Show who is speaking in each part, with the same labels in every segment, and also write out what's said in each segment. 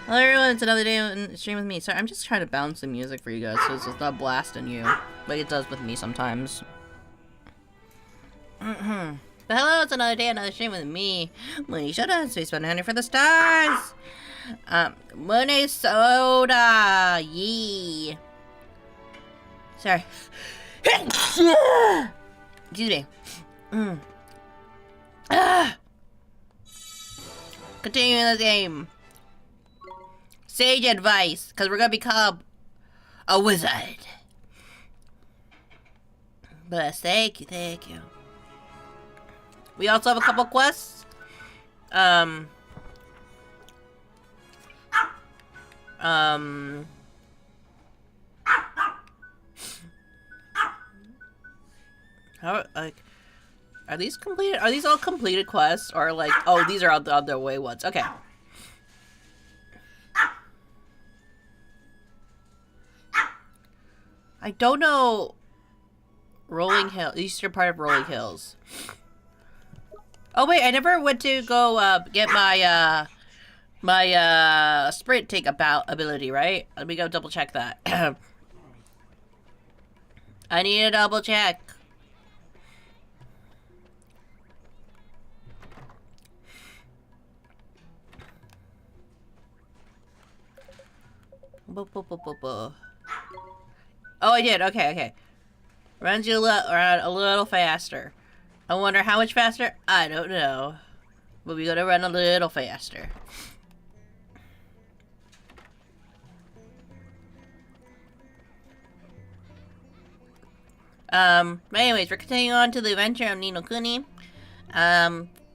Speaker 1: Hello everyone, it's another day on stream with me. Sorry, I'm just trying to balance the music for you guys so it's not blasting you. Like it does with me sometimes. But hello, it's another day, another stream with me. Munii Shoda, Space Button Hunter for the Stars! Munii Shoda! Yee! Sorry. Excuse me. Continuing the game. Sage advice, because we're going to become a wizard. But thank you, thank you. We also have a couple quests. How, like, are these completed? Are these all completed quests? Or like, oh, these are out the other way ones. Okay. I don't know Rolling Hill, eastern part of Rolling Hills. Oh wait, I never went to go get my my sprint take ability, right? Let me go double check that. I need to double check. Oh, I did. Okay, okay. Runs you around a little faster. I wonder how much faster? I don't know. But we gotta run a little faster. But anyways, we're continuing on to the adventure of Ni no Kuni.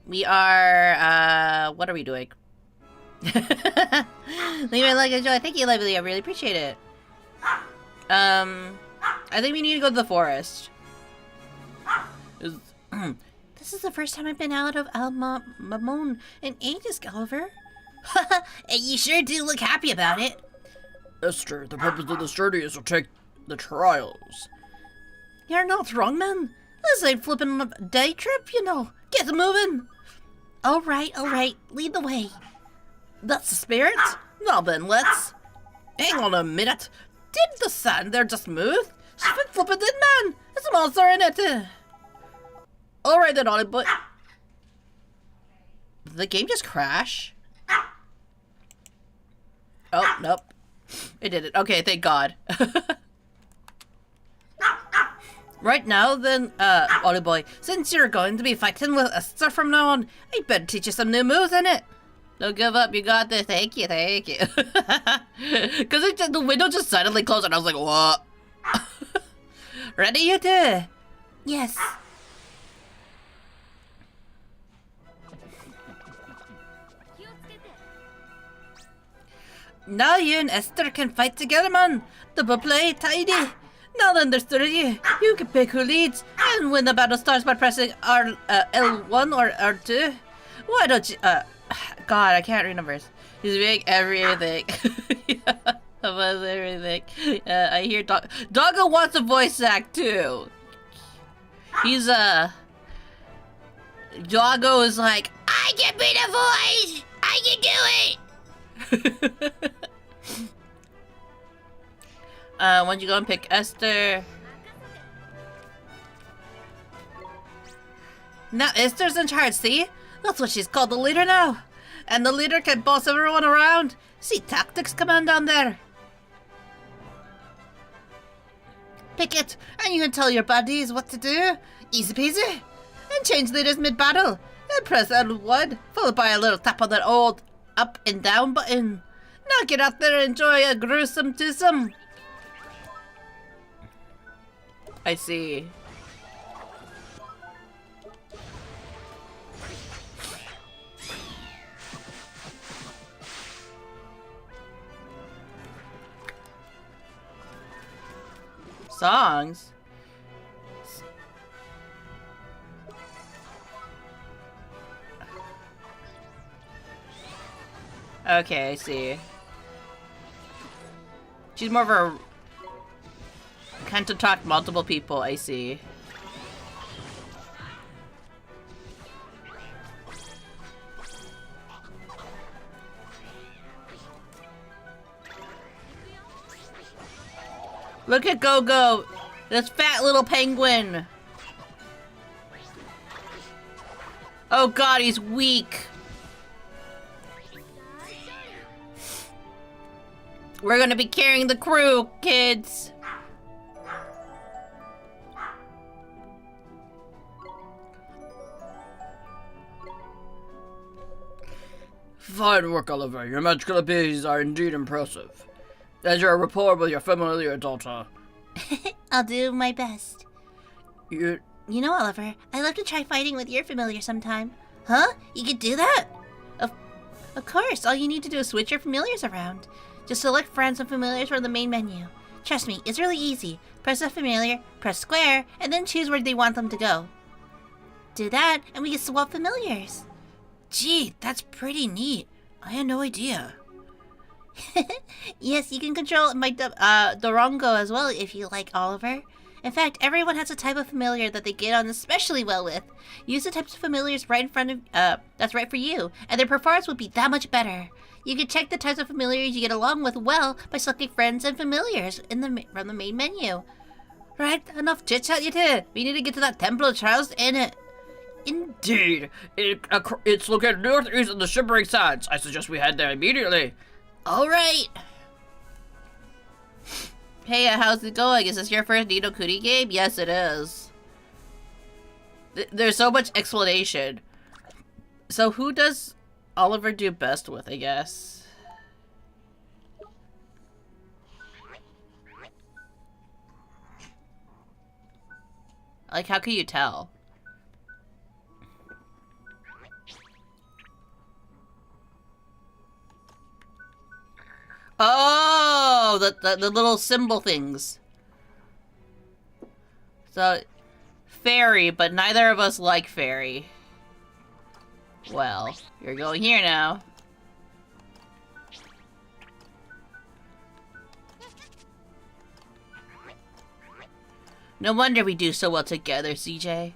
Speaker 1: We are, what are we doing? Leave a like and enjoy. Thank you, Lively. I really appreciate it. I think we need to go to the forest. This is the first time I've been out of Mamon in ages, Gulliver. You sure do look happy about it.
Speaker 2: Esther, the purpose of this journey is to take the trials.
Speaker 1: You're not wrong, man. This ain't flipping a day trip, you know. Get moving. All right, lead the way. That's the spirit. Now then, let's... Hang on a minute. Did the sand there just move? She's been flipping in, man. There's a monster in it. All right then, Ollie, but... Did the game just crash? Oh, nope. It didn't. Okay, thank God. Right now, then, Ollie boy, since you're going to be fighting with Esther from now on, I better teach you some new moves, innit? Don't give up, you got this. Thank you, thank you. Because the window just suddenly closed and I was like, what? Ready, you two? Yes. Now you and Esther can fight together, man. Double play, tidy. Now then, there's three of you. You can pick who leads and win the battle starts by pressing L1 or R2. Why don't you, God, I can't remember. He's doing everything. Yeah, about everything. I hear Doggo wants a voice act too. He's Doggo is like, I can be the voice. I can do it. Why don't you go and pick Esther? Now Esther's in charge, see? That's what she's called, the leader now. And the leader can boss everyone around. See tactics command down there. Pick it, and you can tell your buddies what to do. Easy peasy. And change leaders mid-battle. And press L1, followed by a little tap on that old up and down button. Now get out there and enjoy a gruesome twosome. I see. Songs? Okay, I see. She's more of a... kind to talk multiple people, I see. Look at Go-Go! This fat little penguin! Oh god, he's weak! We're gonna be carrying the crew, kids!
Speaker 2: Fine work, Oliver. Your magical abilities are indeed impressive. As your rapport with your familiar daughter.
Speaker 1: I'll do my best.
Speaker 2: You...
Speaker 1: You know, Oliver, I'd love to try fighting with your familiar sometime. Huh? You could do that? Of course, all you need to do is switch your familiars around. Just select friends and familiars from the main menu. Trust me, it's really easy. Press a familiar, press square, and then choose where they want them to go. Do that, and we can swap familiars. Gee, that's pretty neat. I had no idea. Yes, you can control my Dorongo as well if you like, Oliver. In fact, everyone has a type of familiar that they get on especially well with. Use the types of familiars right in front of, that's right for you, and their performance will be that much better. You can check the types of familiars you get along with well by selecting friends and familiars from the main menu. Right, enough chit-chat, you two. We need to get to that Temple of Trials in it.
Speaker 2: Indeed. It's located northeast of the Shimmering Sands. I suggest we head there immediately.
Speaker 1: Alright. Hey, how's it going? Is this your first Ni no Kuni game? Yes, it is. There's so much explanation. So who does Oliver do best with, I guess? Like, how can you tell? Oh, the little symbol things. So, fairy, but neither of us like fairy. Well, you're going here now. No wonder we do so well together, CJ.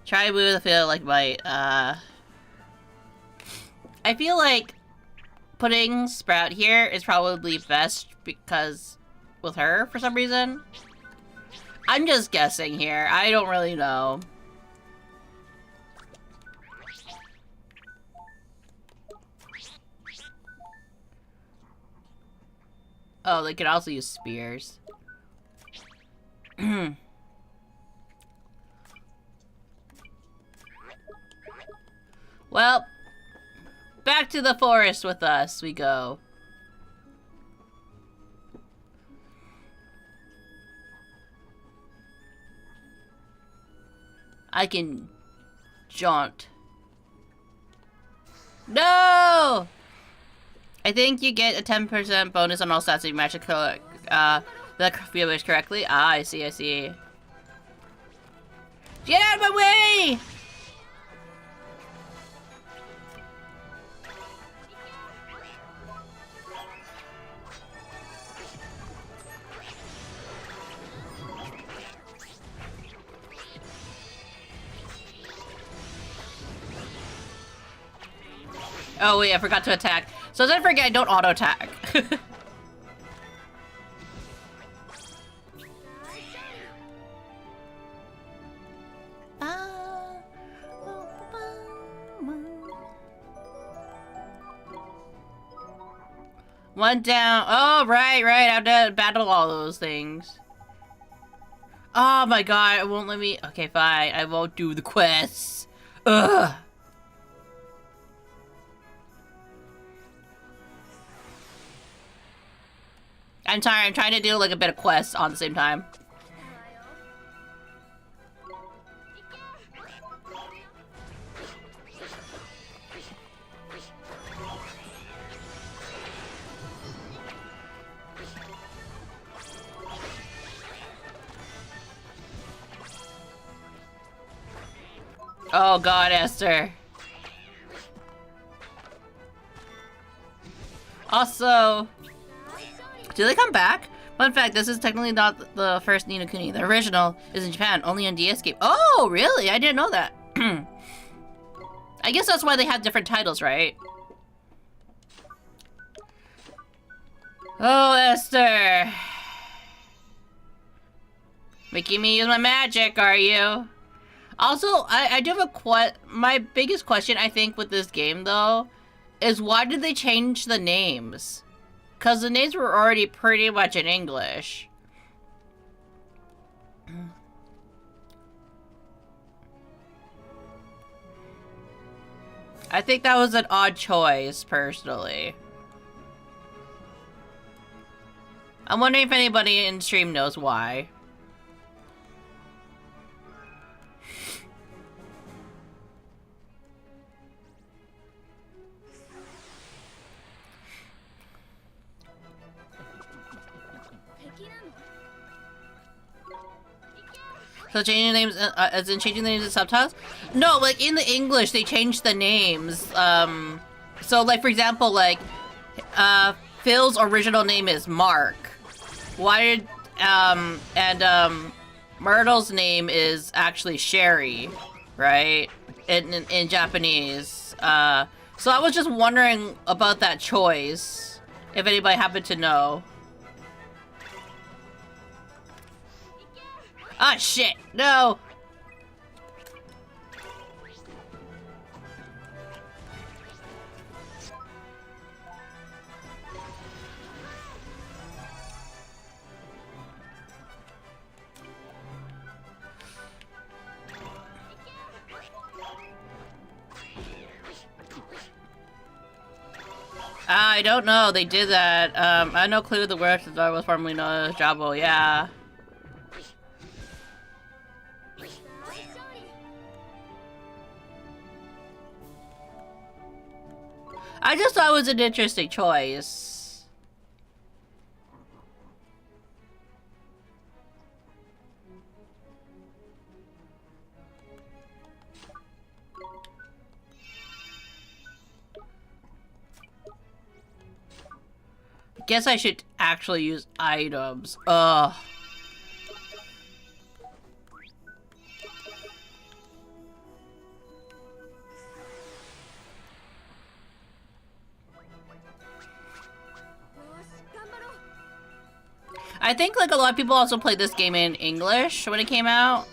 Speaker 1: Try to move, I feel like my, I feel like putting Sprout here is probably best because with her for some reason. I'm just guessing here. I don't really know. Oh, they could also use spears. Well, back to the forest with us we go. I can jaunt. No! I think you get a 10% bonus on all stats if you match the viewers correctly. Ah, I see, I see. Get out of my way! Oh wait, I forgot to attack. So don't forget, I don't auto-attack. One down. Oh, right. I have to battle all those things. Oh my god, it won't let me. Okay, fine. I won't do the quests. Ugh. I'm sorry, I'm trying to do like a bit of quests on the same time. Oh god, Esther. Also, do they come back? Fun fact, this is technically not the first Ni no Kuni. The original is in Japan, only on DS game. Oh, really? I didn't know that. I guess that's why they have different titles, right? Oh, Esther. Making me use my magic, are you? Also, I do have my biggest question, I think, with this game, though, is why did they change the names? Because the names were already pretty much in English. I think that was an odd choice, personally. I'm wondering if anybody in stream knows why. So changing names, as in changing the names in subtitles? No, like in the English, they changed the names. So like for example, like, Phil's original name is Mark. Why did, Myrtle's name is actually Sherry, right? In Japanese. So I was just wondering about that choice, if anybody happened to know. Ah, shit! No! I don't know. They did that. I had no clue the word that was formerly known as Jabo. Yeah. I just thought it was an interesting choice. Guess I should actually use items. Ugh. I think like a lot of people also played this game in English when it came out.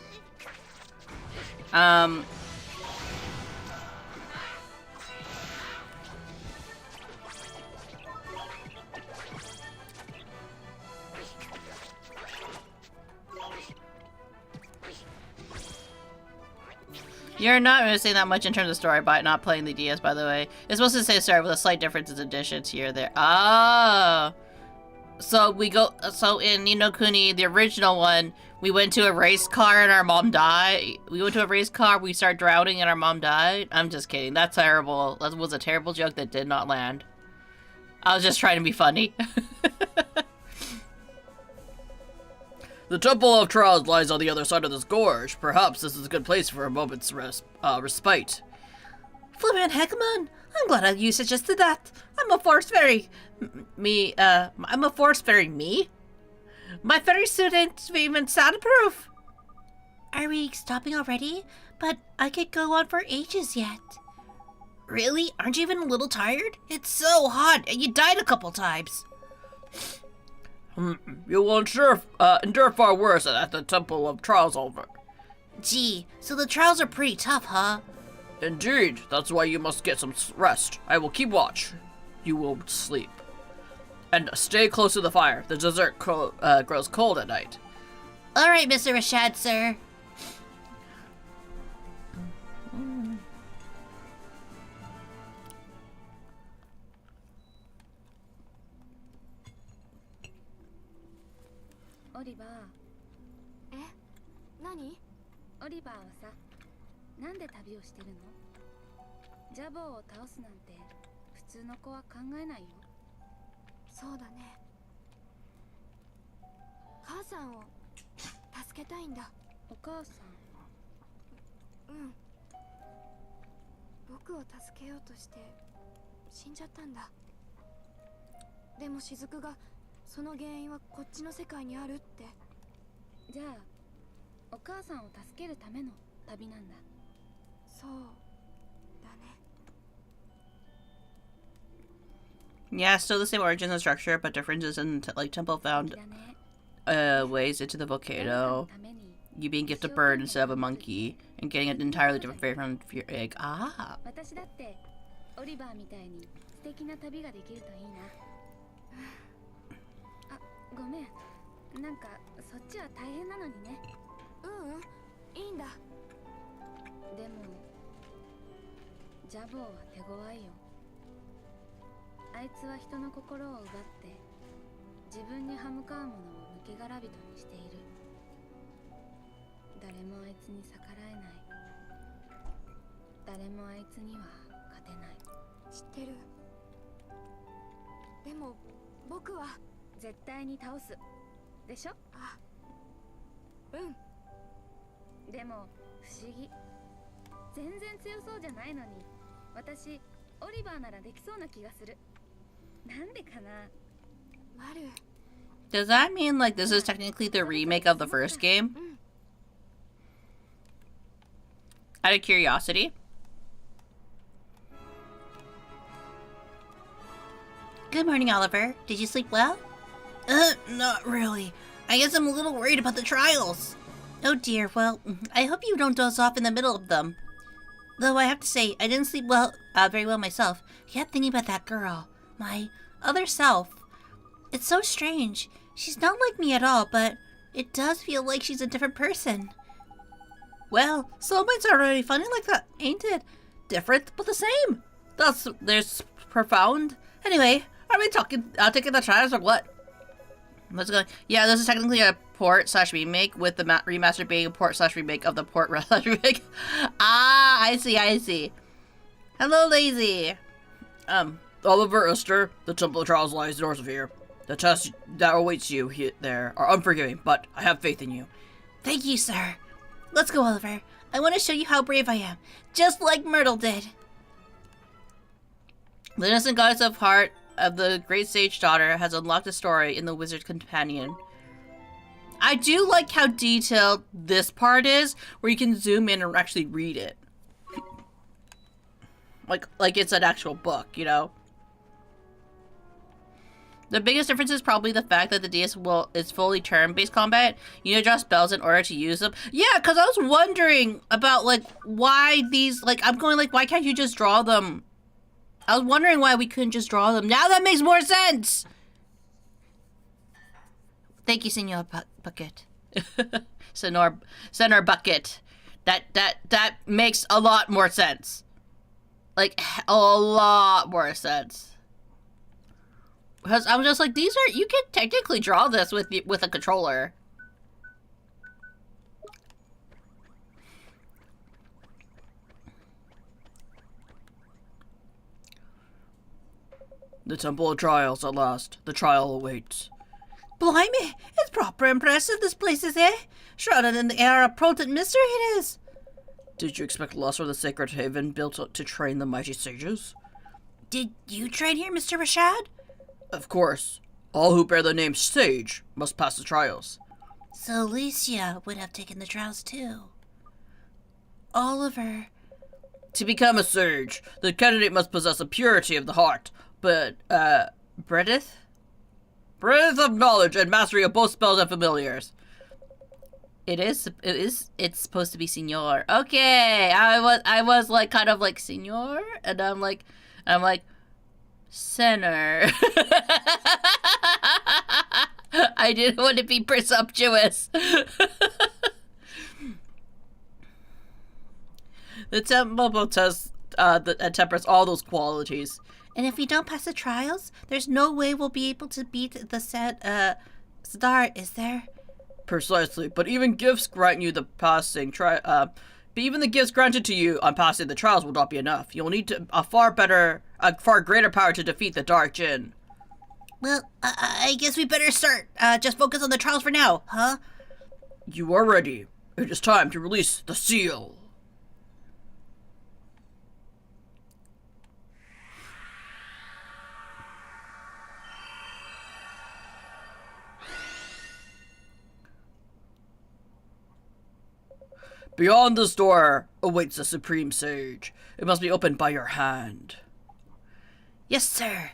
Speaker 1: You're not missing that much in terms of story by not playing the DS, by the way. It's supposed to say story with a slight difference in additions here or there. Oh. So we go, so in Ni no Kuni, the original one, we went to a race car and our mom died. We went to a race car, we started drowning and our mom died. I'm just kidding. That's terrible. That was a terrible joke that did not land. I was just trying to be funny.
Speaker 2: The Temple of Trials lies on the other side of this gorge. Perhaps this is a good place for a moment's respite.
Speaker 1: Flippin' heck, man. I'm glad you suggested that. I'm a force fairy. I'm a force fairy. Me? My fairy suit ain't even soundproof. Are we stopping already? But I could go on for ages yet. Really? Aren't you even a little tired? It's so hot, and you died a couple times.
Speaker 2: You will endure far worse at the Temple of Trials over.
Speaker 1: Gee, so the trials are pretty tough, huh?
Speaker 2: Indeed, that's why you must get some rest. I will keep watch. You will sleep. And stay close to the fire. The dessert grows cold at night.
Speaker 1: Alright, Mr. Rashad, sir.
Speaker 3: Oliver. え、何？オリバーはさ、なんで旅をしてるの？ジャボーを倒すなんて普通の子は考えないよ。そうだね。母さんを助けたいんだ。お母さん？うん。僕を助けようとして死んじゃったんだ。でも雫がその原因はこっちの世界にあるって。じゃあお母さんを助けるための旅なんだ。そうだね。
Speaker 1: Yeah, still the same origin and structure, but differences in like temple found ways into the volcano. You being gifted a bird instead of a monkey, and getting an entirely different fairy from your egg. Ah.
Speaker 3: 私だってオリバーみたいに素敵な旅ができるといいな。あ、ごめん。なんかそっちは大変なのにね。うんうん、いいんだ。でもジャボーは手強いよ。あいつは人の心を奪って自分に歯向かうものを抜け殻人にしている。誰もあいつに逆らえない。誰もあいつには勝てない。知ってる。でも僕は絶対に倒すでしょ。あ、うん。でも不思議。全然強そうじゃないのに、私オリバーならできそうな気がする。なんでかな。マル。
Speaker 1: Does that mean like this is technically the remake of the first game? Out of curiosity. Good morning, Oliver. Did you sleep well? Not really. I guess I'm a little worried about the trials. Oh dear, well, I hope you don't doze off in the middle of them. Though I have to say, I didn't sleep very well myself. I kept thinking about that girl. My other self. It's so strange. She's not like me at all, but it does feel like she's a different person. Well, soulmates are really funny like that, ain't it? Different, but the same. There's profound. Anyway, are we taking the trials or what? Let's go. Yeah, this is technically a port/remake, with the remaster being a port/remake of the port/remake. Ah, I see. Hello, Lazy.
Speaker 2: Oliver, Esther, the Temple of Trials lies north of here. The test that awaits you there are unforgiving, but I have faith in you.
Speaker 1: Thank you, sir. Let's go, Oliver. I want to show you how brave I am, just like Myrtle did. The innocent goddess of heart of the great sage daughter has unlocked a story in the Wizard's Companion. I do like how detailed this part is, where you can zoom in and actually read it. Like it's an actual book, you know? The biggest difference is probably the fact that the DS is fully turn-based combat. You need to draw spells in order to use them. Yeah, because I was wondering about, like, why these, like, I'm going, like, why can't you just draw them? I was wondering why we couldn't just draw them. Now that makes more sense! Thank you, Senor Bucket. Senor Bucket. That makes a lot more sense. Like, a lot more sense. Because I'm just like, you can technically draw this with a controller.
Speaker 2: The Temple of Trials at last. The trial awaits.
Speaker 1: Blimey, it's proper impressive this place is, eh? Shrouded in the air of potent mystery it is.
Speaker 2: Did you expect less from the sacred haven built to train the mighty sages?
Speaker 1: Did you train here, Mr. Rashad?
Speaker 2: Of course. All who bear the name Sage must pass the trials.
Speaker 1: So Alicia would have taken the trials too. Oliver.
Speaker 2: To become a Sage, the candidate must possess a purity of the heart, but, breadth of knowledge and mastery of both spells and familiars.
Speaker 1: It's supposed to be Senor. Okay, I was like, kind of like, Senor? And I'm like, Center. I didn't want to be presumptuous.
Speaker 2: The temple tests tempers all those qualities.
Speaker 1: And if we don't pass the trials, there's no way we'll be able to beat the star, is there?
Speaker 2: Precisely, but even gifts grant you the passing but even the gifts granted to you on passing the trials will not be enough. You'll need a far greater power to defeat the Dark Djinn.
Speaker 1: Well, I guess we better start. Just focus on the trials for now, huh?
Speaker 2: You are ready. It is time to release the seal. Beyond this door awaits the Supreme Sage. It must be opened by your hand.
Speaker 1: Yes, sir.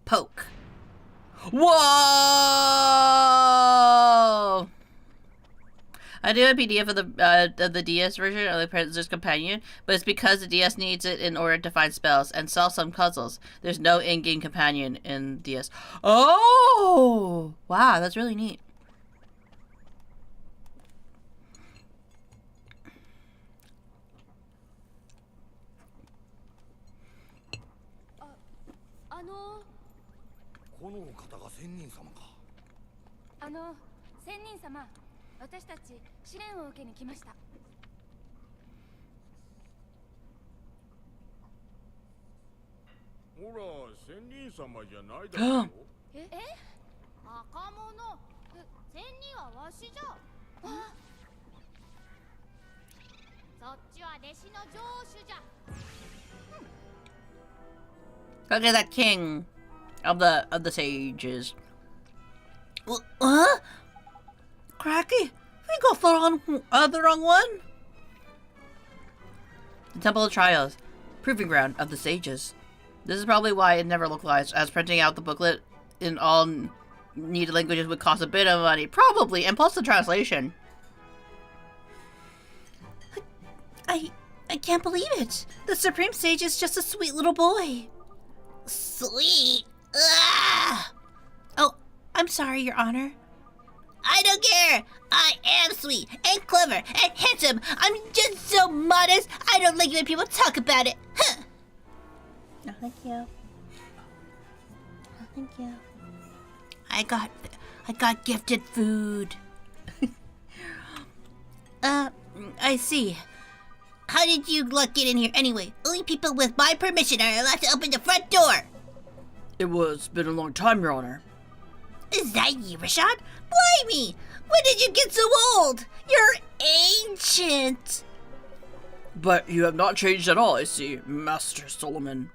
Speaker 1: Poke. Whoa! I do a PDF of the DS version of the Prisoner's Companion, but it's because the DS needs it in order to find spells and solve some puzzles. There's no in-game companion in DS. Oh! Wow, that's really neat. Look at that king of the sages. Cracky? We go for the wrong one. The Temple of Trials, proving ground of the sages. This is probably why it never localized, as printing out the booklet in all needed languages would cost a bit of money, probably, and plus the translation. I can't believe it. The Supreme Sage is just a sweet little boy. Sweet? Ugh. Oh, I'm sorry, Your Honor. I don't care. I am sweet and clever and handsome. I'm just so modest. I don't like when people talk about it. Huh. No, thank you. No, thank you. I got gifted food. I see. How did you get in here anyway? Only people with my permission are allowed to open the front door.
Speaker 2: It was been a long time, Your Honor.
Speaker 1: Is that you, Rashad? Blimey! When did you get so old? You're ancient.
Speaker 2: But you have not changed at all, I see, Master Solomon.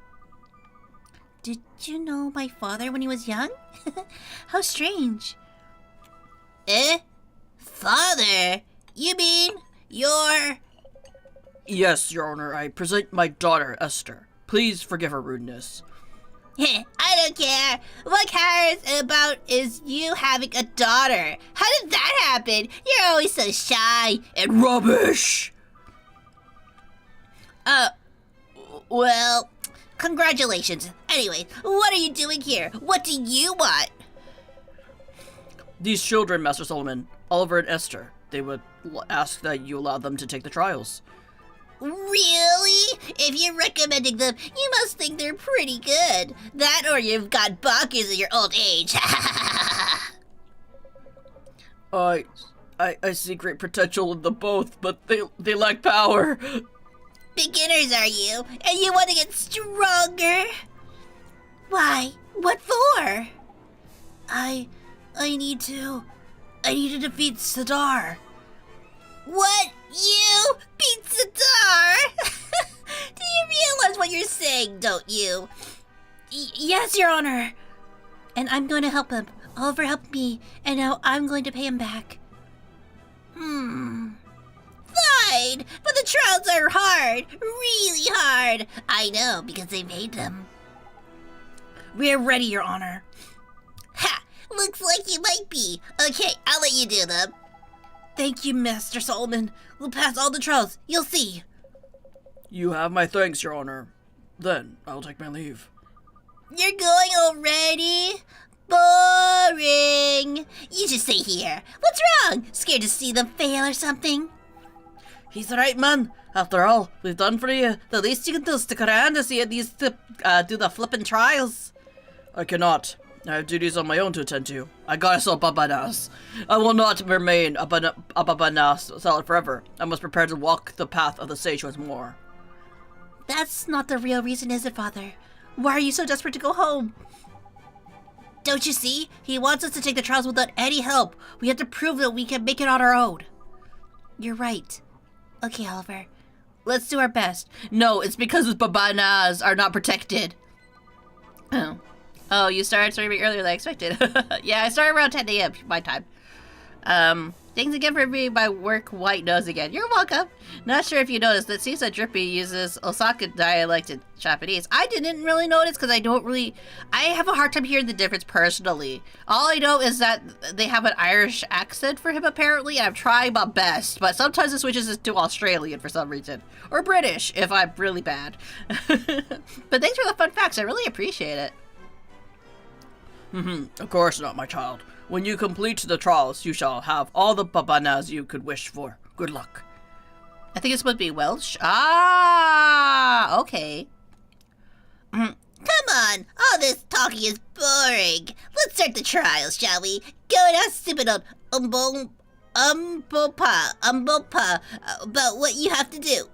Speaker 1: Did you know my father when he was young? How strange. Father? You mean your...
Speaker 2: Yes, Your Honor, I present my daughter, Esther. Please forgive her rudeness.
Speaker 1: I don't care. What cares about is you having a daughter. How did that happen? You're always so shy and
Speaker 2: Rubbish!
Speaker 1: Well, congratulations. Anyway, what are you doing here? What do you want?
Speaker 2: These children, Master Solomon, Oliver and Esther, they would ask that you allow them to take the trials.
Speaker 1: Really? If you're recommending them, you must think they're pretty good. That or you've got bonkers in your old age.
Speaker 2: I see great potential in them both, but they lack power.
Speaker 1: Beginners, are you? And you want to get stronger? Why? What for? I need to defeat Sadar. What? You beat Sadar? Do you realize what you're saying, don't you? Yes, Your Honor. And I'm going to help him. Oliver helped me, and now I'm going to pay him back. Fine, but the trials are hard. Really hard. I know, because they made them. We're ready, Your Honor. Ha! Looks like you might be. Okay, I'll let you do them. Thank you, Master Solomon. We'll pass all the trials. You'll see.
Speaker 2: You have my thanks, Your Honor. Then I'll take my leave.
Speaker 1: You're going already? Boring. You should stay here. What's wrong? Scared to see them fail or something?
Speaker 2: He's the right man. After all we've done for you, the least you can do is stick around to see these do the flippin' trials. I cannot. I have duties on my own to attend to. I gotta sell babanas. I will not remain a babana seller forever. I must prepare to walk the path of the sage once more.
Speaker 1: That's not the real reason, is it, Father? Why are you so desperate to go home? Don't you see? He wants us to take the trials without any help. We have to prove that we can make it on our own. You're right. Okay, Oliver. Let's do our best.
Speaker 2: No, it's because his babanas are not protected.
Speaker 1: Oh, you started streaming earlier than I expected. Yeah, I started around 10 a.m. my time. Thanks again for being my work white nose again. You're welcome. Not sure if you noticed that Sisa Drippy uses Osaka dialect in Japanese. I didn't really notice because I have a hard time hearing the difference personally. All I know is that they have an Irish accent for him apparently, and I'm trying my best, but sometimes it switches to Australian for some reason. Or British, if I'm really bad. But thanks for the fun facts, I really appreciate it.
Speaker 2: Of course not, my child. When you complete the trials, you shall have all the babanas you could wish for. Good luck.
Speaker 1: I think it's supposed to be Welsh. Ah, okay. Come on, all this talking is boring. Let's start the trials, shall we? Go and ask stupid old Umbopa about what you have to do.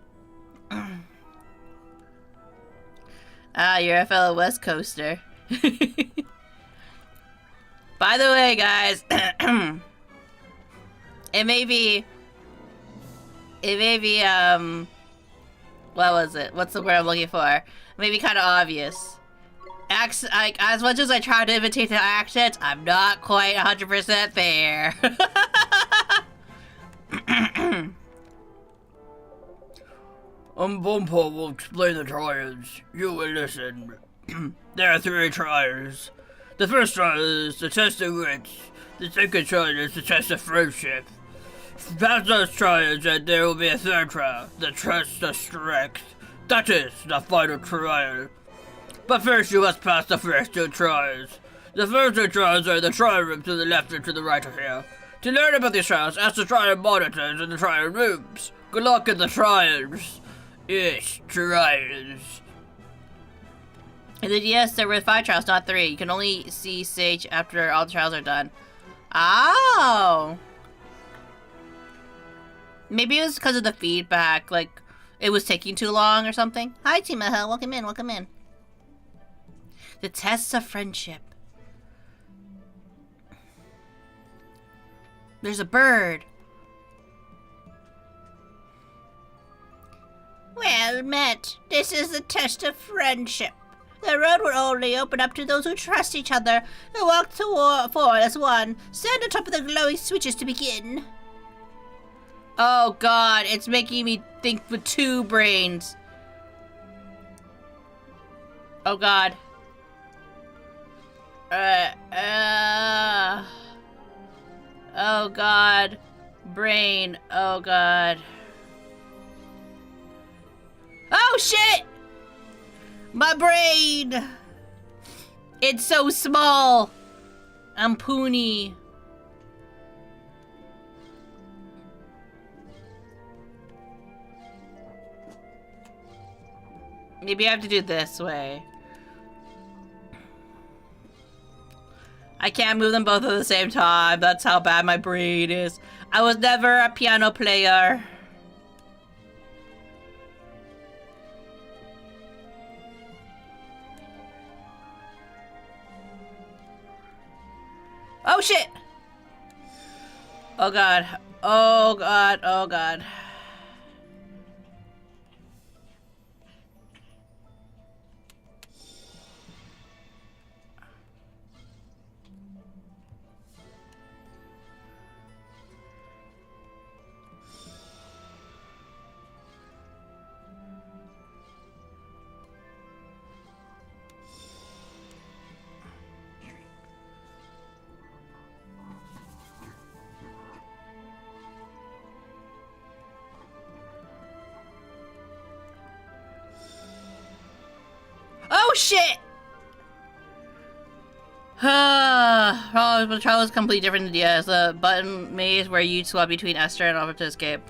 Speaker 1: Ah, you're a fellow West Coaster. By the way, guys, it may be, what was it? What's the word I'm looking for? It may be kind of obvious. Like, as much as I try to imitate the accents, I'm not quite 100% there.
Speaker 2: Bumpo will explain the trials. You will listen. There are 3 trials. The first trial is the test of wits. The second trial is the test of friendship. Pass those trials and there will be a third trial, the test of strength. That is the final trial. But first you must pass the first 2 trials. The first 2 trials are the trial room to the left and to the right of here. To learn about these trials, ask the trial monitors in the trial rooms. Good luck in the trials. Yes, trials.
Speaker 1: And then yes, there were 5 trials, not 3. You can only see Sage after all the trials are done. Oh! Maybe it was because of the feedback, like, it was taking too long or something. Hi, Timaha. Welcome in, welcome in. The tests of friendship. There's a bird. Well met. This is the test of friendship. The road will only open up to those who trust each other, who walk forward as one. Stand on top of the glowing switches to begin. Oh god, it's making me think with 2 brains. Oh god. Oh god. Brain. Oh god. Oh shit! My brain! It's so small! I'm puny. Maybe I have to do it this way. I can't move them both at the same time. That's how bad my brain is. I was never a piano player. Oh shit! Oh god. Oh god. Oh god. Oh shit! Oh, the trial is completely different. Yes, the button maze where you swap between Esther and Oliver to escape.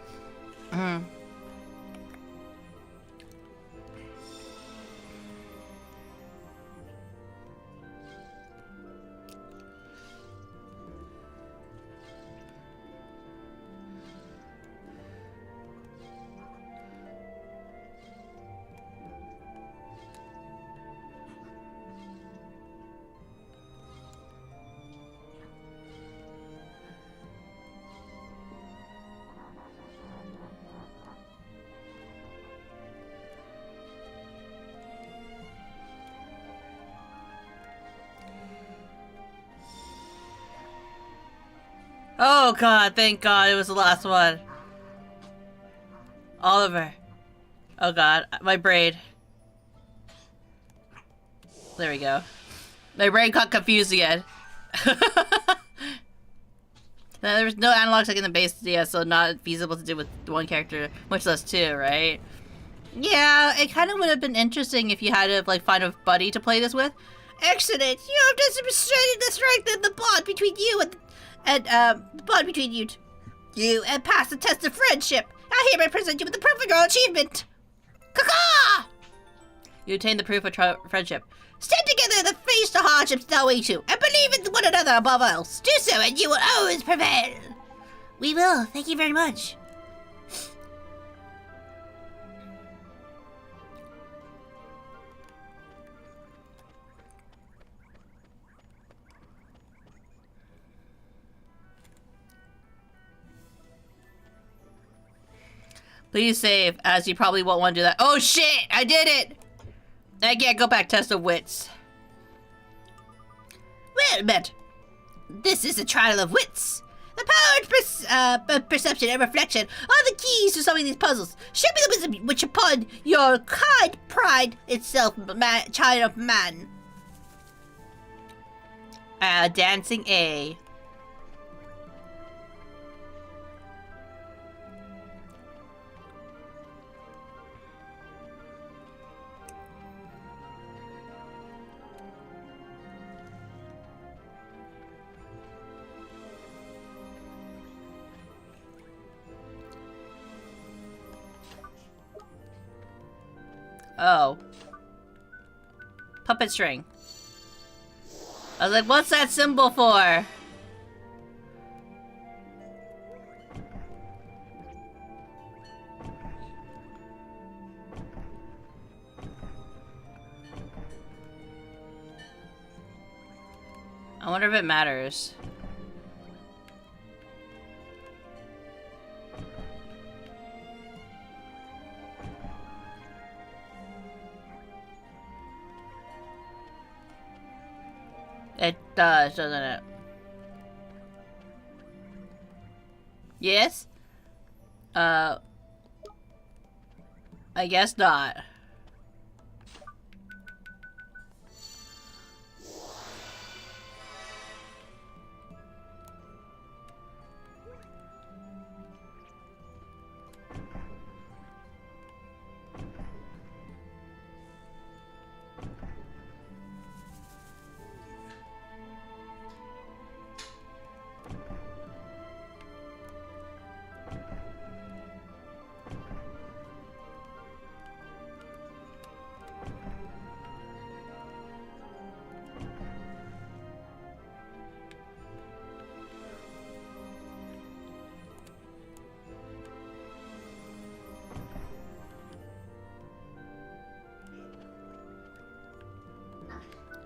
Speaker 1: Oh god, thank god it was the last one. Oliver. Oh god, my brain. There we go. My brain got confused again. There was no analog stick in the base, yeah, so not feasible to do with one character, much less 2, right? Yeah, it kind of would have been interesting if you had to like find a buddy to play this with. Excellent! You have demonstrated the strength of the bond between you and the bond between you and passed the test of friendship. I hereby present you with the proof of your achievement. Caw-caw! You obtain the proof of friendship. Stand together in the face of hardships that way too, and believe in one another above else. Do so, and you will always prevail. We will. Thank you very much. Please save, as you probably won't want to do that. Oh shit! I did it! I can't go back test of wits. Wait a minute. This is a trial of wits. The power of perception and reflection are the keys to solving these puzzles. Show me the wisdom which upon your kind pride itself, child of man. Dancing A. Oh. Puppet string. I was like, what's that symbol for? I wonder if it matters. It does, doesn't it? Yes? I guess not.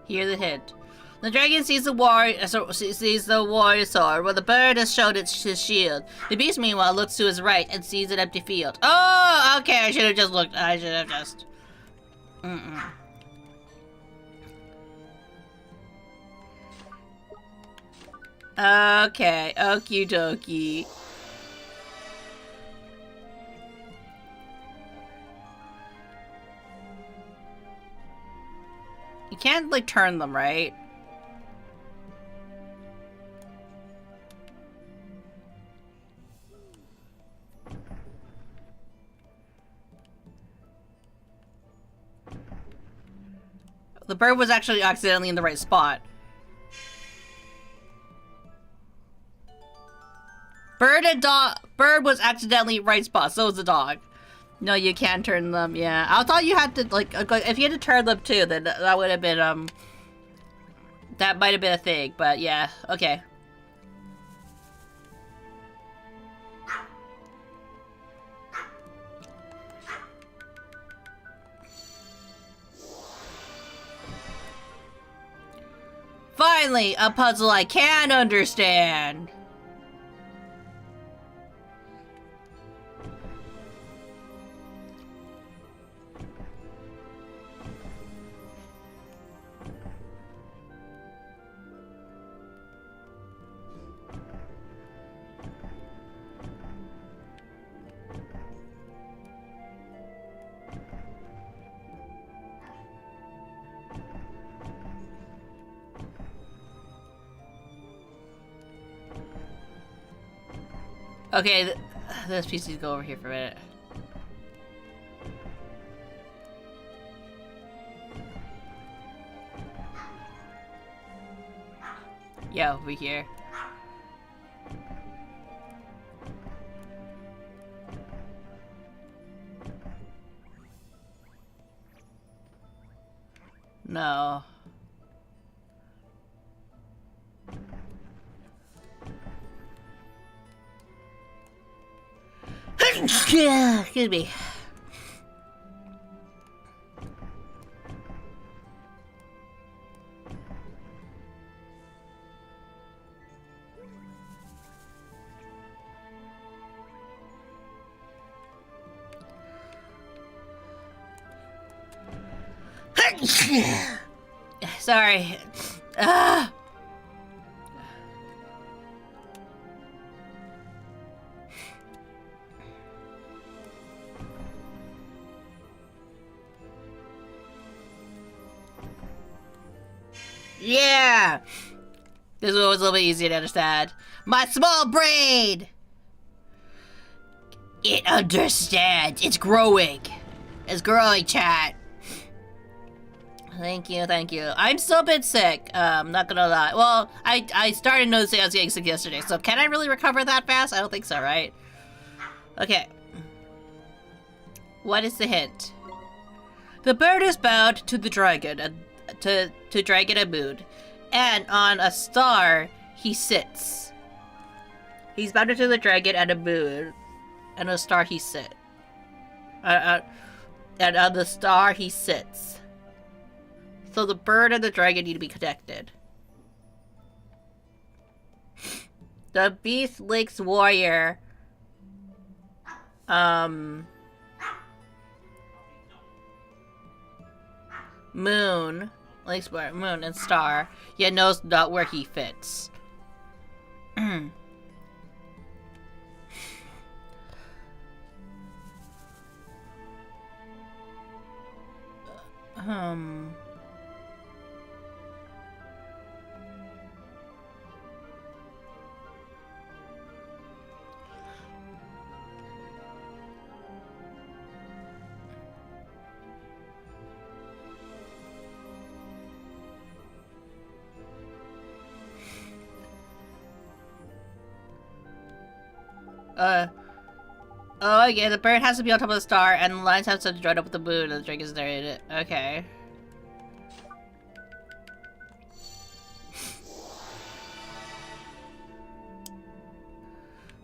Speaker 1: Hear the hint. The dragon sees the warrior sword, while the bird has showed his shield. The beast, meanwhile, looks to his right and sees an empty field. Oh, okay. I should have just looked. I should have just. Okay, okie dokie. You can't, like, turn them, right? The bird was actually accidentally in the right spot. Bird was accidentally right spot, so was the dog. No, you can't turn them, yeah. I thought you had to, like, if you had to turn them too, then that would have been, that might have been a thing, but yeah, okay. Finally, a puzzle I can understand! Okay, this piece needs to go over here for a minute. Yeah, over here. No. Excuse me. Sorry. Ah. Yeah! This one was a little bit easier to understand. My small brain! It understands. It's growing. It's growing, chat. Thank you, thank you. I'm still a bit sick, not gonna lie. Well, I started noticing I was getting sick yesterday, so can I really recover that fast? I don't think so, right? Okay. What is the hint? The bird is bound to the dragon, and to dragon and moon, and on a star he sits. He's bound to the dragon and a moon, and on a star he sits. And on the star he sits. So the bird and the dragon need to be connected. The Beast Lakes Warrior. Moon. Lakes Warrior. Moon and star. Yet knows not where he fits. Oh, yeah, the bird has to be on top of the star, and the lines have to join up with the moon, and the drink is there in it. Okay.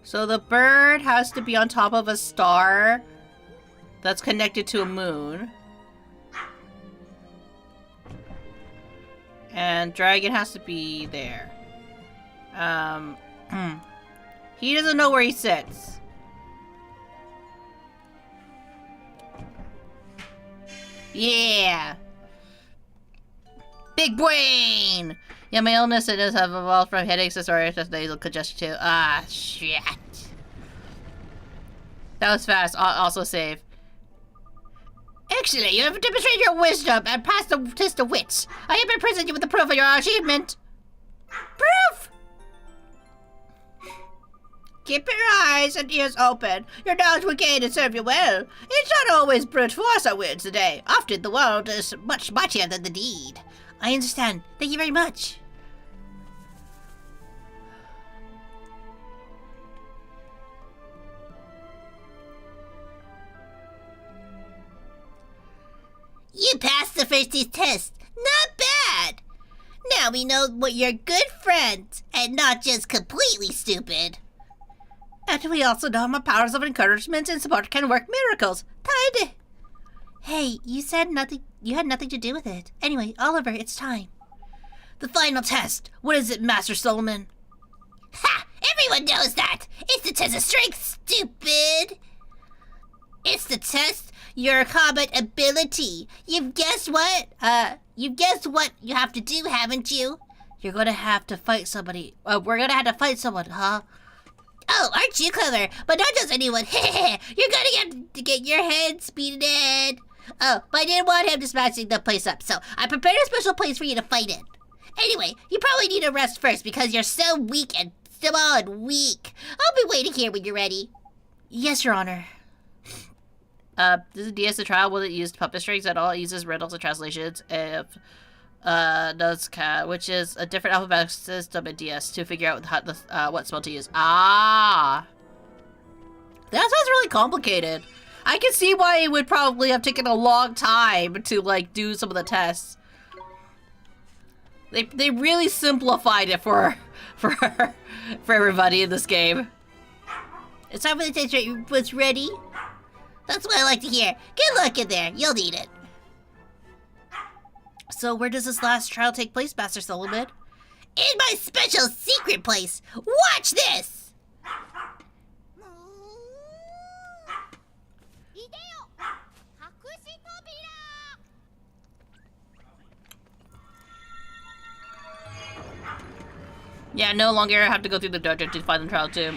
Speaker 1: So the bird has to be on top of a star that's connected to a moon. And dragon has to be there. He doesn't know where he sits. Yeah! Big brain! Yeah, my illness it does have evolved from headaches to sore to nasal congestion too. Ah, shit. That was fast. Also save. Excellent, you have demonstrated your wisdom and passed the test of wits. I have been presented you with the proof of your achievement. Proof! Keep your eyes and ears open. Your knowledge will gain and serve you well. It's not always brute force that wins the day. Often the world is much mightier than the deed. I understand. Thank you very much. You passed the first test. Not bad. Now we know what you're good friends and not just completely stupid. And we also know my powers of encouragement and support can work miracles. Tidy. Hey, you said nothing. You had nothing to do with it. Anyway, Oliver, it's time. The final test. What is it, Master Solomon? Ha! Everyone knows that. It's the test of strength, stupid. It's the test your combat ability. You've guessed what? You've guessed what you have to do, haven't you? You're gonna have to fight somebody. We're gonna have to fight someone, huh? Oh, aren't you clever? But not just anyone. You're gonna have to get your head speeded. Oh, but I didn't want him to smashing the place up, so I prepared a special place for you to fight in. Anyway, you probably need a rest first because you're so weak and small and weak. I'll be waiting here when you're ready. Yes, Your Honor. This is DS the trial. Will it use puppet strings at all? It uses riddles and translations if which is a different alphabetical system in DS to figure out what spell to use. Ah, that sounds really complicated. I can see why it would probably have taken a long time to like do some of the tests. They really simplified it for everybody in this game. It's time for the test. Was ready? That's what I like to hear. Good luck in there. You'll need it. So where does this last trial take place, Master Solomon? In my special secret place. Watch this! Yeah, no longer have to go through the dojo to find the trial too.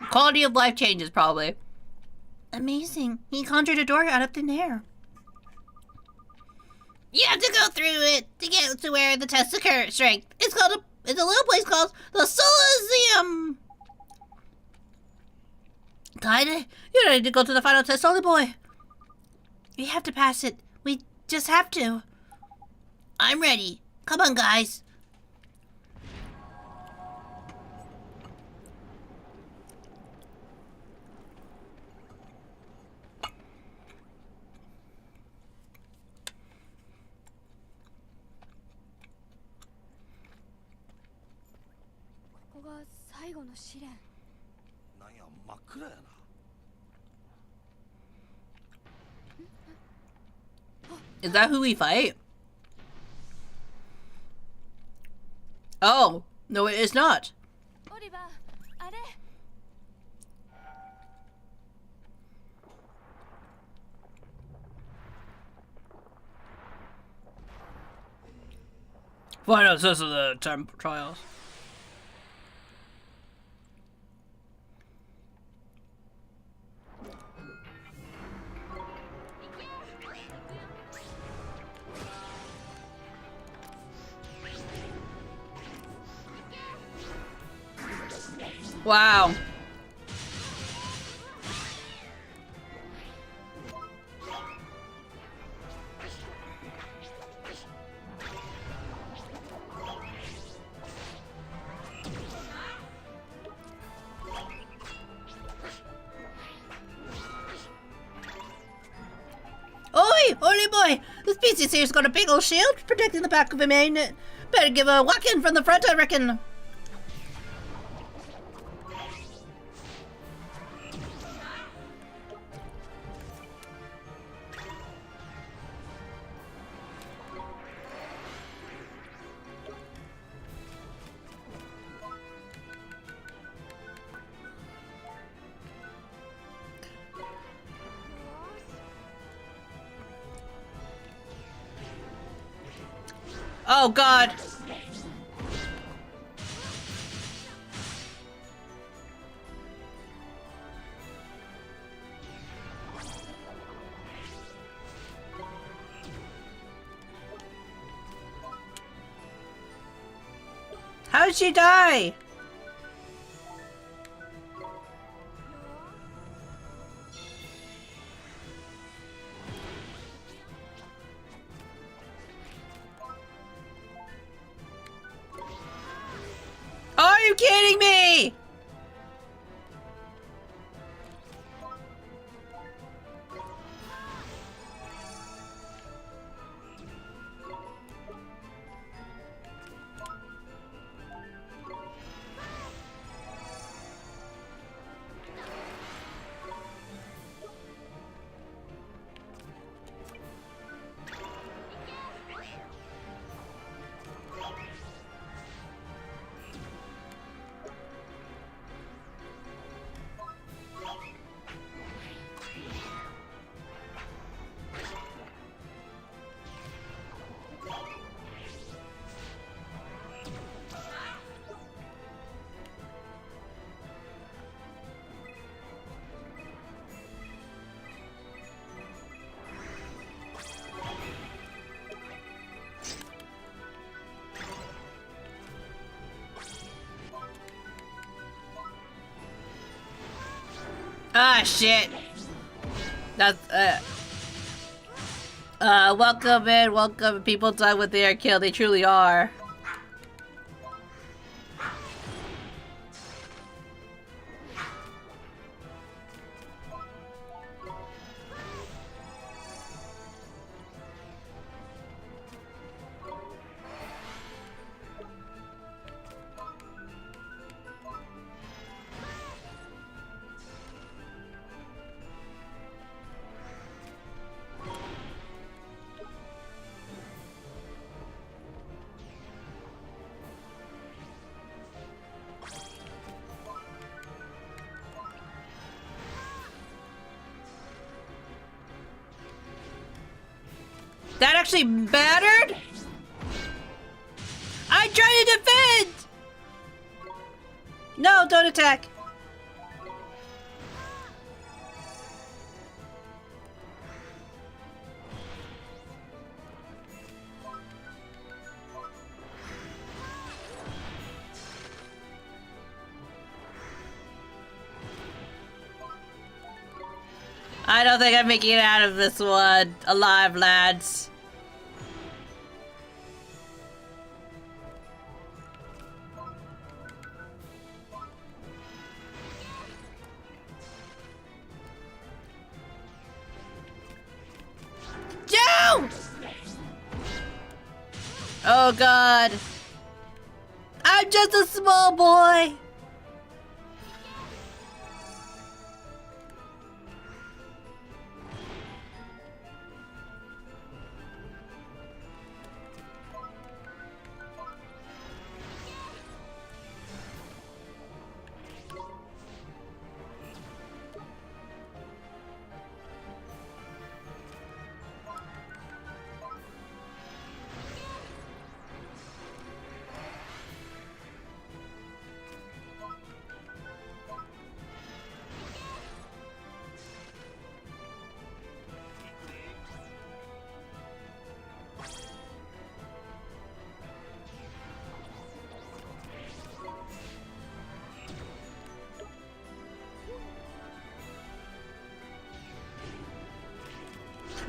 Speaker 1: Quality of life changes, probably. Amazing. He conjured a door out of thin air. You have to go through it to get to where the test occurs. Strength. It's a little place called the Solaceum. Guide, you don't need to go to the final test, Solly boy. We have to pass it. We just have to. I'm ready. Come on, guys. Is that who we fight? Oh, no, it is not. Final test of the trials. Wow. Oi, holy boy! This beastie here's got a big old shield protecting the back of him, ain't it? Better give a whack-in from the front, I reckon. Oh God! How did she die? Are you kidding me? Ah, shit. That's, welcome in, welcome. People die when they are killed. They truly are. That actually mattered? I'm trying to defend! No, don't attack. I don't think I'm making it out of this one alive, lads. Joe! Oh god. I'm just a small boy.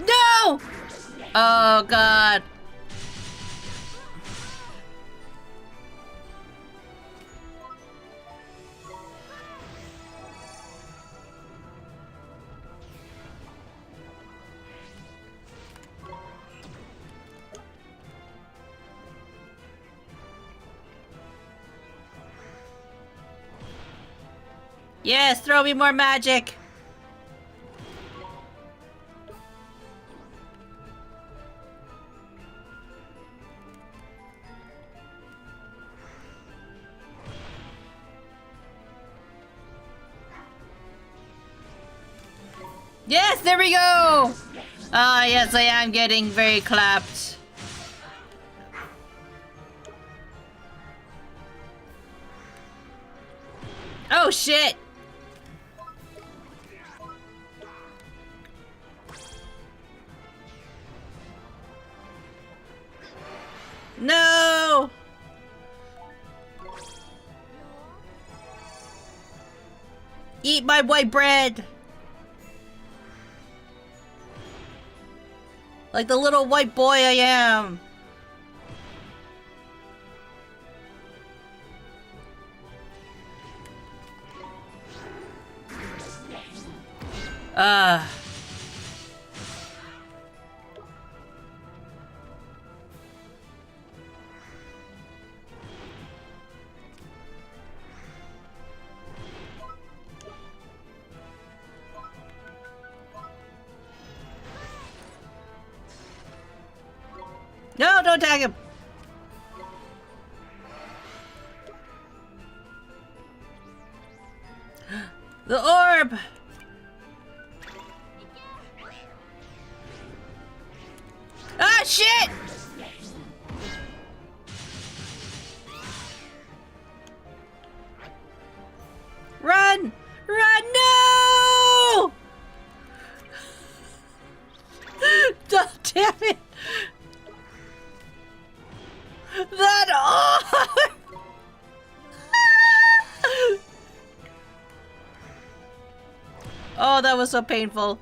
Speaker 1: No! Oh god. Yes, throw me more magic. Yes, there we go! Ah, yes, I am getting very clapped. Oh, shit! No! Eat my white bread! Like the little white boy I am. No, don't tag him. The orb. Ah, shit! Run! Run! No! Oh, damn it! That orb! Oh, that was so painful.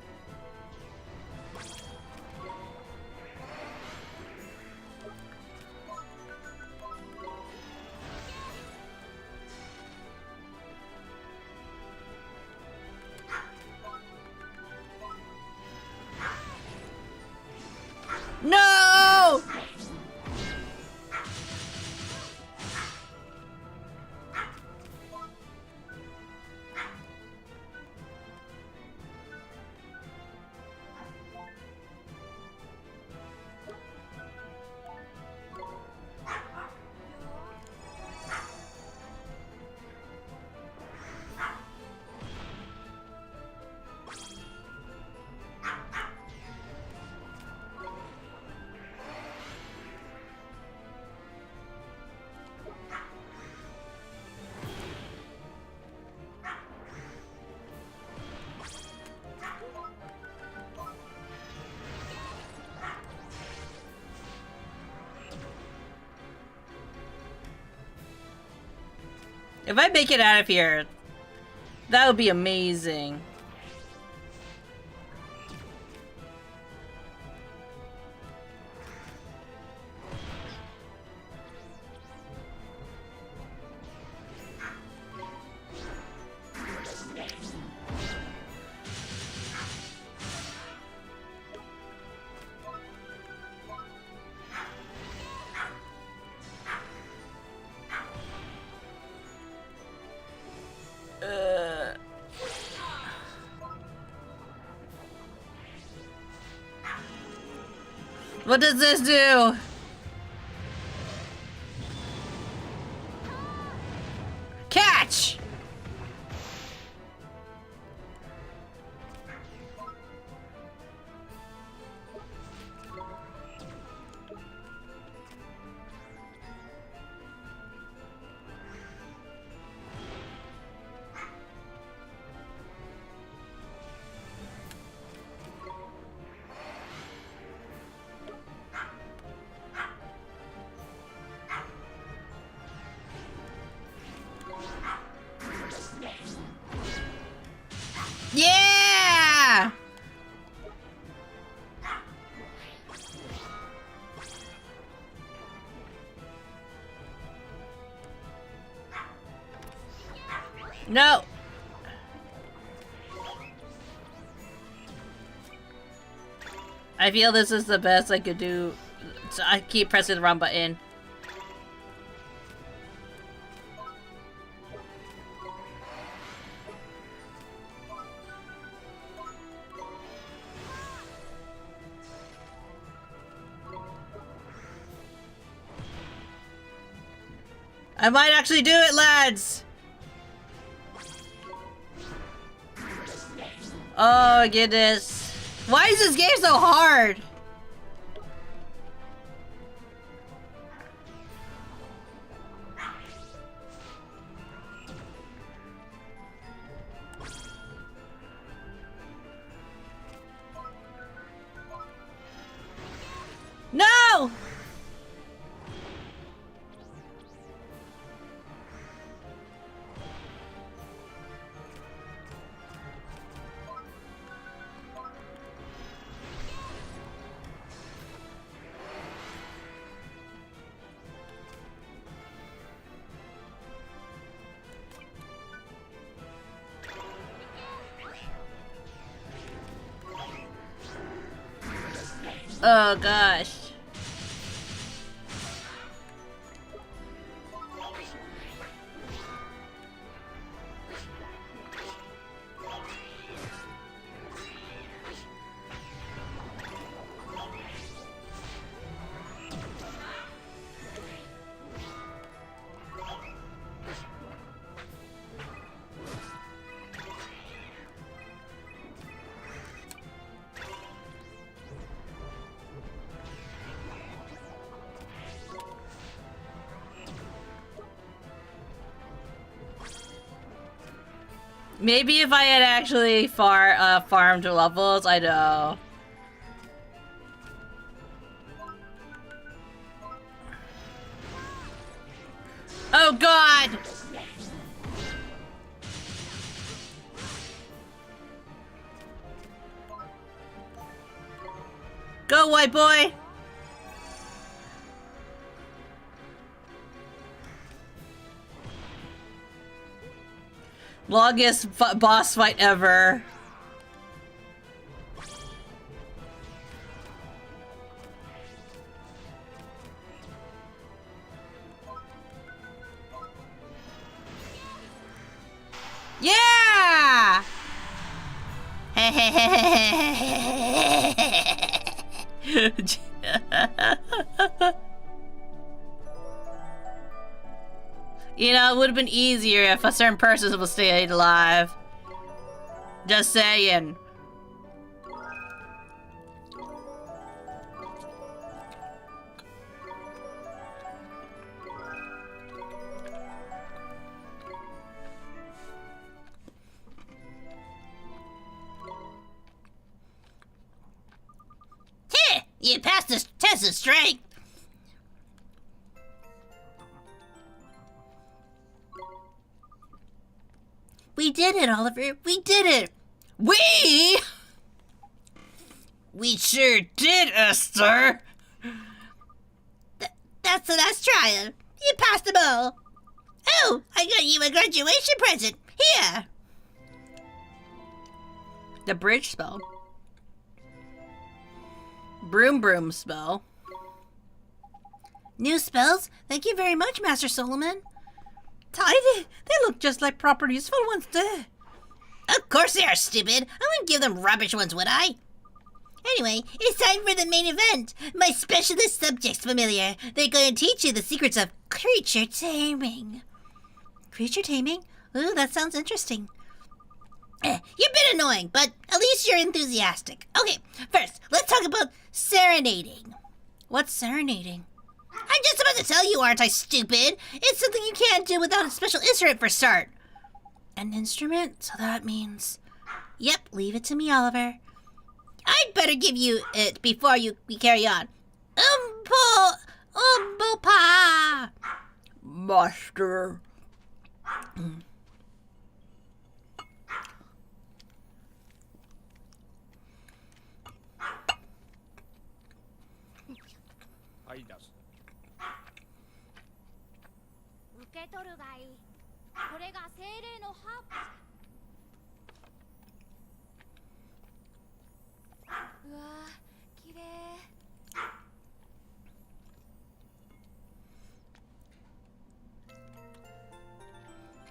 Speaker 1: No! If I make it out of here, that would be amazing. What does this do? Catch! Yeah! No. I feel this is the best I could do. So I keep pressing the wrong button. I might actually do it, lads! Oh, goodness. Why is this game so hard? No! Oh gosh. Maybe if I had actually farmed levels, I know. Oh God! Go, white boy! Longest boss fight ever. Yeah! You know, it would have been easier if a certain person was stayed alive. Just saying. Heh! You passed the test of strength! We did it, Oliver. We did it.
Speaker 2: We? We sure did, Esther.
Speaker 1: That's the last trial. You passed them all. Oh, I got you a graduation present. Here.
Speaker 2: The bridge spell. Broom broom spell.
Speaker 1: New spells? Thank you very much, Master Solomon.
Speaker 2: Tidy. They look just like proper useful ones do.
Speaker 1: Of course they are, stupid. I wouldn't give them rubbish ones, would I? Anyway, it's time for the main event. My specialist subjects, familiar. They're going to teach you the secrets of creature taming. Creature taming? Ooh, that sounds interesting. You're a bit annoying, but at least you're enthusiastic. Okay, first, let's talk about serenading.
Speaker 2: What's serenading?
Speaker 1: I'm just about to tell you, aren't I, stupid? It's something you can't do without a special instrument for start.
Speaker 2: An instrument? So that means...
Speaker 1: Yep, leave it to me, Oliver. I'd better give you it before we carry on. Pa.
Speaker 2: Master.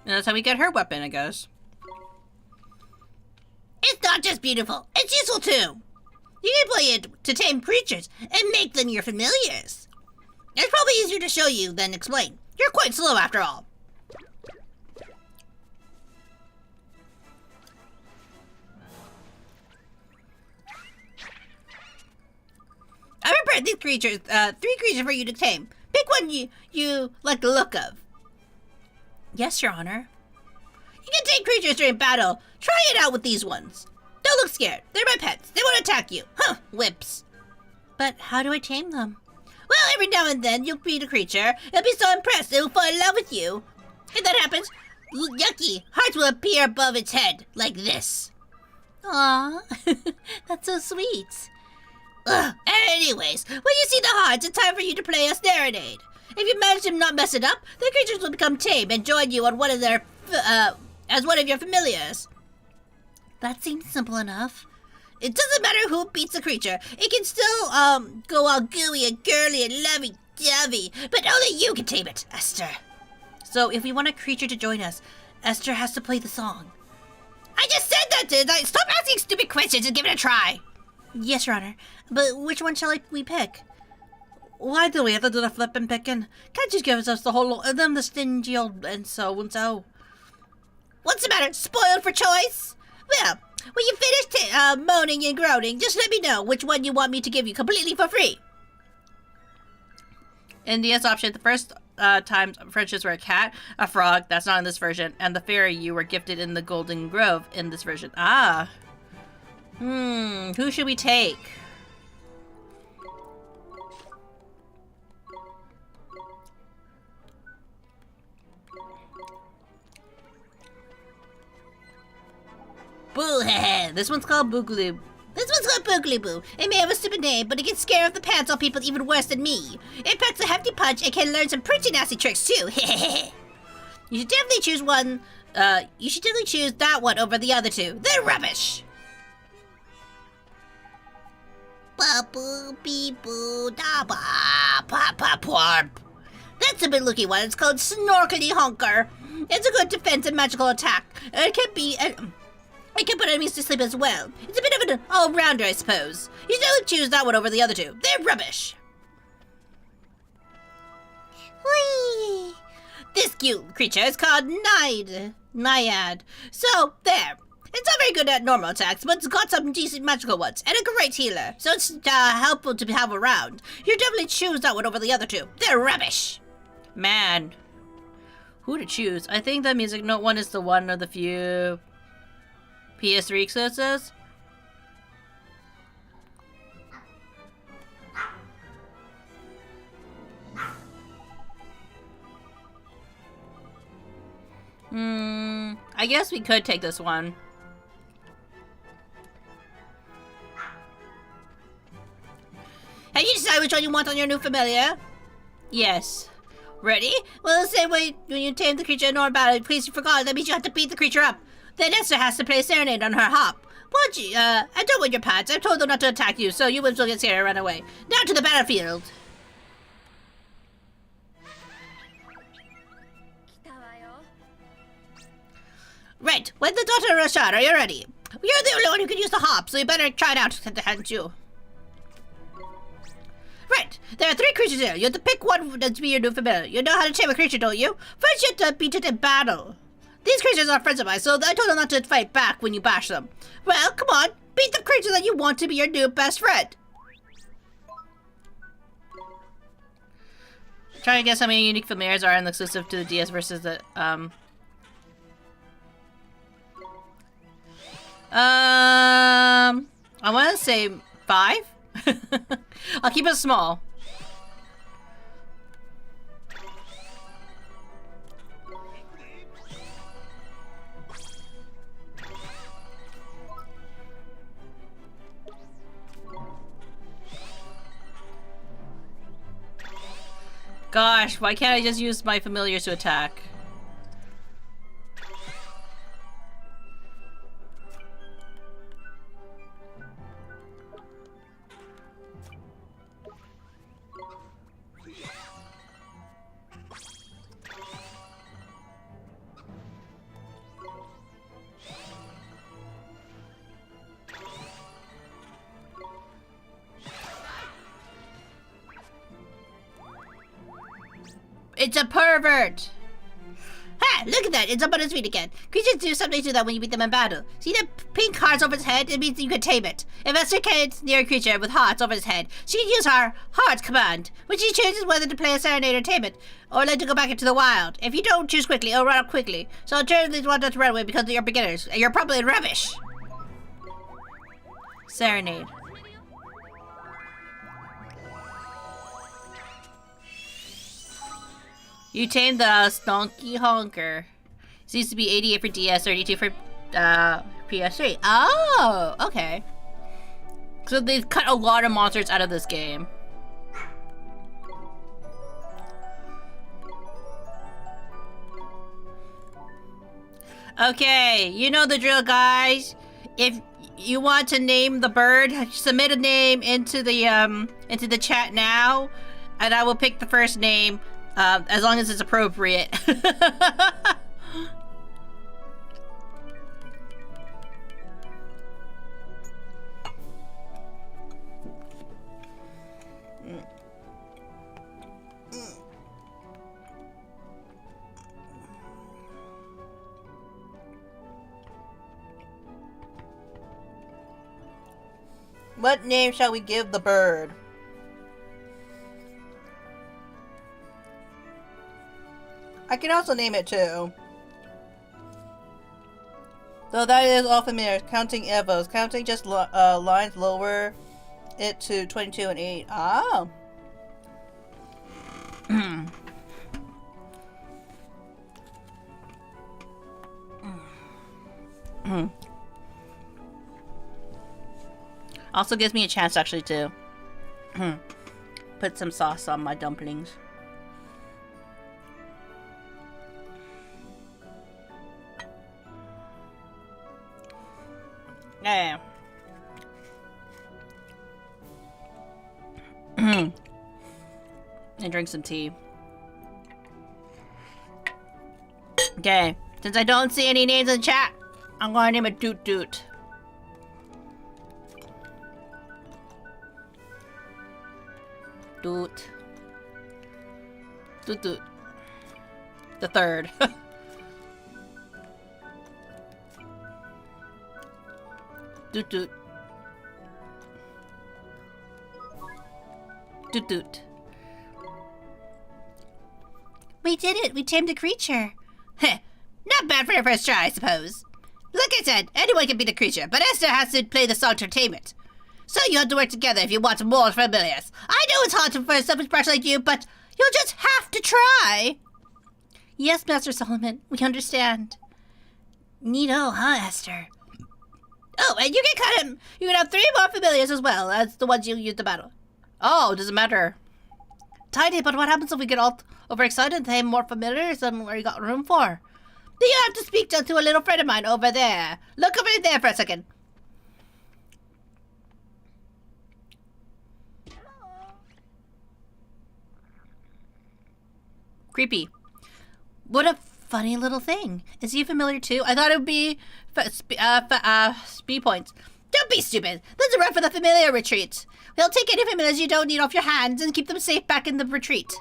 Speaker 2: And that's how we get her weapon, I guess.
Speaker 1: It's not just beautiful, it's useful too. You can play it to tame creatures and make them your familiars. It's probably easier to show you than explain. You're quite slow after all. I prepared these creatures, 3 creatures for you to tame. Pick one you like the look of.
Speaker 2: Yes, Your Honor.
Speaker 1: You can tame creatures during battle. Try it out with these ones. Don't look scared. They're my pets. They won't attack you. Huh, whips.
Speaker 2: But how do I tame them?
Speaker 1: Well, every now and then you'll meet a creature. It'll be so impressed it'll fall in love with you. If that happens, yucky, hearts will appear above its head, like this.
Speaker 2: Aww, that's so sweet.
Speaker 1: Ugh. Anyways, when you see the hearts, it's time for you to play a serenade. If you manage to not mess it up, the creatures will become tame and join you on one of their, as one of your familiars.
Speaker 2: That seems simple enough.
Speaker 1: It doesn't matter who beats the creature. It can still, go all gooey and girly and lovey-dovey, but only you can tame it, Esther.
Speaker 2: So if we want a creature to join us, Esther has to play the song.
Speaker 1: I just said that, didn't I? Stop asking stupid questions and give it a try.
Speaker 2: Yes, Your Honor. But which one shall we pick? Why do we have to do the flippin' picking? Can't you give us the whole lot of them, the stingy old and so?
Speaker 1: What's the matter? Spoiled for choice? Well, when you finish moaning and groaning, just let me know which one you want me to give you completely for free.
Speaker 2: In the S option, the first time friendships were a cat, a frog, that's not in this version, and the fairy you were gifted in the Golden Grove in this version. Ah. Who should we take?
Speaker 1: Boo, heh.
Speaker 2: This one's called Boogaloo.
Speaker 1: This one's called Boogly Boo. It may have a stupid name, but it can scare off the pants on people even worse than me. It packs a hefty punch and can learn some pretty nasty tricks too. You should definitely choose one. You should definitely choose that one over the other two. They're rubbish. Ba-boo, bee-boo, da-ba, pa-pa-pwarp. That's a big-looking one. It's called Snorkely Honker. It's a good defense and magical attack. It can put enemies to sleep as well. It's a bit of an all-rounder, I suppose. You should definitely choose that one over the other two. They're rubbish. Whee! This cute creature is called Naiad. So, there. It's not very good at normal attacks, but it's got some decent magical ones, and a great healer, so it's helpful to have around. You definitely choose that one over the other two. They're rubbish.
Speaker 2: Man. Who to choose? I think the music note one is the one of the few PS3 exclusives.
Speaker 1: I guess we could take this one. Have you decided which one you want on your new familiar? Yes. Ready? Well, the same way when you tame the creature in normal battle, please you forgot, that means you have to beat the creature up. Then Esther has to play a serenade on her hop. Won't you, I don't want your pets. I've told them not to attack you, so you will still get scared and run away. Now to the battlefield. Right, when the daughter of Rashad, are you ready? You're the only one who can use the hop, so you better try it out, hadn't you? Right, there are 3 creatures here. You have to pick one to be your new familiar. You know how to tame a creature, don't you? First, you have to beat it in battle. These creatures are friends of mine, so I told them not to fight back when you bash them. Well, come on, beat the creature that you want to be your new best friend. Try to guess how many unique familiars are exclusive to the DS versus the, I want to say 5? I'll keep it small. Gosh, why can't I just use my familiars to attack? It's a pervert! Ha! Look at that! It's up on his feet again. Creatures do something to that when you beat them in battle. See the pink hearts over his head? It means you can tame it. If Esther gets near a creature with hearts over his head, she can use her hearts command, when she chooses whether to play a serenade or tame it, or let it go back into the wild. If you don't choose quickly, it'll run up quickly. So alternatively want to run away because you're beginners, and you're probably rubbish. Serenade. You tamed the Stonky Honker. This used to be 88 for DS, 32 for PS3. Oh, okay. So they've cut a lot of monsters out of this game. Okay, you know the drill, guys. If you want to name the bird, submit a name into the chat now, and I will pick the first name. As long as it's appropriate. What name shall we give the bird? I can also name it too. Though that is all familiar. Counting Evos. Counting just lines lower it to 22 and 8. Oh. Also gives me a chance actually to put some sauce on my dumplings. Yeah. And drink some tea. Okay, since I don't see any names in the chat, I'm going to name it Doot Doot. Doot. Doot Doot. The third. Doot Doot. Doot Doot. We did it! We tamed a creature! Heh. Not bad for your first try, I suppose. Like I said, anyone can beat a creature, but Esther has to play the song to tame it. So you have to work together if you want more familiars. I know it's hard to find something fresh like you, but you'll just have to try! Yes, Master Solomon, we understand. Neato, huh, Esther? Oh, and you can have 3 more familiars as well as the ones you used to battle. Oh, doesn't matter. Tidy, but what happens if we get all overexcited and have more familiars than we got room for? Do you have to speak to a little friend of mine over there? Look over there for a second. Creepy. What a funny little thing. Is he familiar too? I thought it would be speed points. Don't be stupid. There's a run for the familiar retreat. We'll take any familiars you don't need off your hands and keep them safe back in the retreat.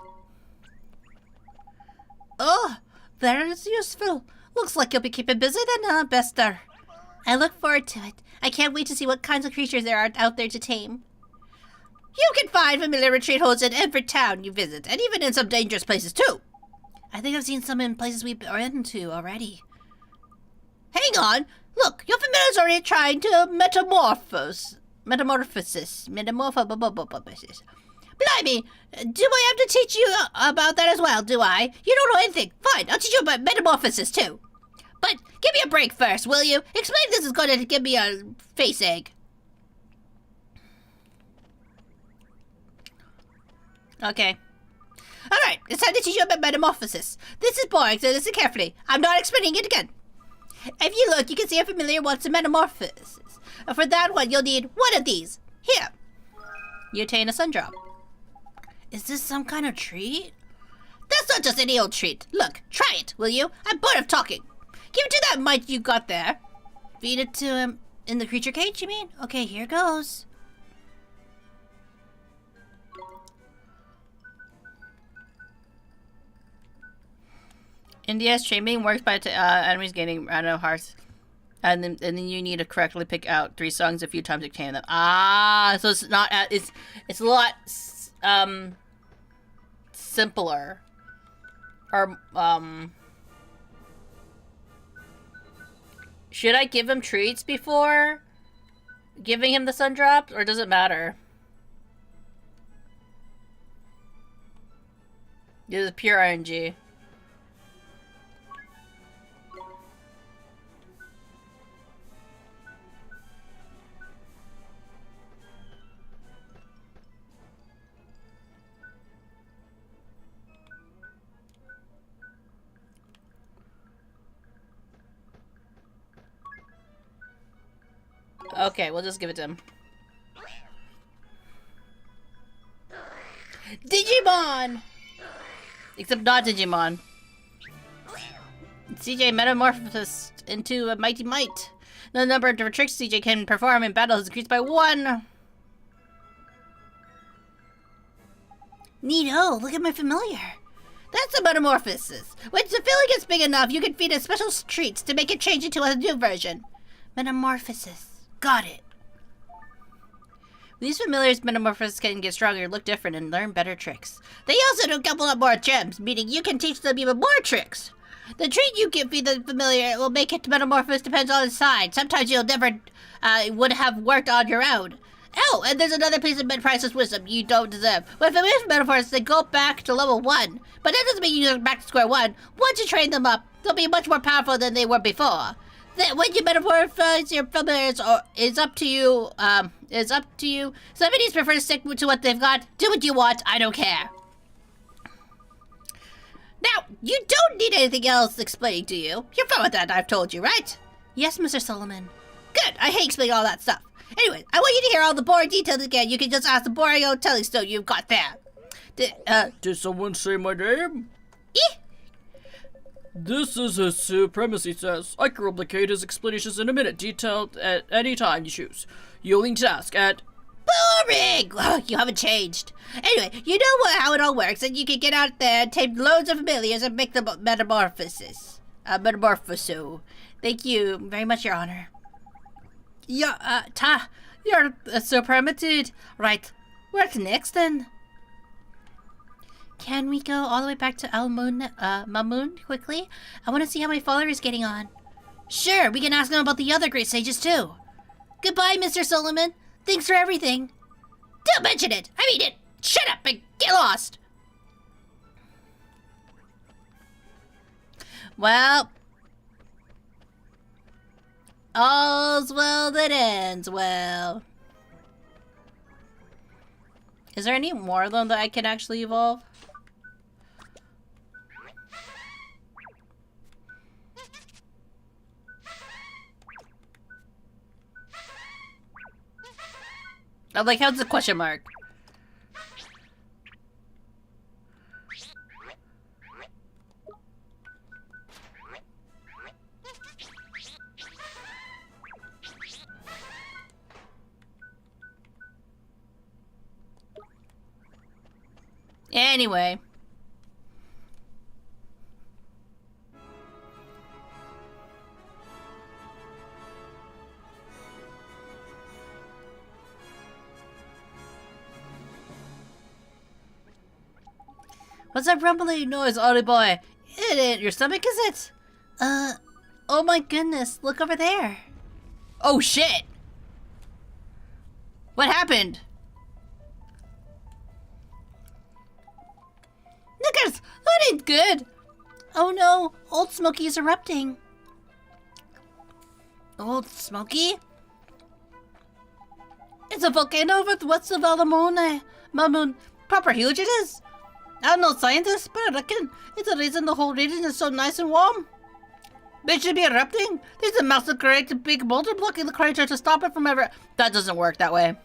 Speaker 1: Oh, that is useful. Looks like you'll be keeping busy then, huh, Bester? I look forward to it. I can't wait to see what kinds of creatures there are out there to tame. You can find familiar retreat hosts in every town you visit, and even in some dangerous places too. I think I've seen some in places we've been to already. Hang on! Look, your familiar's already trying to metamorphosis. Blimey, do I have to teach you about that as well, do I? You don't know anything. Fine, I'll teach you about metamorphosis too. But give me a break first, will you? Explain this is going to give me a face egg. Okay. Alright, it's time to teach you about metamorphosis. This is boring, so listen carefully. I'm not explaining it again. If you look, you can see a familiar wants a metamorphosis. For that one, you'll need one of these. Here. You attain a sun drop. Is this some kind of treat? That's not just any old treat. Look, try it, will you? I'm bored of talking. Give it to that mite you got there. Feed it to him in the creature cage, you mean? Okay, here goes. India's chaining works by enemies gaining random hearts. And then you need to correctly pick out 3 songs a few times to obtain them. Ah, so it's not it's a lot simpler. Or should I give him treats before giving him the sun drops, or does it matter? This is pure RNG. Okay, we'll just give it to him. Digimon! Except not Digimon. CJ metamorphosed into a mighty mite. The number of tricks CJ can perform in battle is increased by 1. Neato, look at my familiar. That's a metamorphosis. When the filling gets big enough, you can feed it special treats to make it change into a new version. Metamorphosis. Got it. These familiars' metamorphoses can get stronger, look different, and learn better tricks. They also do a couple of more gems, meaning you can teach them even more tricks. The treat you give the familiar will make it metamorphose depends on its size. Sometimes you'll never would have worked on your own. Oh, and there's another piece of priceless wisdom you don't deserve. When familiars metamorphose, they go back to level 1. But that doesn't mean you go back to square 1. Once you train them up, they'll be much more powerful than they were before. When you metamorphose your familiars, it's up to you. Some of these prefer to stick to what they've got. Do what you want. I don't care. Now, you don't need anything else explaining to you. You're fine with that, I've told you, right? Yes, Mr. Solomon. Good. I hate explaining all that stuff. Anyway, I want you to hear all the boring details again. You can just ask the boring old telling story you've got there.
Speaker 2: Did someone say my name?
Speaker 1: Eh?
Speaker 2: This is His Supremacy says. I can replicate his explanations in a minute, detailed at any time you choose. You'll need to ask at...
Speaker 1: Boring! Oh, you haven't changed. Anyway, you know how it all works, and you can get out there and take loads of familiars and make the metamorphosis. Metamorphoso. Thank you very much, Your Honor. Yeah, you're so permitted. Right, what's next then? Can we go all the way back to Mamoon quickly? I want to see how my father is getting on. Sure, we can ask him about the other great sages too. Goodbye, Mr. Solomon. Thanks for everything. Don't mention it. I mean it. Shut up and get lost. Well, All's well that ends well. Is there any more of them that I can actually evolve? I'm like, how's the question mark? Anyway. What's that rumbling noise, Ollie boy? It ain't your stomach, is it? Oh my goodness, look over there. Oh shit! What happened? Lookers, that ain't good. Oh no, Old Smoky's erupting. Old Smoky? It's a volcano with what's of Alamone. Mamoon, proper huge it is. I'm no scientist, but I reckon it's the reason the whole region is so nice and warm. It should be erupting. There's a massive created big boulder blocking the crater to stop it from ever. That doesn't work that way.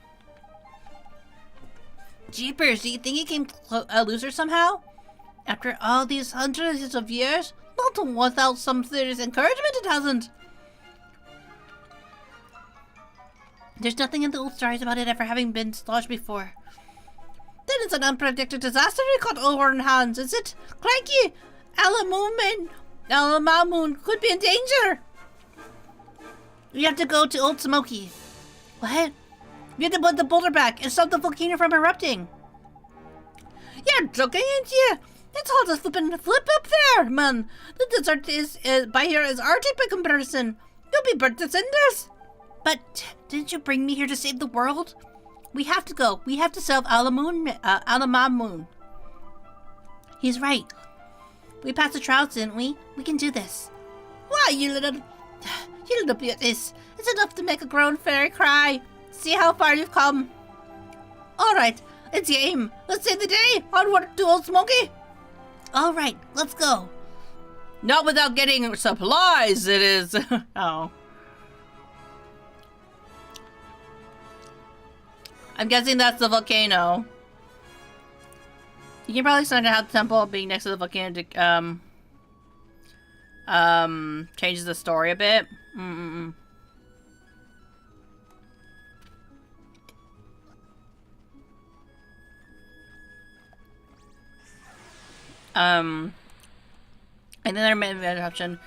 Speaker 1: Jeepers, do you think it came looser somehow? After all these hundreds of years? Not without some serious encouragement, it hasn't. There's nothing in the old stories about it ever having been sloshed before. Then it's an unpredicted disaster we caught over in hands, is it? Cranky! Alamamoon could be in danger! We have to go to Old Smoky. What? We have to put the boulder back and stop the volcano from erupting. You're joking, ain't you? It's hard to flip up there, man. The desert is by here is Arctic by comparison. You'll be burnt to cinders. But didn't you bring me here to save the world? We have to go. We have to save Alamamoon. He's right. We passed the trials, didn't we? We can do this. Why, you little beauties. It's enough to make a grown fairy cry. See how far you've come. All right, it's game. Let's save the day. Onward to Old Smoky. All right, let's go. Not without getting supplies, it is. Oh. I'm guessing that's the volcano. You can probably sign out the temple being next to the volcano to, changes the story a bit. And then there may be an option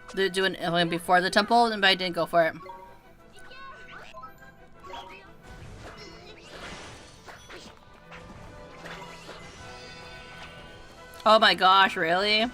Speaker 1: to do an before the temple, but I didn't go for it. Oh my gosh, really?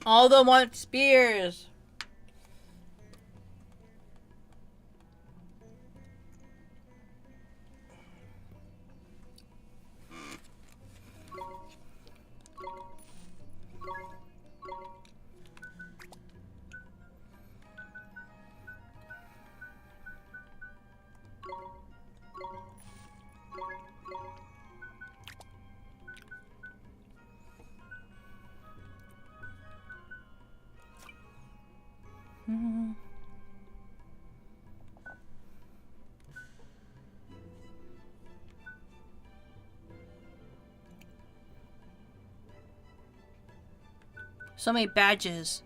Speaker 1: All the want spears. So many badges.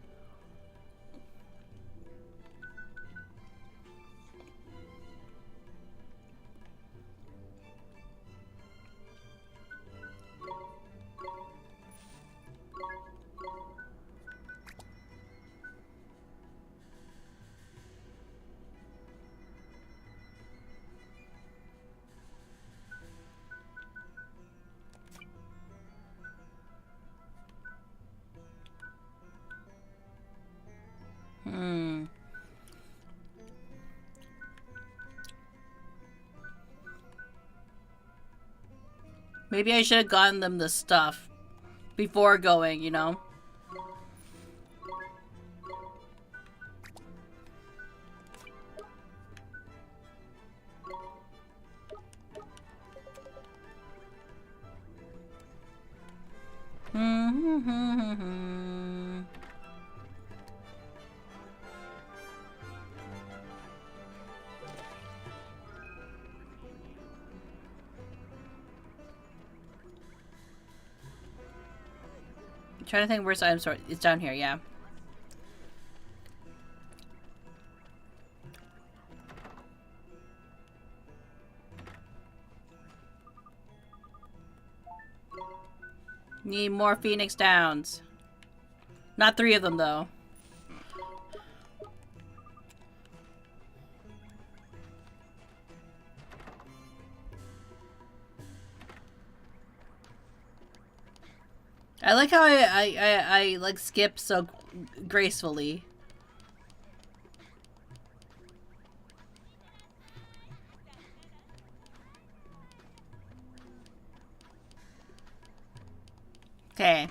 Speaker 1: Maybe I should have gotten them the stuff before going, you know? I'm trying to think where's item store. It's down here, yeah. Need more Phoenix Downs. Not 3 of them, though. I like how I like skip so gracefully. Okay.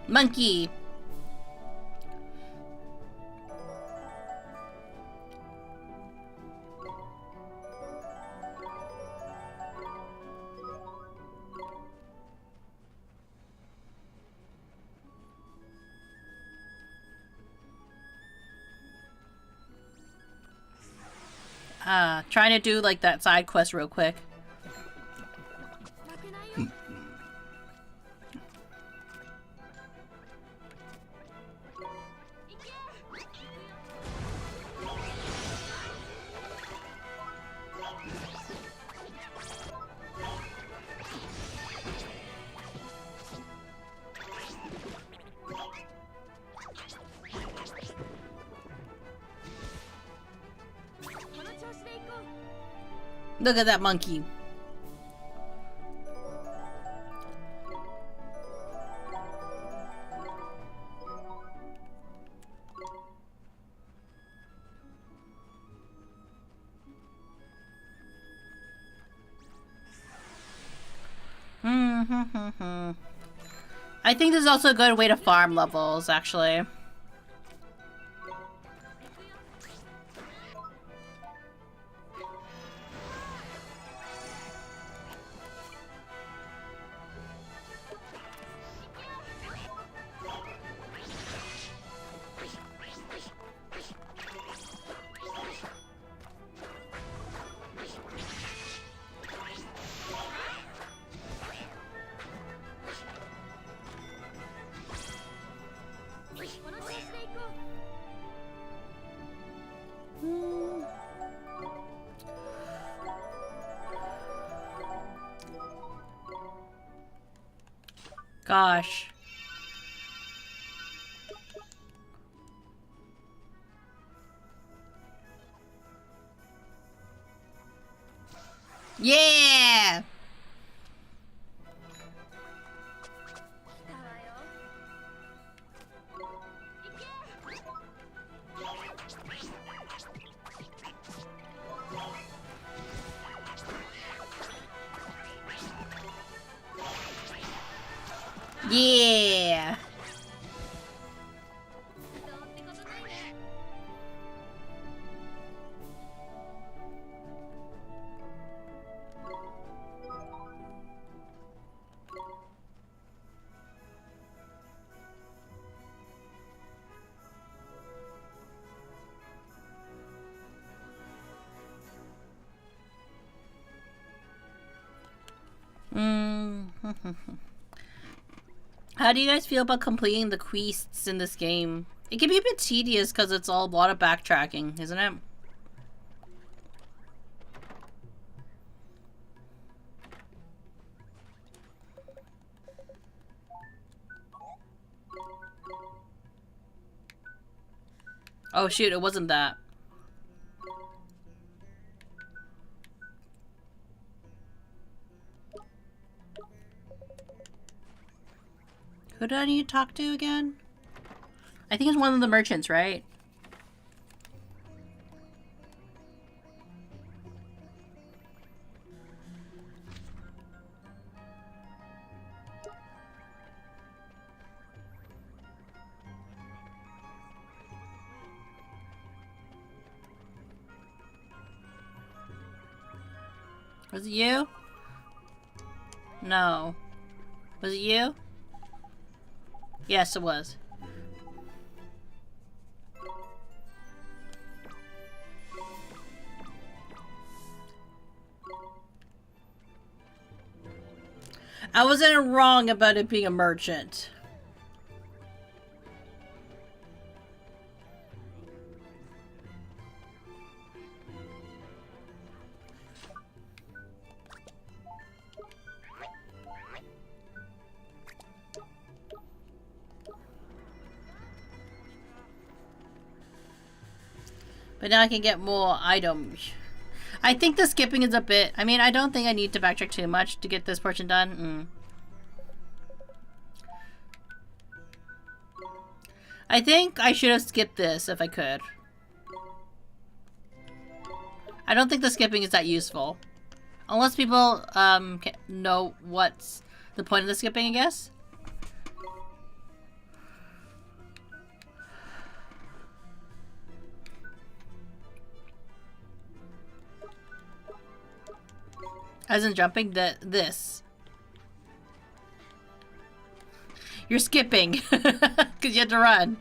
Speaker 1: Monkey. Trying to do like that side quest real quick. Look at that monkey. I think this is also a good way to farm levels, actually. Gosh. Yeah! Yeah. How do you guys feel about completing the quests in this game? It can be a bit tedious because it's all a lot of backtracking, isn't it? Oh shoot, it wasn't that. Who do I need to talk to again? I think it's one of the merchants, right? Was it you? No. Was it you? Yes, it was. I wasn't wrong about it being a merchant. But now I can get more items. I think the skipping is a bit... I mean, I don't think I need to backtrack too much to get this portion done. I think I should have skipped this if I could. I don't think the skipping is that useful. Unless people know what's the point of the skipping, I guess. As in jumping this. You're skipping. Because you had to run.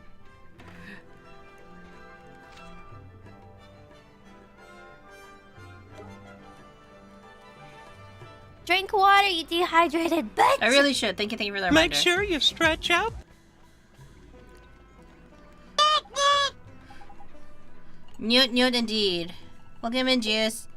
Speaker 4: Drink water, you dehydrated bitch!
Speaker 1: I really should. Thank you for the reminder.
Speaker 5: Make sure you stretch out.
Speaker 1: Newt indeed. Welcome in, Juice.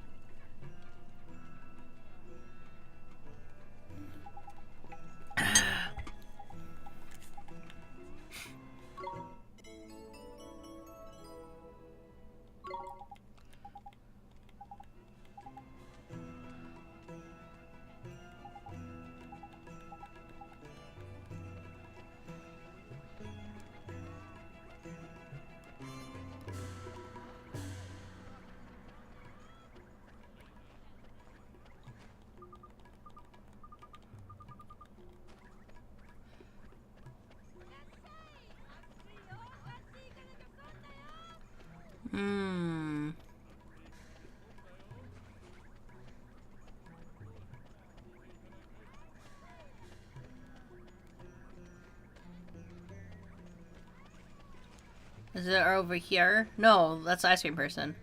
Speaker 1: Is it over here? No, that's the ice cream person.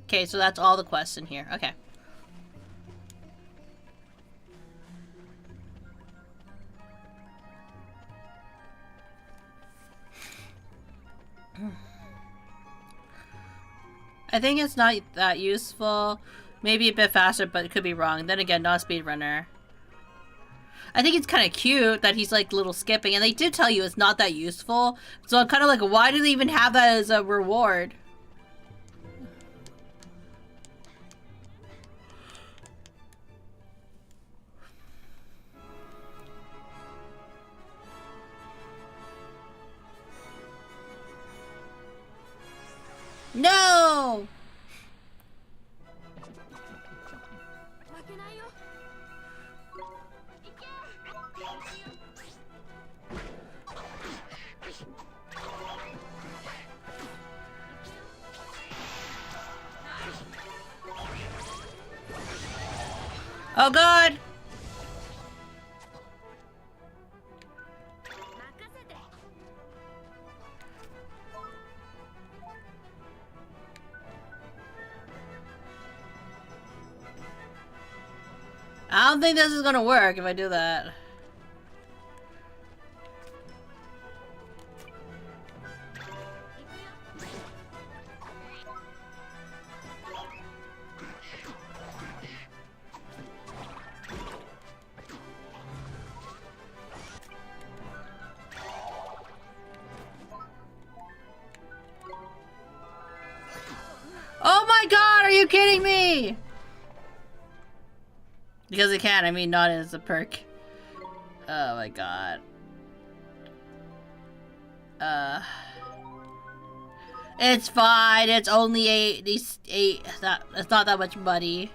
Speaker 1: Okay, so that's all the quests in here. Okay. I think it's not that useful. Maybe a bit faster, but it could be wrong. Then again, not a speedrunner. I think it's kind of cute that he's like little skipping, and they did tell you it's not that useful. So I'm kind of like, why do they even have that as a reward? No! Oh god! I don't think this is gonna work if I do that. Oh my god, are you kidding me? Because it can, I mean not as a perk. Oh my god. It's fine, it's only eight, it's not that much money.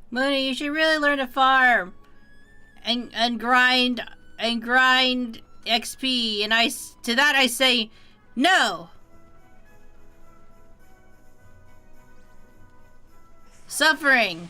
Speaker 1: Munii, you should really learn to farm and grind XP, and to that I say no. Suffering.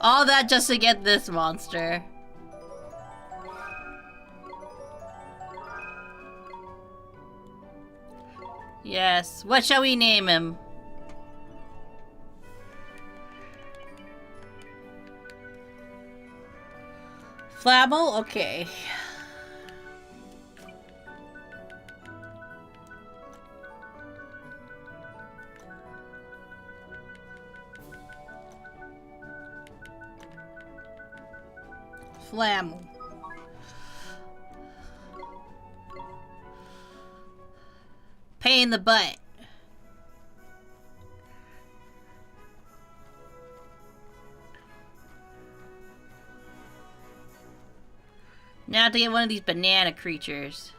Speaker 1: All that just to get this monster. Yes, what shall we name him? Flabble? Okay. Flammel. Pain in the butt. Now I have to get one of these banana creatures.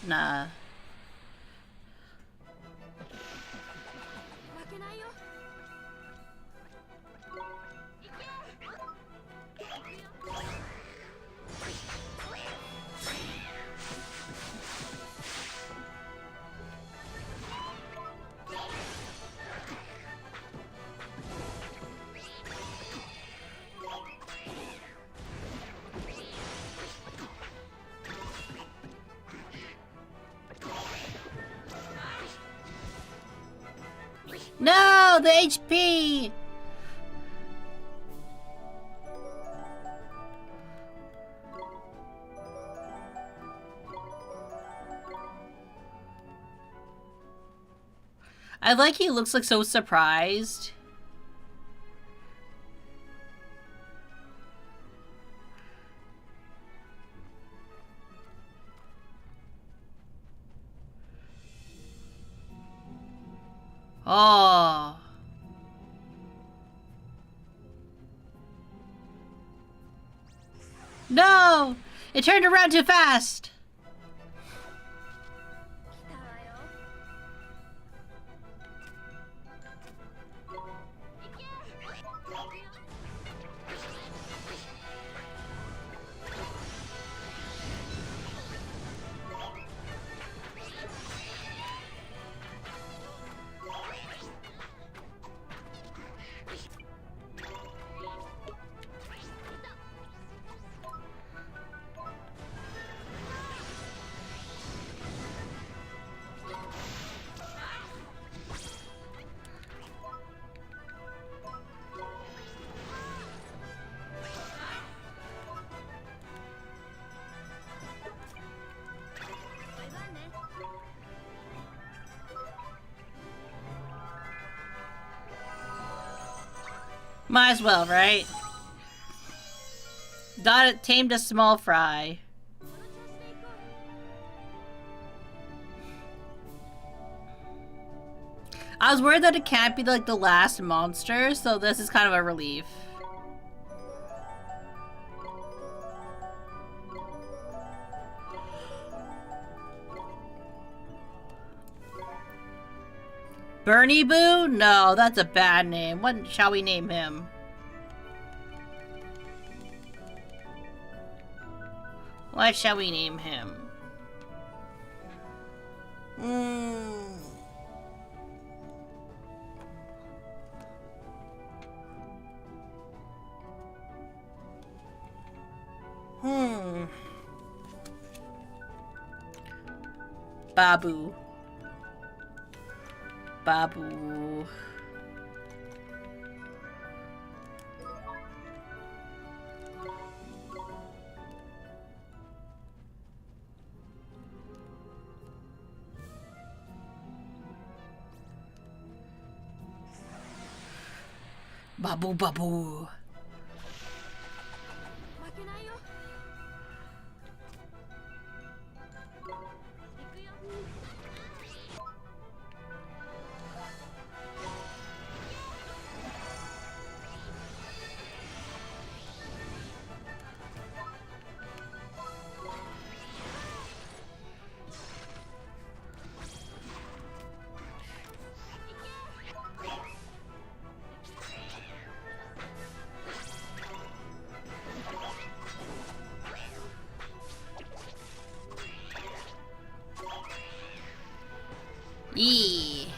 Speaker 1: Nah. No, the HP! I like he looks like so surprised. Oh. No! It turned around too fast! Might as well, right? Tamed a small fry. I was worried that it can't be like the last monster, so this is kind of a relief. Bernie Boo? No, that's a bad name. What shall we name him? What shall we name him? Babu. Babu. Babu Babu. Yee.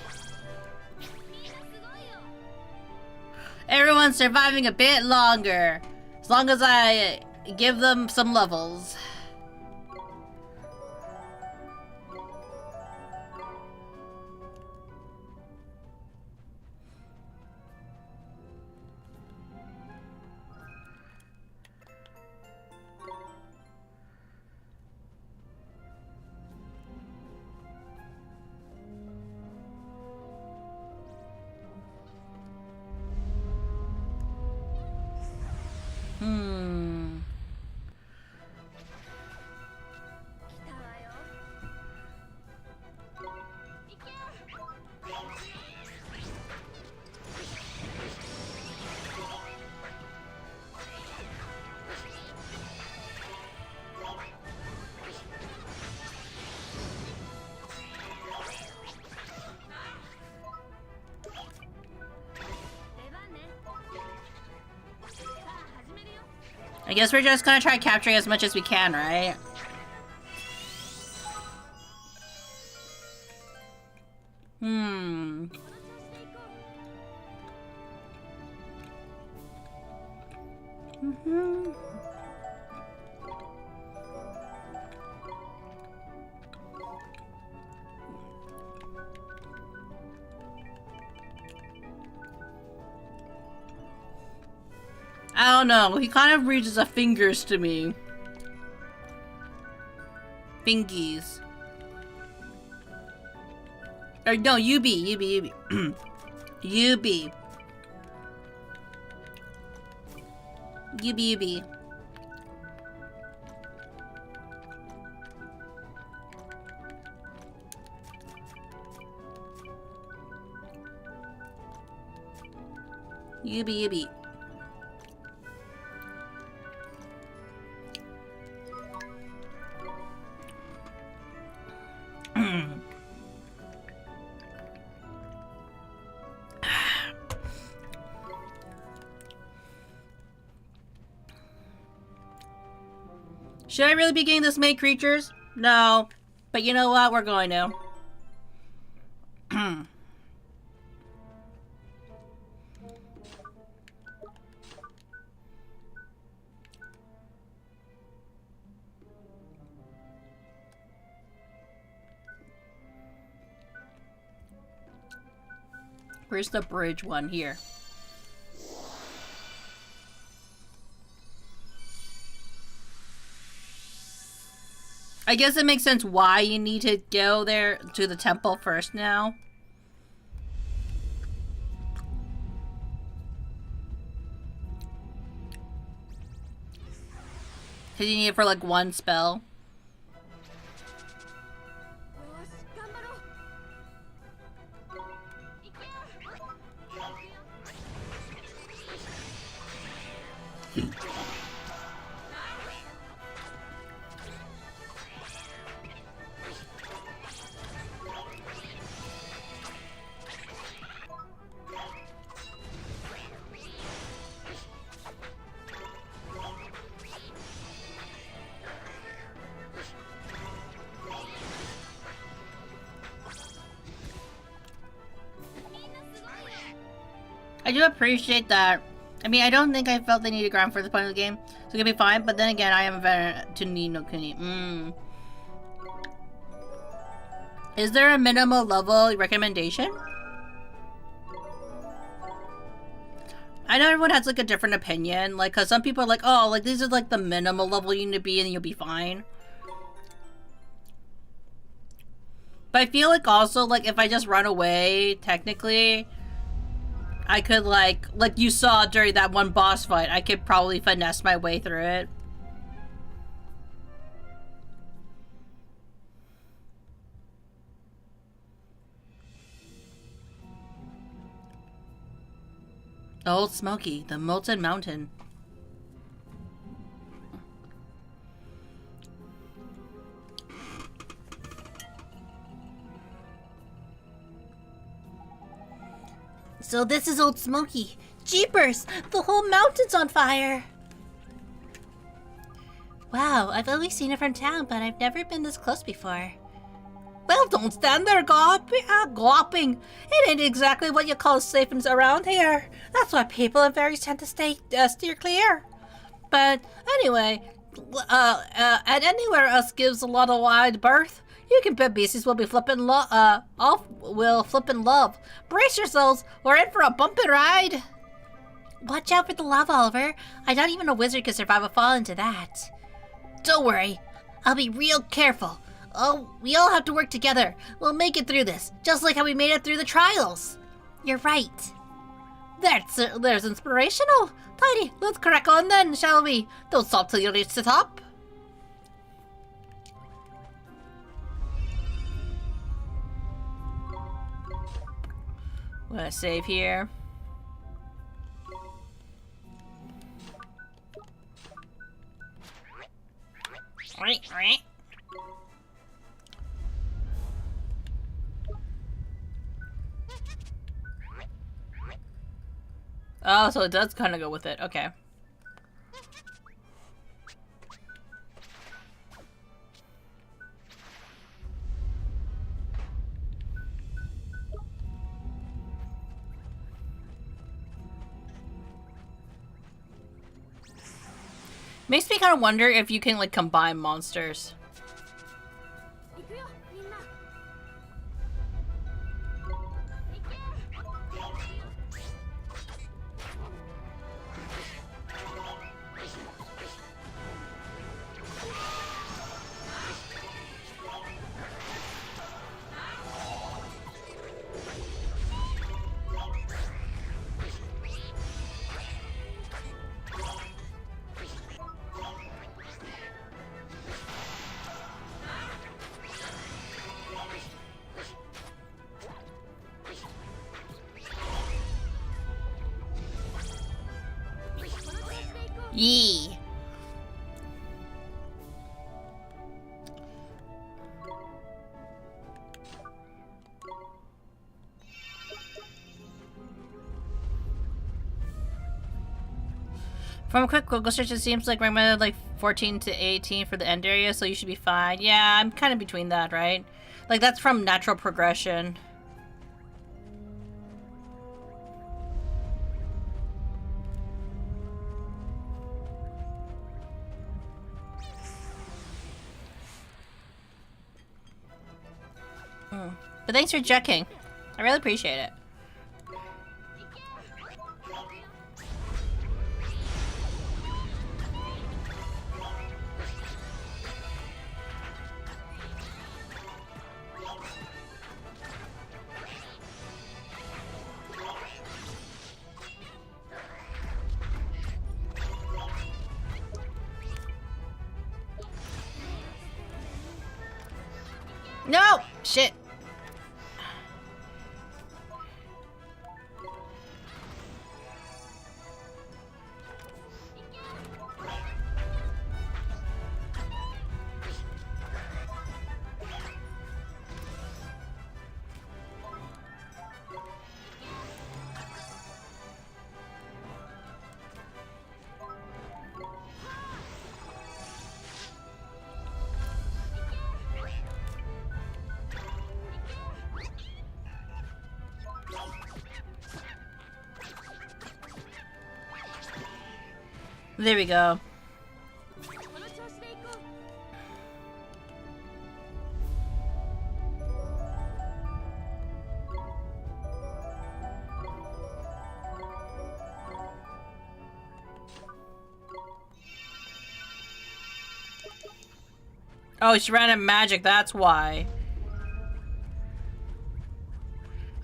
Speaker 1: Everyone's surviving a bit longer. As long as I give them some levels. I guess we're just gonna try capturing as much as we can, right? I don't know. He kind of reaches a fingers to me. Fingies. Or no, UB. UB. UB. UB. Should I really be getting this many creatures? No. But you know what? We're going to. Where's the bridge one? Here. I guess it makes sense why you need to go there to the temple first now. Because you need it for like one spell.
Speaker 3: よし頑張ろう
Speaker 1: I do appreciate that. I mean, I don't think I felt the need to grind for the point of the game, so it's gonna be fine. But then again, I am a veteran to Ni no Kuni. Is there a minimal level recommendation? I know everyone has like a different opinion, like, cause some people are like, oh, like these are like the minimal level you need to be and you'll be fine. But I feel like also, like, if I just run away, technically, I could, like you saw during that one boss fight, I could probably finesse my way through it. Old Smoky, the Molten Mountain.
Speaker 4: So this is Old Smoky. Jeepers! The whole mountain's on fire! Wow, I've always seen it from town, but I've never been this close before.
Speaker 2: Well, don't stand there glopping. It ain't exactly what you call safe around here. That's why people and fairies tend to steer clear. But anyway, and anywhere else gives a lot of wide berth. You can bet beasties will be flipping love. Brace yourselves, we're in for a bumpy ride.
Speaker 4: Watch out for the lava, Oliver. I doubt even a wizard could survive a fall into that.
Speaker 2: Don't worry, I'll be real careful. Oh, we all have to work together. We'll make it through this, just like how we made it through the trials.
Speaker 4: You're right.
Speaker 2: There's inspirational. Tidy, let's crack on then, shall we? Don't stop till you reach the top.
Speaker 1: I'm gonna save here. Oh, so it does kind of go with it. Okay. Makes me kind of wonder if you can, like, combine monsters.
Speaker 3: 行くよみんな
Speaker 1: Yee. From a quick Google search, it seems like recommended like 14 to 18 for the end area, so you should be fine. Yeah, I'm kind of between that, right? Like, that's from natural progression. But thanks for checking. I really appreciate it. No! Shit. There we go. Oh, she ran out of magic, that's why.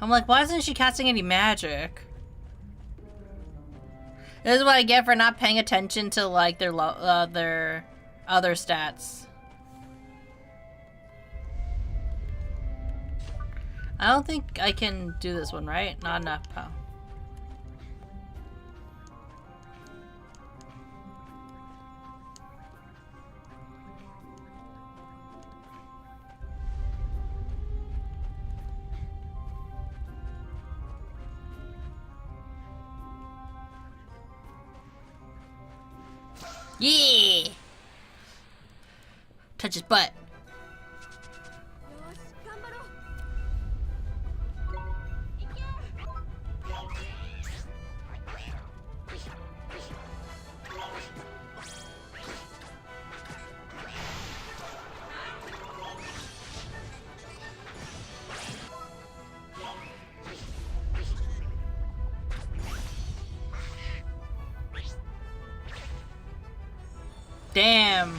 Speaker 1: I'm like, why isn't she casting any magic? This is what I get for not paying attention to, like, their other stats. I don't think I can do this one, right? Not enough power. Yeah! Touch his butt. Damn.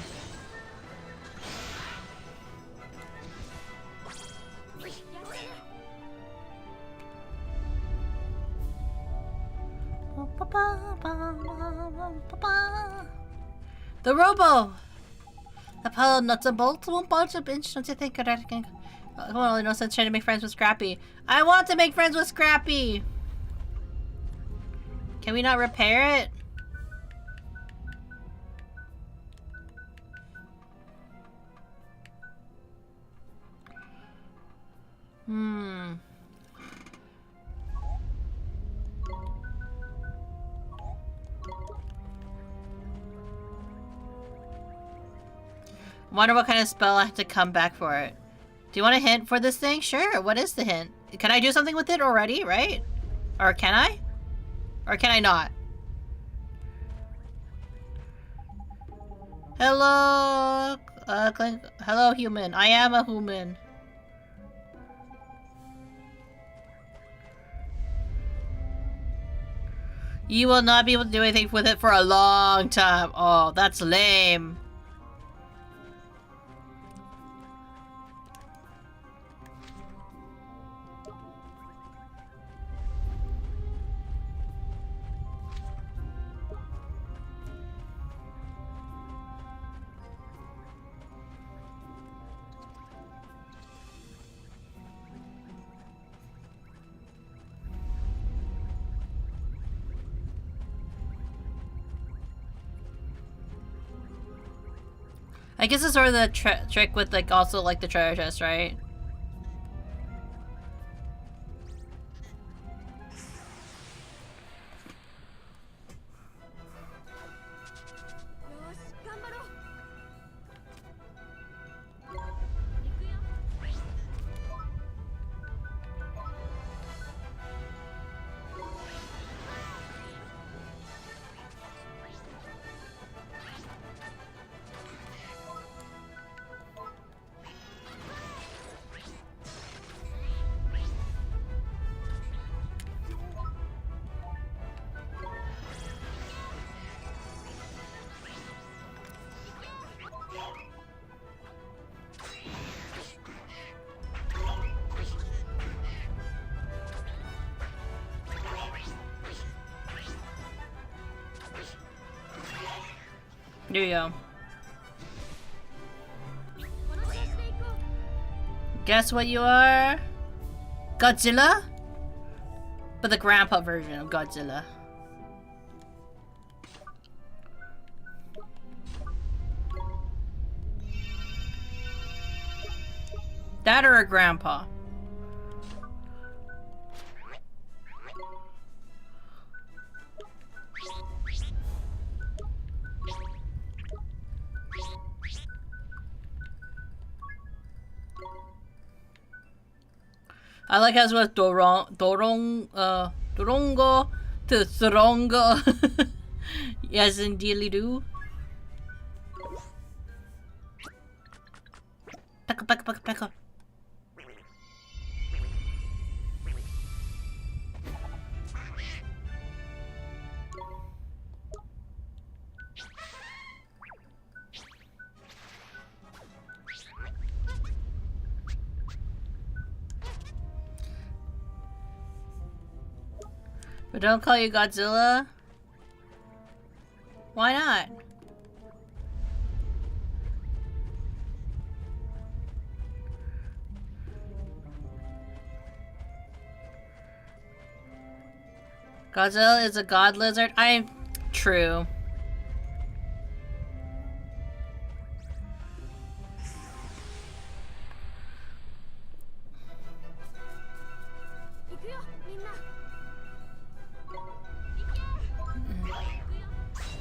Speaker 1: The robo! The pile of nuts and bolts won't budge a inch, don't you think? Come on, no sense trying to make friends with Scrappy. I want to make friends with Scrappy! Can we not repair it? Wonder what kind of spell I have to come back for it. Do you want a hint for this thing? Sure, what is the hint? Can I do something with it already, right? Or can I? Or can I not? Hello, hello human. I am a human. You will not be able to do anything with it for a long time. Oh, that's lame. I guess it's sort of the trick with, like, also, like, the treasure chest, right? There you go. Guess what you are? Godzilla? But the grandpa version of Godzilla. That or a grandpa? I like how it's with Dorongo to Thorongo. Yes, indeed do. Pekka. But don't call you Godzilla? Why not? Godzilla is a god lizard? True.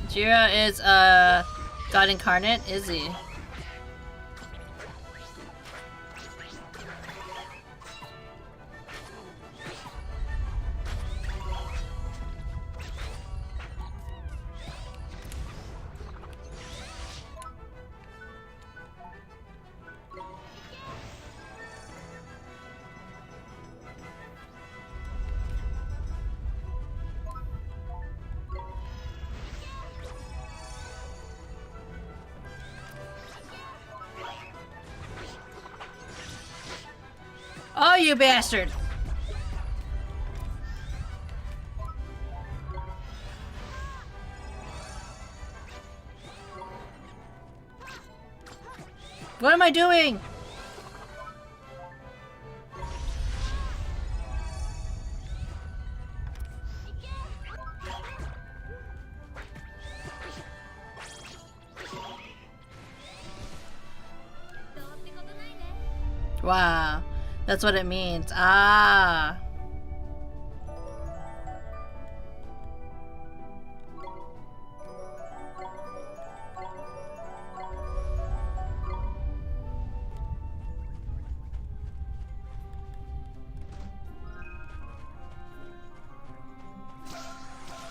Speaker 1: Jira is a god incarnate, is he? Oh, you bastard! What am I doing? Wow. That's what it means. Ah.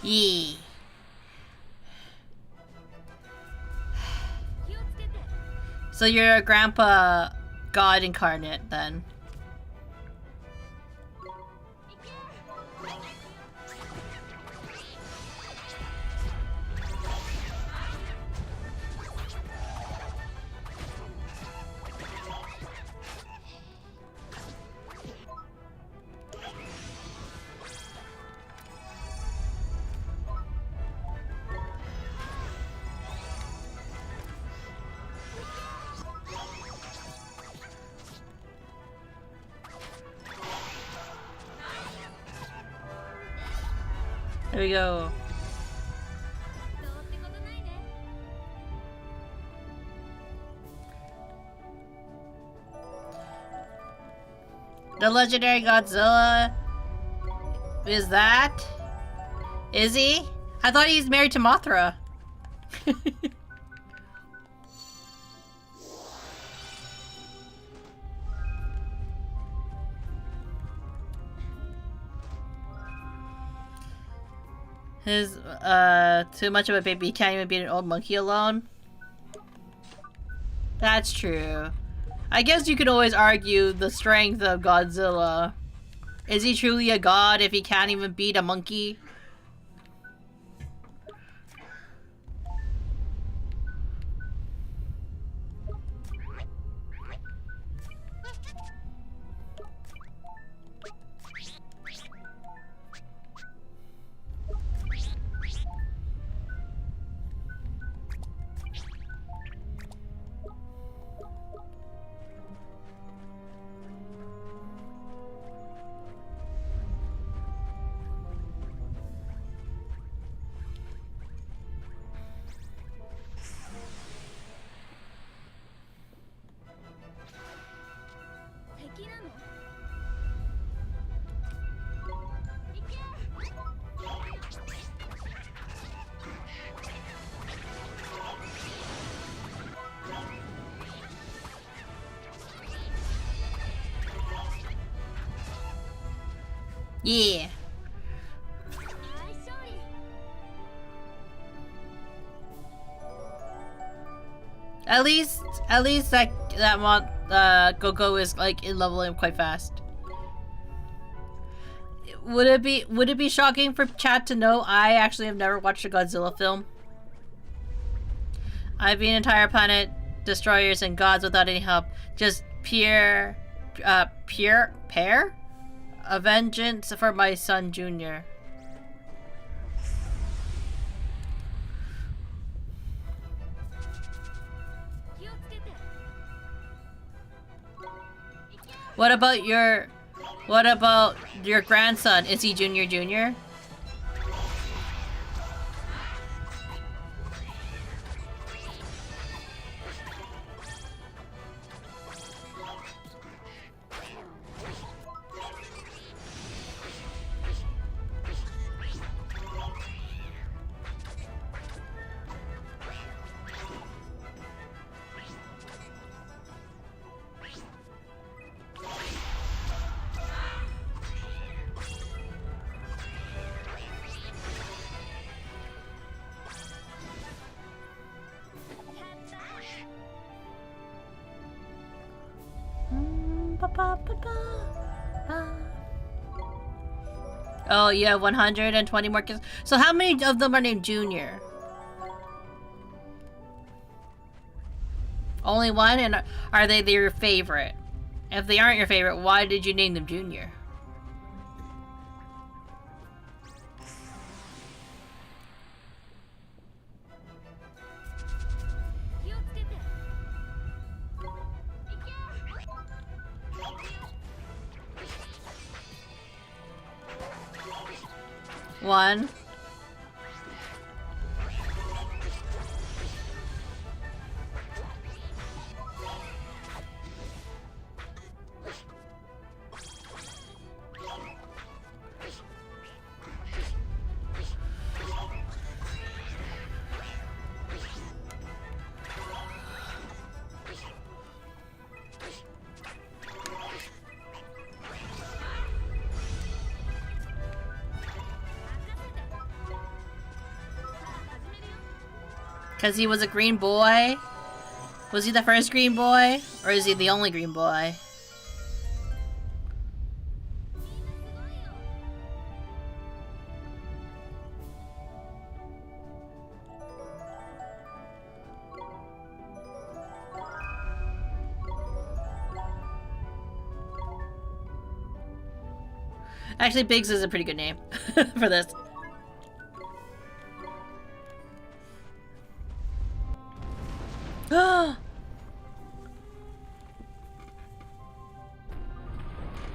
Speaker 1: Yee. So you're a grandpa god incarnate then. There we go. The legendary Godzilla is that? Is he? I thought he's married to Mothra. His, too much of a baby. He can't even beat an old monkey alone. That's true. I guess you could always argue the strength of Godzilla. Is he truly a god if he can't even beat a monkey? Yeah. At least that mod Go-Go is like in leveling quite fast. Would it be shocking for chat to know I actually have never watched a Godzilla film? I've been entire planet destroyers and gods without any help. Just pure a vengeance for my son Junior. What about your grandson? Is he Junior? Oh, you have 120 more kids. So how many of them are named Junior? Only one? And are they your favorite? If they aren't your favorite, why did you name them Junior? One. Because he was a green boy? Was he the first green boy? Or is he the only green boy? Actually, Biggs is a pretty good name for this.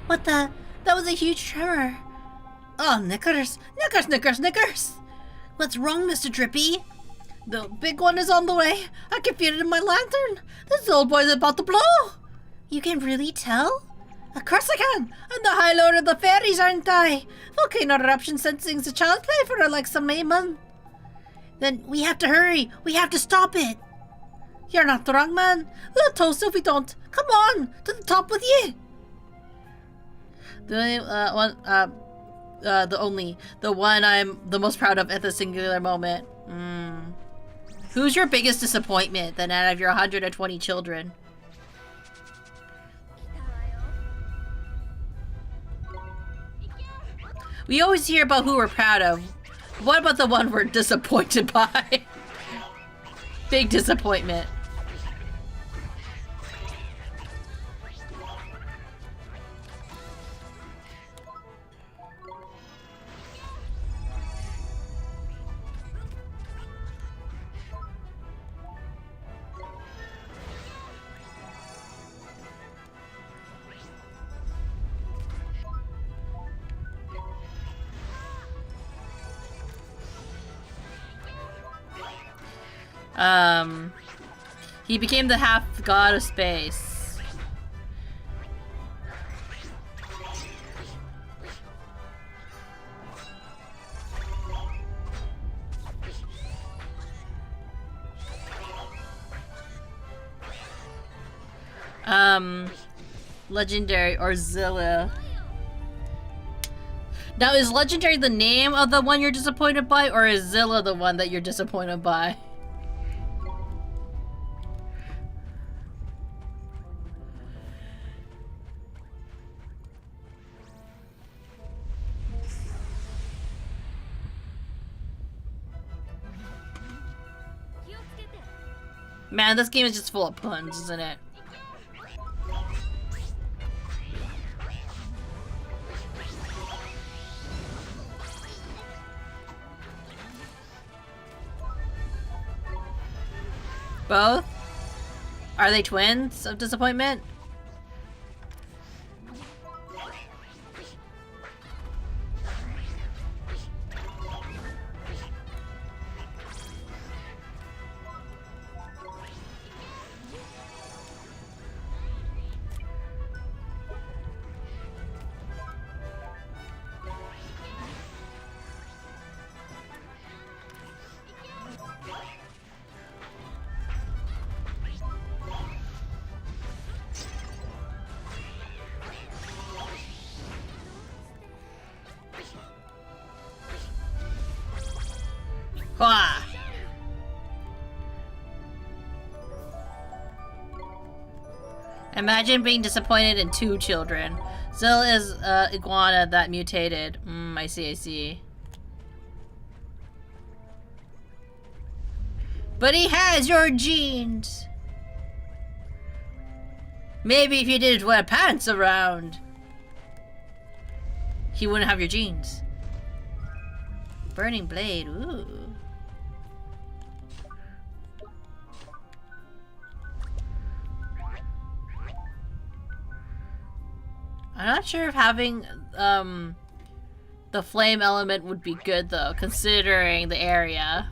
Speaker 4: What the? That was a huge tremor. Oh, Knickers! Knickers! What's wrong, Mr. Drippy?
Speaker 2: The big one is on the way. I can feel it in my lantern. This old boy's about to blow.
Speaker 4: You can really tell?
Speaker 2: Of course I can. I'm the High Lord of the Fairies, aren't I? Volcano eruption sensing's a child's play for her like some Mayman.
Speaker 4: Then we have to hurry. We have to stop it.
Speaker 2: You're not the wrong man. We'll toast if we don't. Come on, to the top with you. The one I'm the most proud of at the singular moment. Who's your biggest disappointment then out of your 120 children? We always hear about who we're proud of. What about the one we're disappointed by? Big disappointment. He became the half god of space. Legendary or Zilla.
Speaker 1: Now, is Legendary the name of the one you're disappointed by, or is Zilla the one that you're disappointed by? Man, this game is just full of puns, isn't it? Both? Are they twins of disappointment? Wah! Imagine being disappointed in 2 children. Zill is iguana that mutated. I see, I see. But he has your genes! Maybe if you didn't wear pants around, he wouldn't have your genes. Burning blade, ooh. I'm not sure if having the flame element would be good though, considering the area.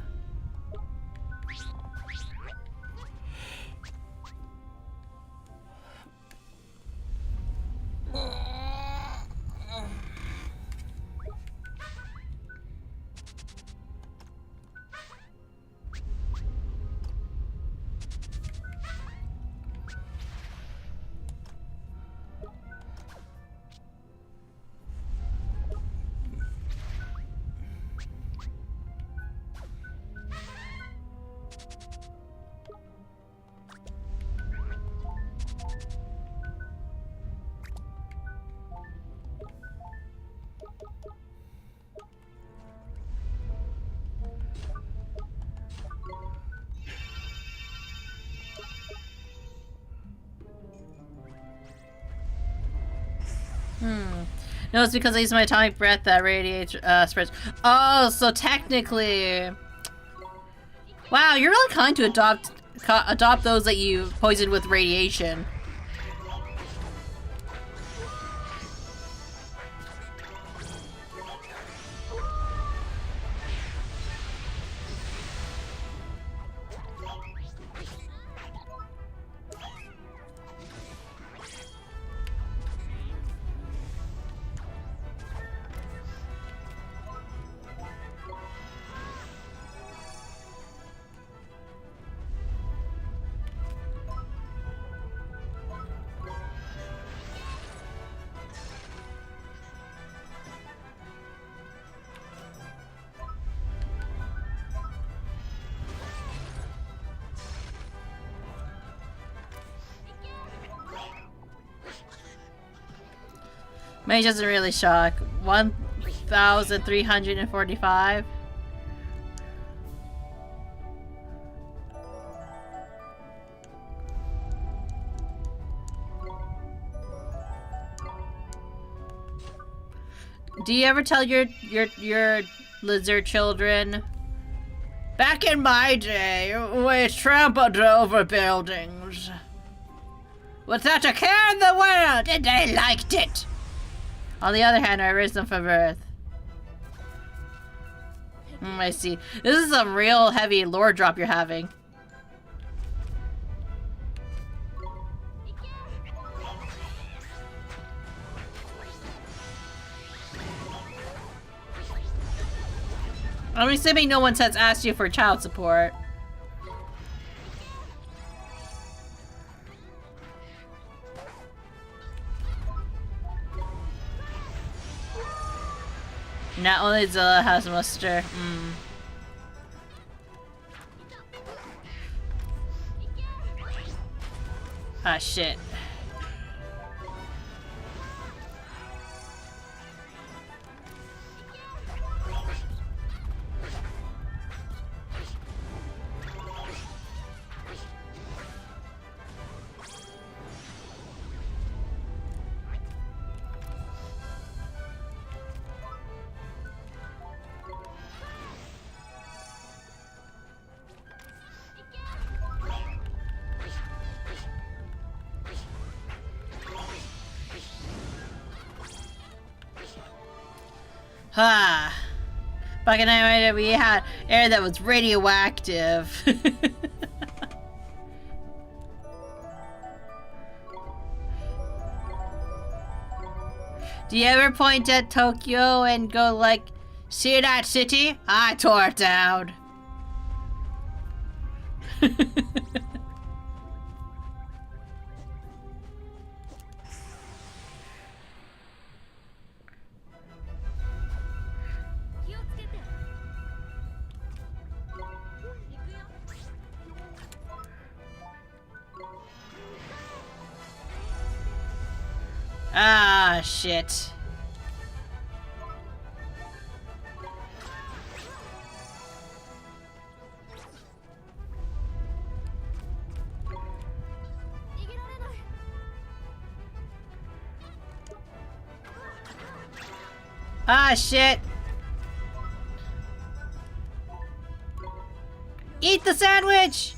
Speaker 1: No, it's because I use my atomic breath that radiates, spreads. Oh, so technically... Wow, you're really kind to adopt those that you poisoned with radiation. Mage doesn't really shock. 1,345. Do you ever tell your lizard children? Back in my day, we trampled over buildings without a care in the world, and they liked it. On the other hand, I raised them for birth. I see. This is some real heavy lore drop you're having. I'm assuming no one has asked you for child support. Not only Zilla has muster. Ah, shit. Ah, back in the night we had air that was radioactive. Do you ever point at Tokyo and go like, see that city? I tore it down. Ah, shit. Ah, shit. Eat the sandwich!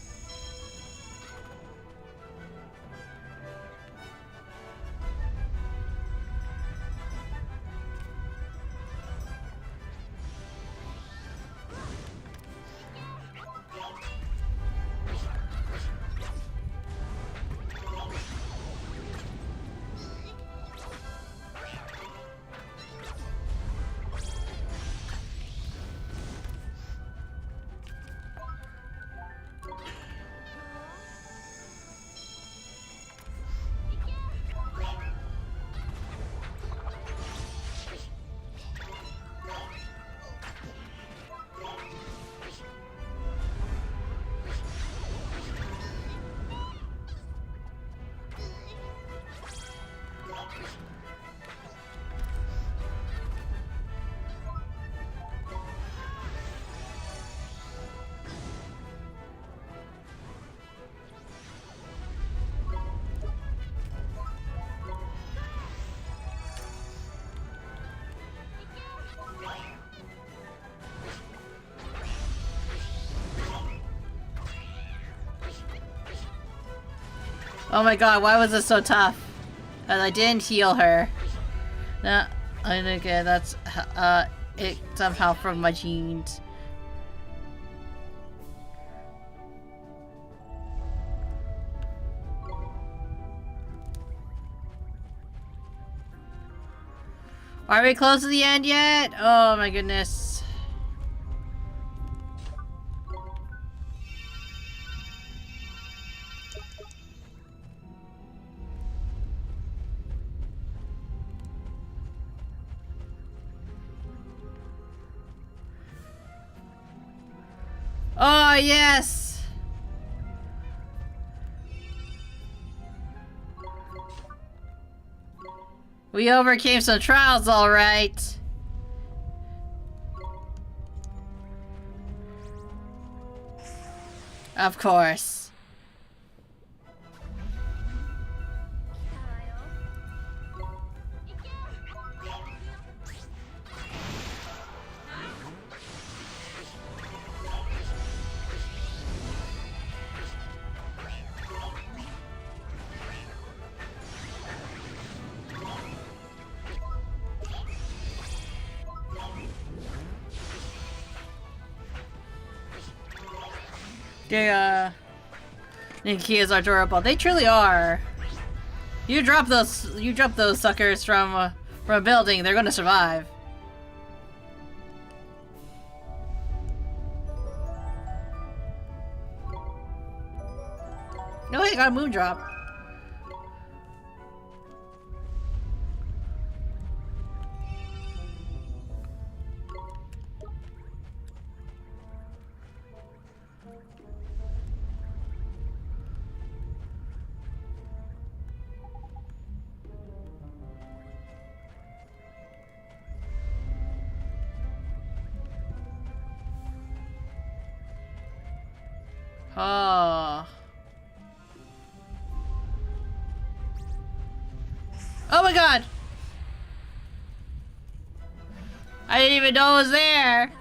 Speaker 1: Oh my god, why was it so tough? And I didn't heal her. No, I think that's it somehow from my genes. Are we close to the end yet? Oh my goodness. Oh, yes! We overcame some trials, alright. Of course. The Nikias are adorable. They truly are. You drop those suckers from a building, they're gonna survive. No, I got a moon drop. Oh. Oh my god! I didn't even know it was there!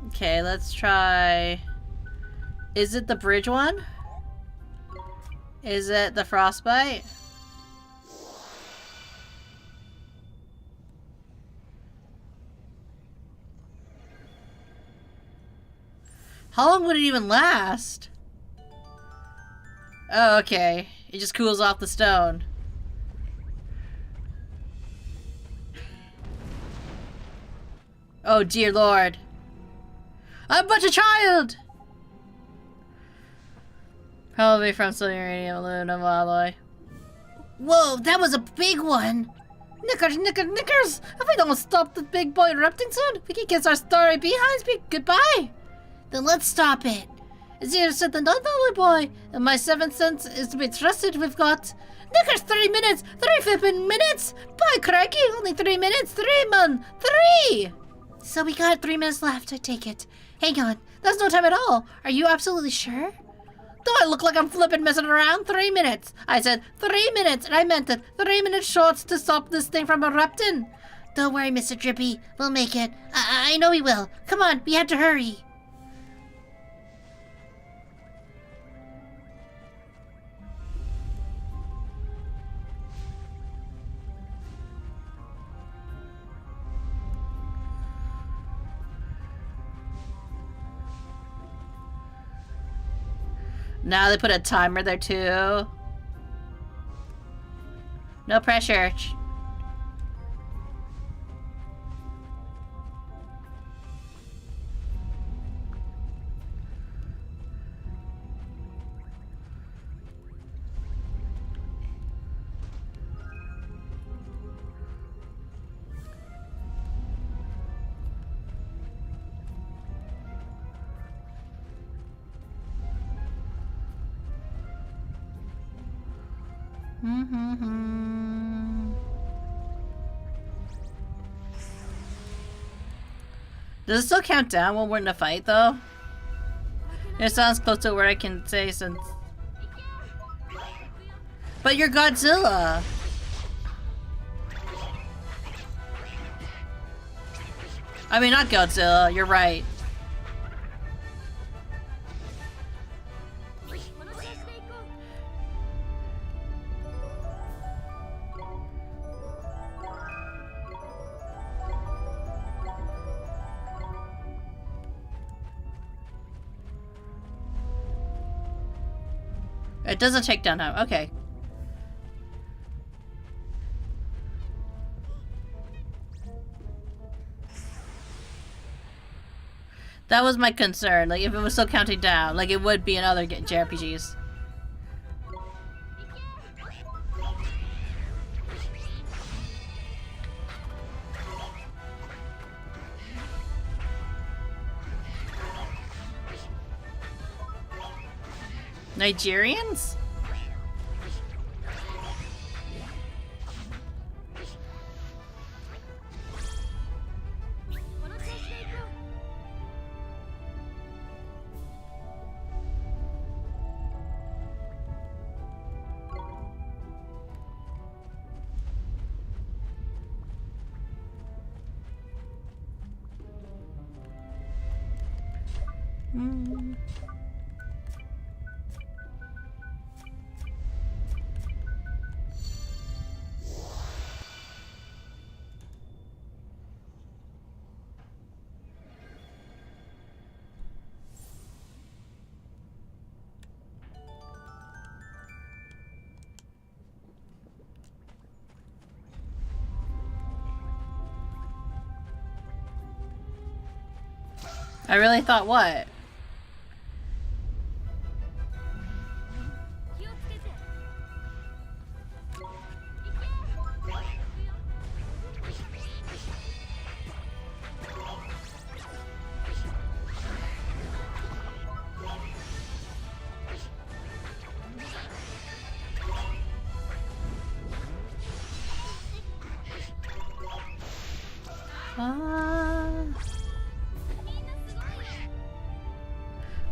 Speaker 1: Okay, let's try... Is it the bridge one? Is it the frostbite? How long would it even last? Oh, okay. It just cools off the stone. Oh, dear lord. I'm but a child! Probably from some uranium aluminum alloy.
Speaker 4: Whoa, that was a big one!
Speaker 1: Knickers, knickers, knickers! If we don't stop the big boy erupting soon, we can kiss our starry behinds goodbye!
Speaker 4: Then let's stop it.
Speaker 1: It's easier said than done, dolly boy. And my seventh sense is to be trusted. We've got... Knickers, 3 minutes! 3 flippin' minutes! By crikey, only 3 minutes! 3, man! 3!
Speaker 4: So we got 3 minutes left, I take it. Hang on, that's no time at all. Are you absolutely sure?
Speaker 1: Do I look like I'm flippin' messing around? 3 minutes! I said 3 minutes, and I meant it. 3 minutes short to stop this thing from erupting.
Speaker 4: Don't worry, Mr. Drippy. We'll make it. I know we will. Come on, we have to hurry.
Speaker 1: Now they put a timer there too. No pressure. Does it still count down when we're in a fight, though? It sounds close to where I can say since... But you're Godzilla! I mean, not Godzilla, you're right. It doesn't take down time. Okay. That was my concern. Like, if it was still counting down, like it would be in other JRPGs. Nigerians? I really thought what?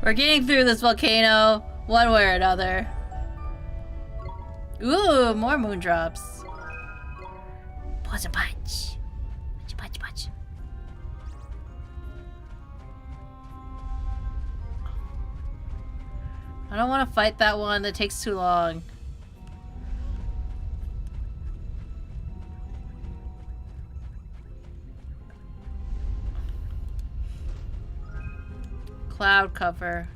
Speaker 1: We're getting through this volcano, one way or another. Ooh, more moon drops.
Speaker 4: Pause a punch. Punch, punch, punch.
Speaker 1: I don't want to fight that one. That takes too long. Cloud cover.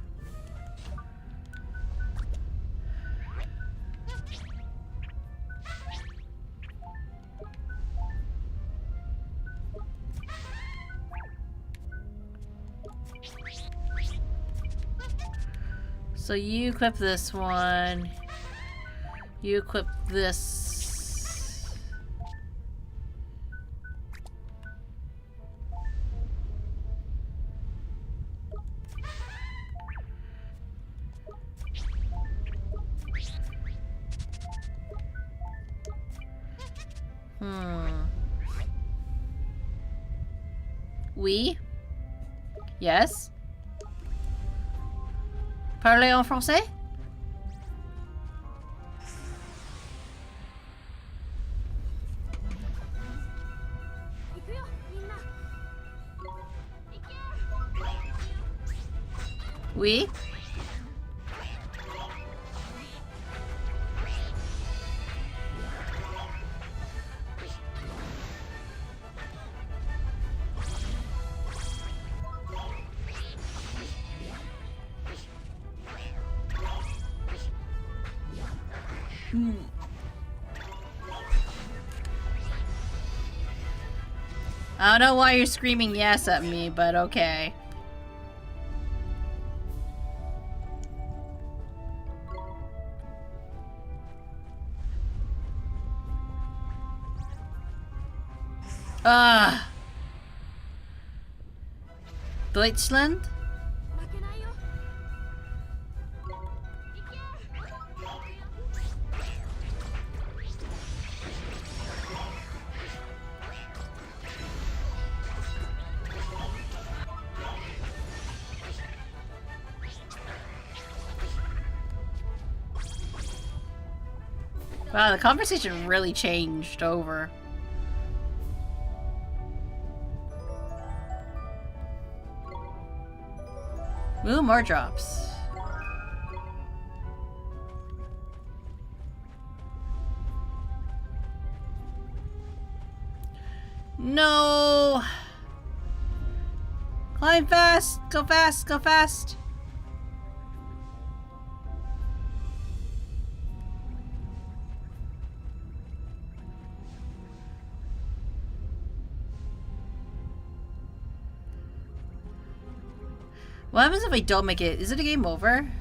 Speaker 1: So you equip this one. You equip this. Oui? Yes? Parlez en français? Oui? I don't know why you're screaming yes at me, but okay. Ah. Deutschland? Wow, the conversation really changed over. Ooh, more drops. No! Climb fast! Go fast! Go fast! What happens if I don't make it? Is it a game over?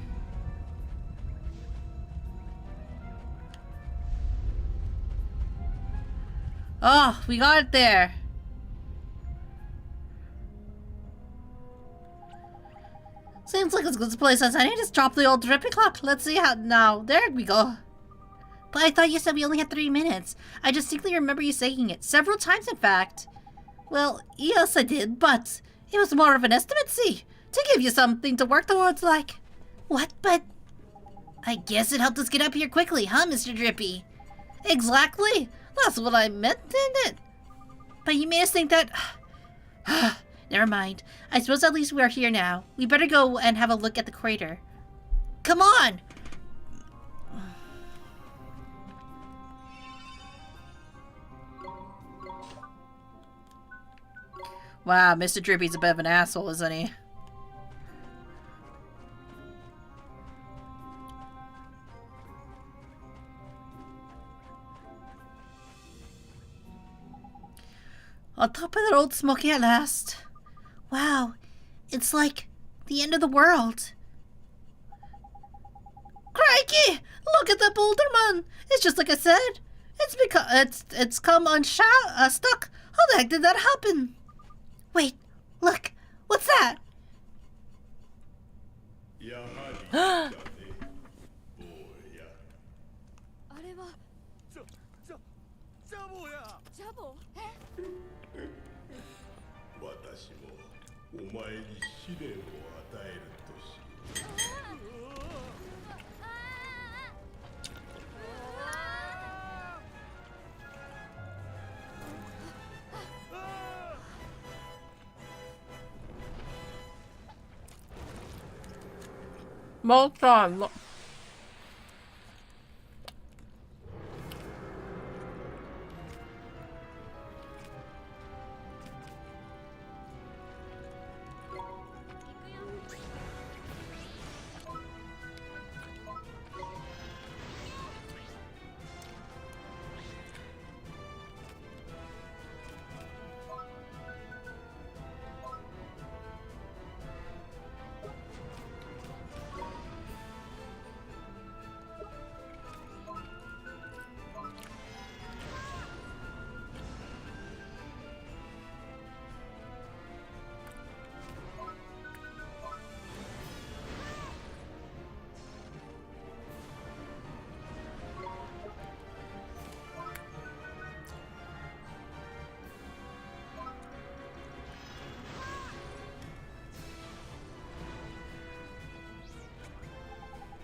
Speaker 1: Oh, we got it there. Seems like it's a good place. I need to drop the old drippy clock. Let's see how now. There we go. But I thought you said we only had 3 minutes. I distinctly remember you saying it several times, in fact. Well, yes, I did, but it was more of an estimate, see? To give you something to work towards, like. What? But I guess it helped us get up here quickly, huh, Mr. Drippy? Exactly. That's what I meant, didn't it? But you made us think that... Never mind. I suppose at least we're here now. We better go and have a look at the crater. Come on! Wow, Mr. Drippy's a bit of an asshole, isn't he? On top of that old smoky at last. Wow, it's like the end of the world. Crikey! Look at that boulder, man! It's just like I said. It's come stuck. How the heck did that happen? Wait, look. What's that? Most time.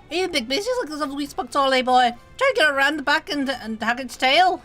Speaker 4: Hey, big bitch, like this little wee spectole boy. Try to get around the back and hug its tail.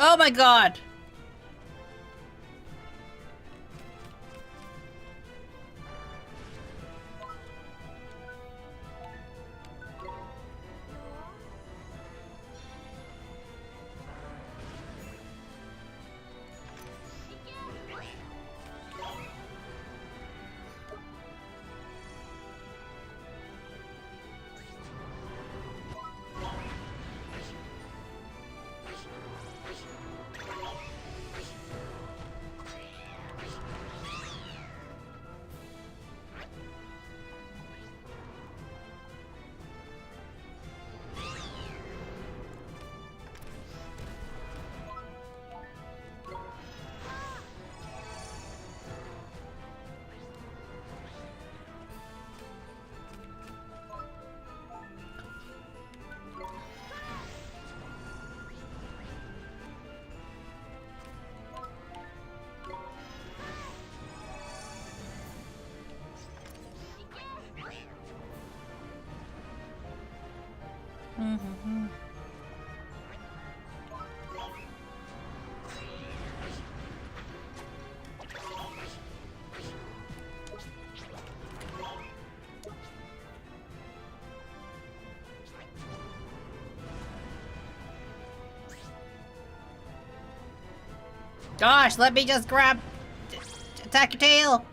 Speaker 1: Oh my god! Gosh, let me just grab... attack your tail!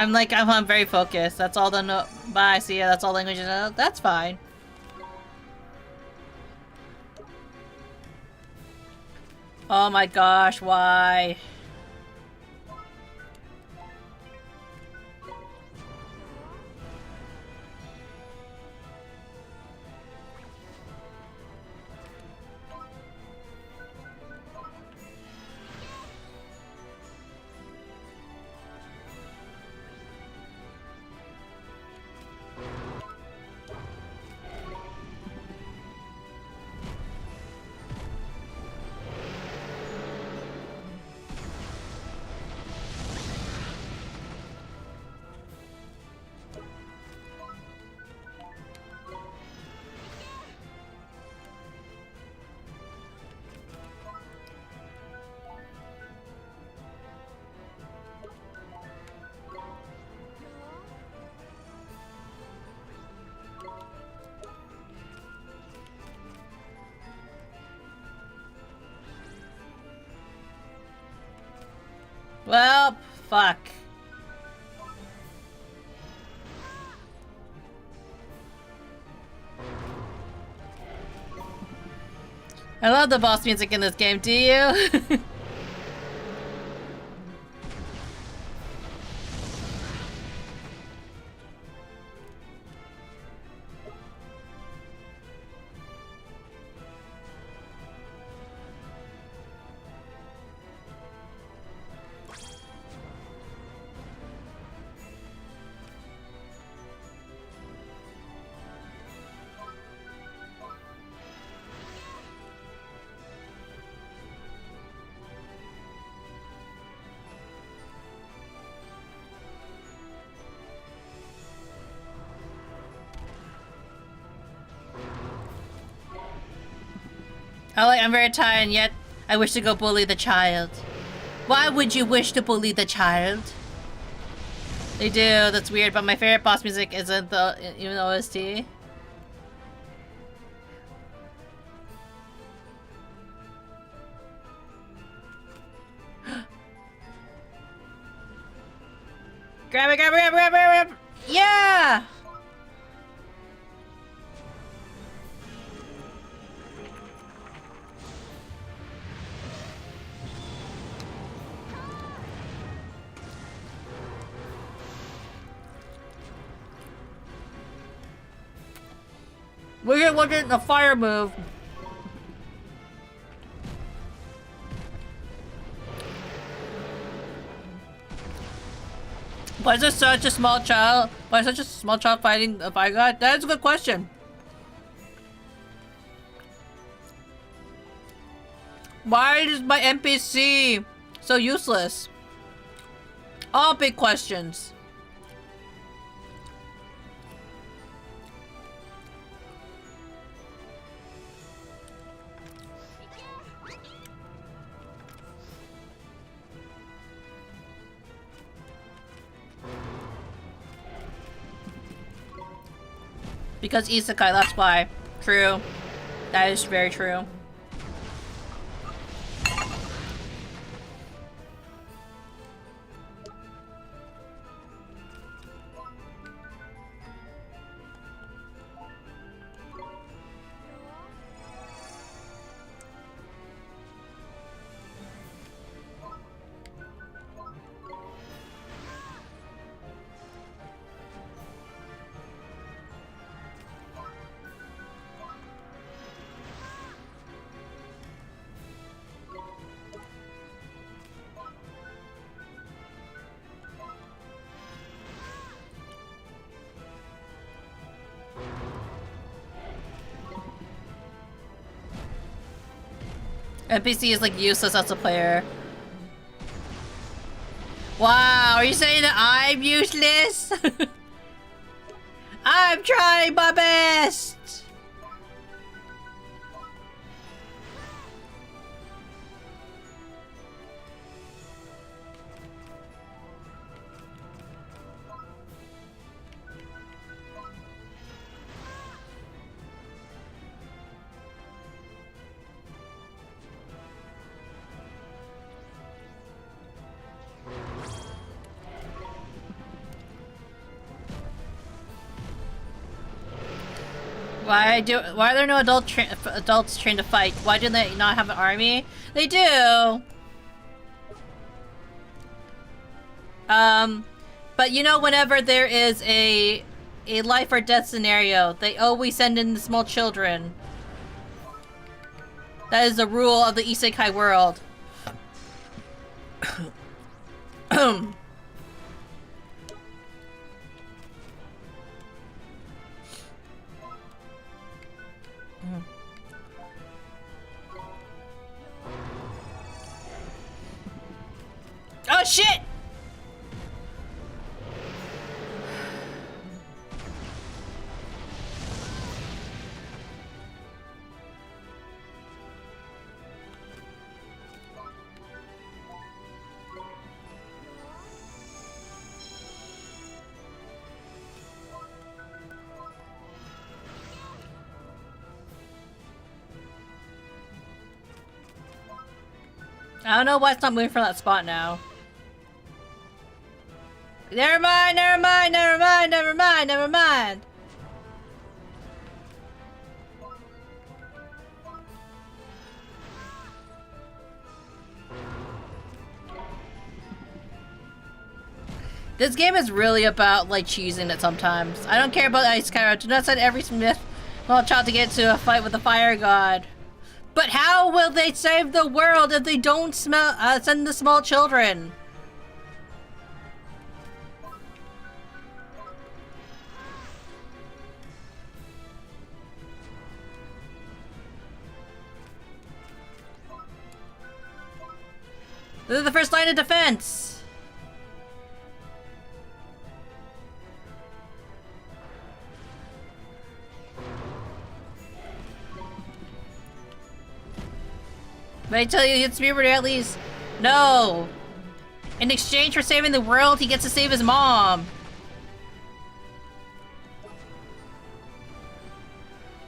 Speaker 1: I'm very focused. That's all the no. Bye. See ya. That's all languages. That's fine. Oh my gosh, why? Well, fuck. I love the boss music in this game, do you? I'm very tired, and yet I wish to go bully the child. Why would you wish to bully the child? They do, that's weird, but my favorite boss music isn't the even the OST. Grab it, grab it, grab it, grab it, grab it! Yeah! We're getting a fire move. Why is there such a small child? Why is such a small child fighting a fire god? That is a good question. Why is my NPC so useless? All big questions. Because isekai, that's why. True. That is very true. NPC is like useless as a player. Wow, are you saying that I'm useless? I'm trying my best! Why are there no adults trained to fight? Why do they not have an army? They do. But you know, whenever there is a life or death scenario, they always send in the small children. That is the rule of the isekai world. Oh shit! I don't know why it's not moving from that spot now. Never mind, never mind, never mind, never mind, never mind. This game is really about, like, cheesing it sometimes. I don't care about Ice Cairo. Do not send every small child to get into a fight with the fire god. But how will they save the world if they don't send the small children? They're the first line of defense. But I tell you, it's puberty at least. No. In exchange for saving the world, he gets to save his mom.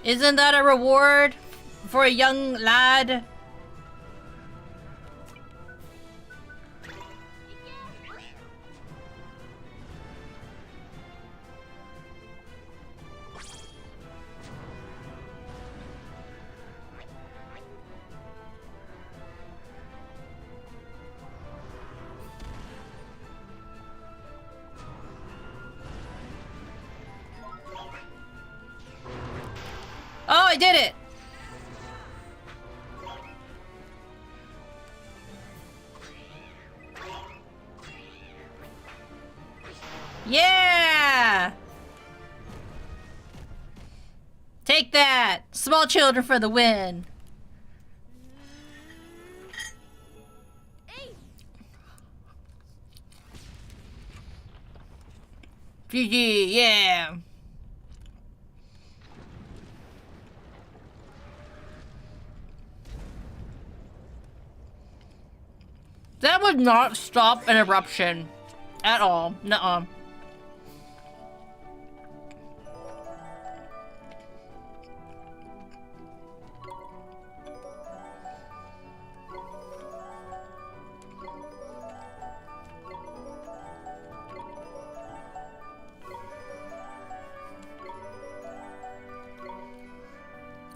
Speaker 1: Isn't that a reward for a young lad? Oh, I did it! Yeah! Take that! Small children for the win! GG, yeah! That would not stop an eruption. At all. Nuh-uh.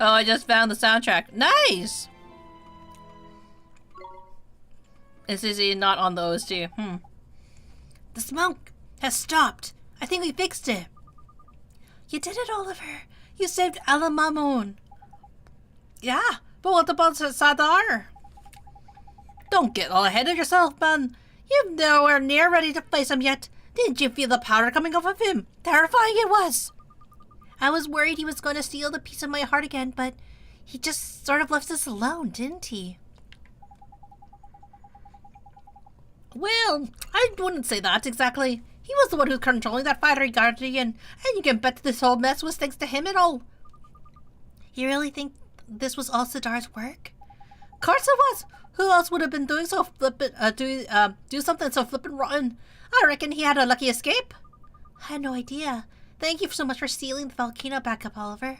Speaker 1: Oh, I just found the soundtrack. Nice! Is he not on the OST?
Speaker 4: The smoke has stopped. I think we fixed it. You did it, Oliver. You saved Alamamoon.
Speaker 1: Yeah, but what about Sadar?
Speaker 4: Don't get all ahead of yourself, man. You're nowhere near ready to face him yet. Didn't you feel the powder coming off of him? Terrifying it was. I was worried he was going to steal the piece of my heart again, but he just sort of left us alone, didn't he?
Speaker 1: Well, I wouldn't say that exactly. He was the one who's controlling that fiery guardian, and you can bet this whole mess was thanks to him and all.
Speaker 4: You really think this was all Sidar's work?
Speaker 1: Of course it was. Who else would have been doing so flippin', do something so flippin' rotten? I reckon he had a lucky escape.
Speaker 4: I had no idea. Thank you so much for stealing the volcano back up, Oliver.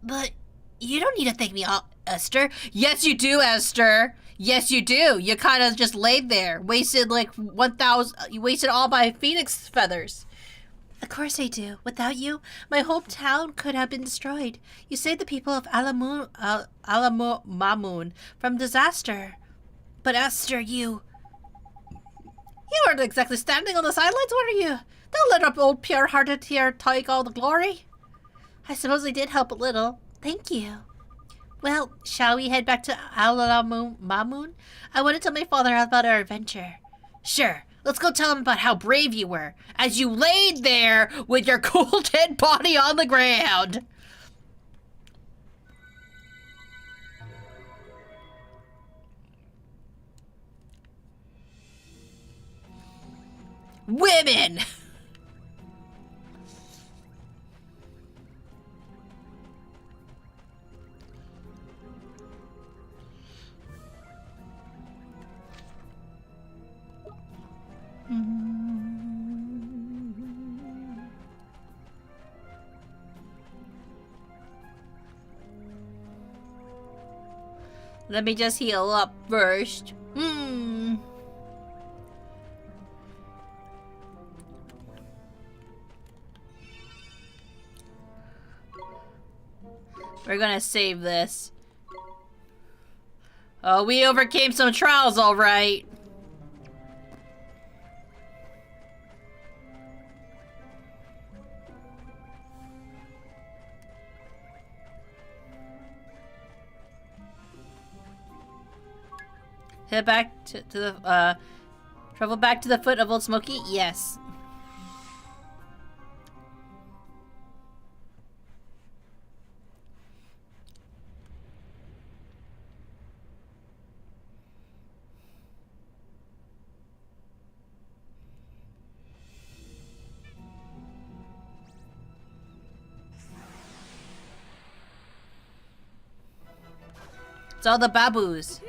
Speaker 4: But you don't need to thank me, Esther.
Speaker 1: Yes, you do, Esther. Yes, you do. You kind of just laid there, wasted like 1,000. You wasted all my phoenix feathers.
Speaker 4: Of course I do. Without you, my hometown could have been destroyed. You saved the people of Mamoon from disaster. But Esther, you weren't exactly standing on the sidelines, were you? Don't let up old pure-hearted here take all the glory. I suppose I did help a little. Thank you. Well, shall we head back to Mamoon? I want to tell my father about our adventure.
Speaker 1: Sure. Let's go tell him about how brave you were as you laid there with your cool dead body on the ground. Women! Let me just heal up first. We're gonna save this. Oh, we overcame some trials, all right. Head back to the, travel back to the foot of Old Smoky? Yes. It's all the baboos.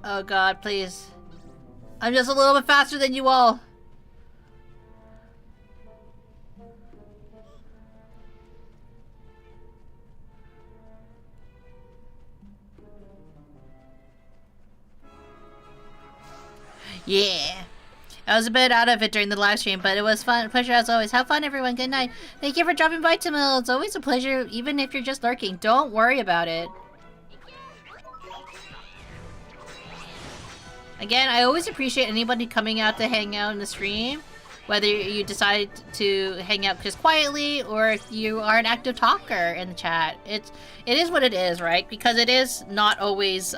Speaker 1: Oh god, please. I'm just a little bit faster than you all. Yeah. I was a bit out of it during the live stream, but it was fun. Pleasure as always. Have fun, everyone. Good night. Thank you for dropping by, Tamil. It's always a pleasure, even if you're just lurking. Don't worry about it. Again, I always appreciate anybody coming out to hang out in the stream. Whether you decide to hang out just quietly or if you are an active talker in the chat. It is what it is, right? Because it is not always,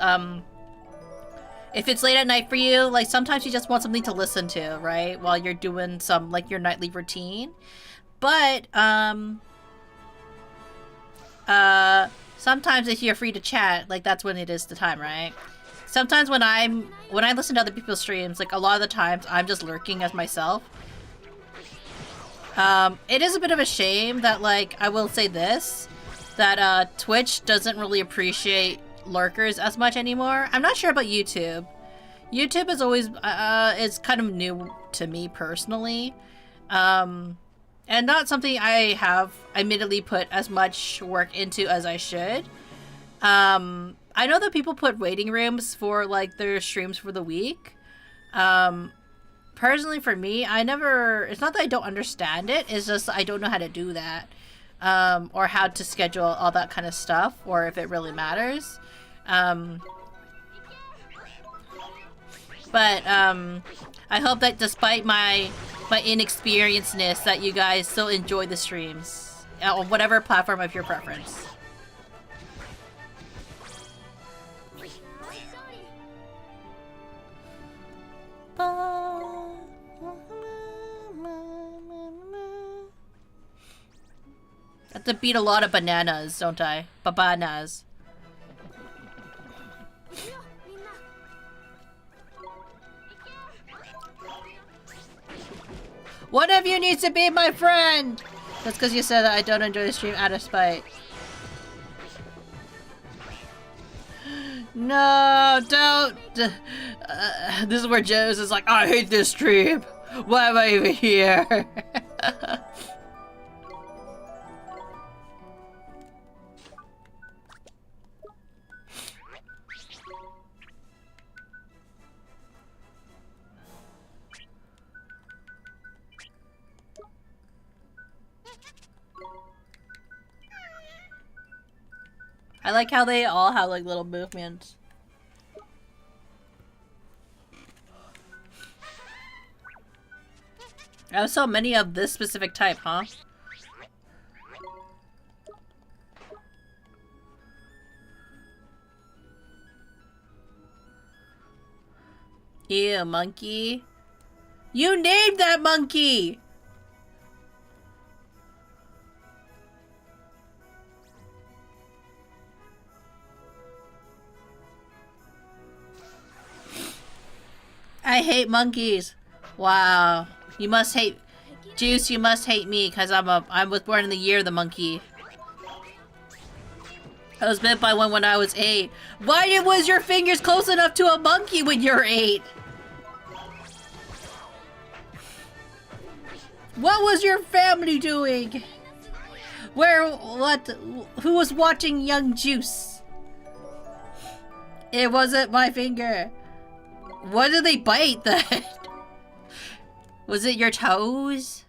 Speaker 1: if it's late at night for you, like sometimes you just want something to listen to, right? While you're doing some, like your nightly routine. But, sometimes if you're free to chat, like that's when it is the time, right? Sometimes when I listen to other people's streams, like a lot of the times I'm just lurking as myself. It is a bit of a shame that, like, I will say this, that Twitch doesn't really appreciate lurkers as much anymore. I'm not sure about YouTube. YouTube is always is kind of new to me personally, and not something I have admittedly put as much work into as I should. I know that people put waiting rooms for like their streams for the week. Personally for me, it's not that I don't understand it, it's just I don't know how to do that. Or how to schedule all that kind of stuff, or if it really matters. But I hope that despite my inexperiencedness that you guys still enjoy the streams. on whatever platform of your preference. I have to beat a lot of bananas, don't I? Bananas. One of you needs to be my friend! That's because you said that I don't enjoy the stream out of spite. No, don't! This is where Joe's is like, I hate this stream! Why am I even here? I like how they all have like little movements. I have so many of this specific type, huh? Ew, monkey. You named that monkey! I hate monkeys. Wow. You must hate Juice, you must hate me because I was born in the year of the monkey. I was bit by one when I was 8. Why was your fingers close enough to a monkey when you're 8? What was your family doing? Who was watching young Juice? It wasn't my finger. What did they bite then? Was it your toes?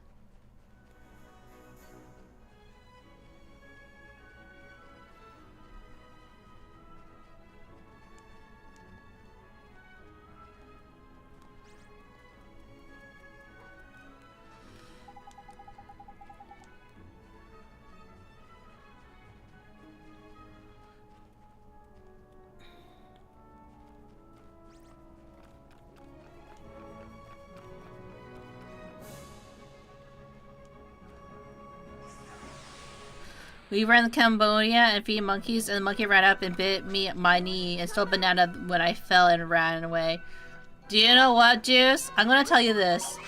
Speaker 1: We ran to Cambodia and feed monkeys, and the monkey ran up and bit my knee and stole a banana when I fell and ran away. Do you know what, Juice? I'm gonna tell you this.